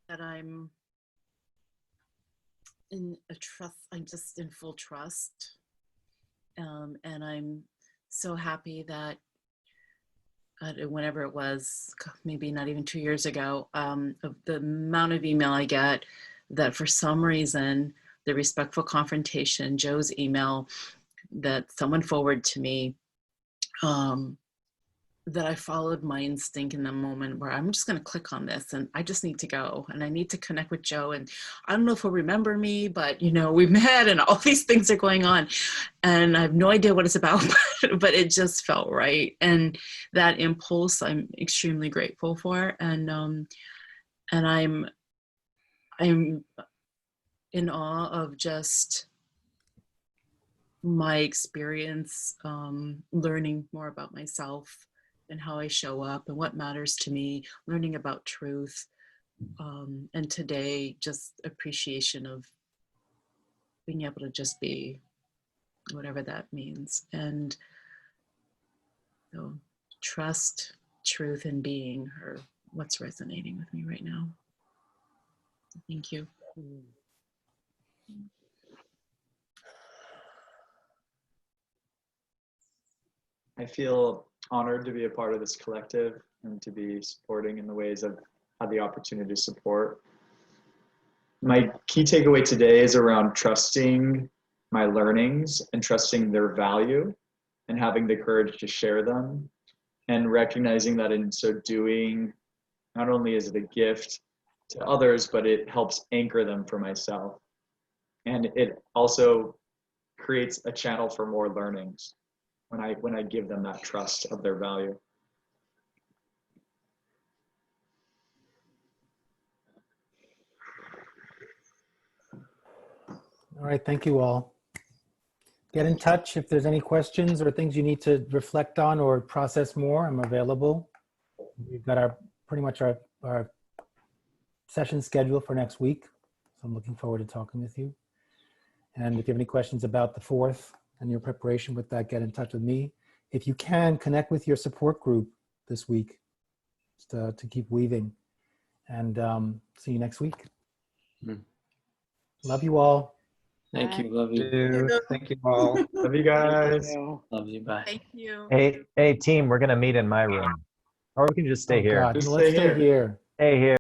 That I'm in a trust, I'm just in full trust. And I'm so happy that whenever it was, maybe not even 2 years ago, of the amount of email I get, that for some reason, the respectful confrontation, Joe's email that someone forwarded to me, that I followed my instinct in the moment where I'm just going to click on this and I just need to go and I need to connect with Joe. And I don't know if he'll remember me, but you know, we met and all these things are going on and I have no idea what it's about, but it just felt right. And that impulse I'm extremely grateful for. And I'm in awe of just my experience, learning more about myself and how I show up and what matters to me, learning about truth. And today, just appreciation of being able to just be, whatever that means. And so trust, truth, and being are what's resonating with me right now. Thank you. I feel honored to be a part of this collective and to be supporting in the ways I've had the opportunity to support. My key takeaway today is around trusting my learnings and trusting their value and having the courage to share them, and recognizing that in so doing, not only is it a gift to others, but it helps anchor them for myself. And it also creates a channel for more learnings when I give them that trust of their value. All right, thank you all. Get in touch if there's any questions or things you need to reflect on or process more. I'm available. We've got pretty much our session scheduled for next week. So I'm looking forward to talking with you. And if you have any questions about the 4th and your preparation with that, get in touch with me. If you can, connect with your support group this week to keep weaving. And see you next week. Love you all. Thank you. Love you. Thank you all. Love you guys. Love you. Bye. Thank you. Hey, team, we're going to meet in my room. Or we can just stay Oh, here. God. Just Let's stay stay here. here. Hey, here.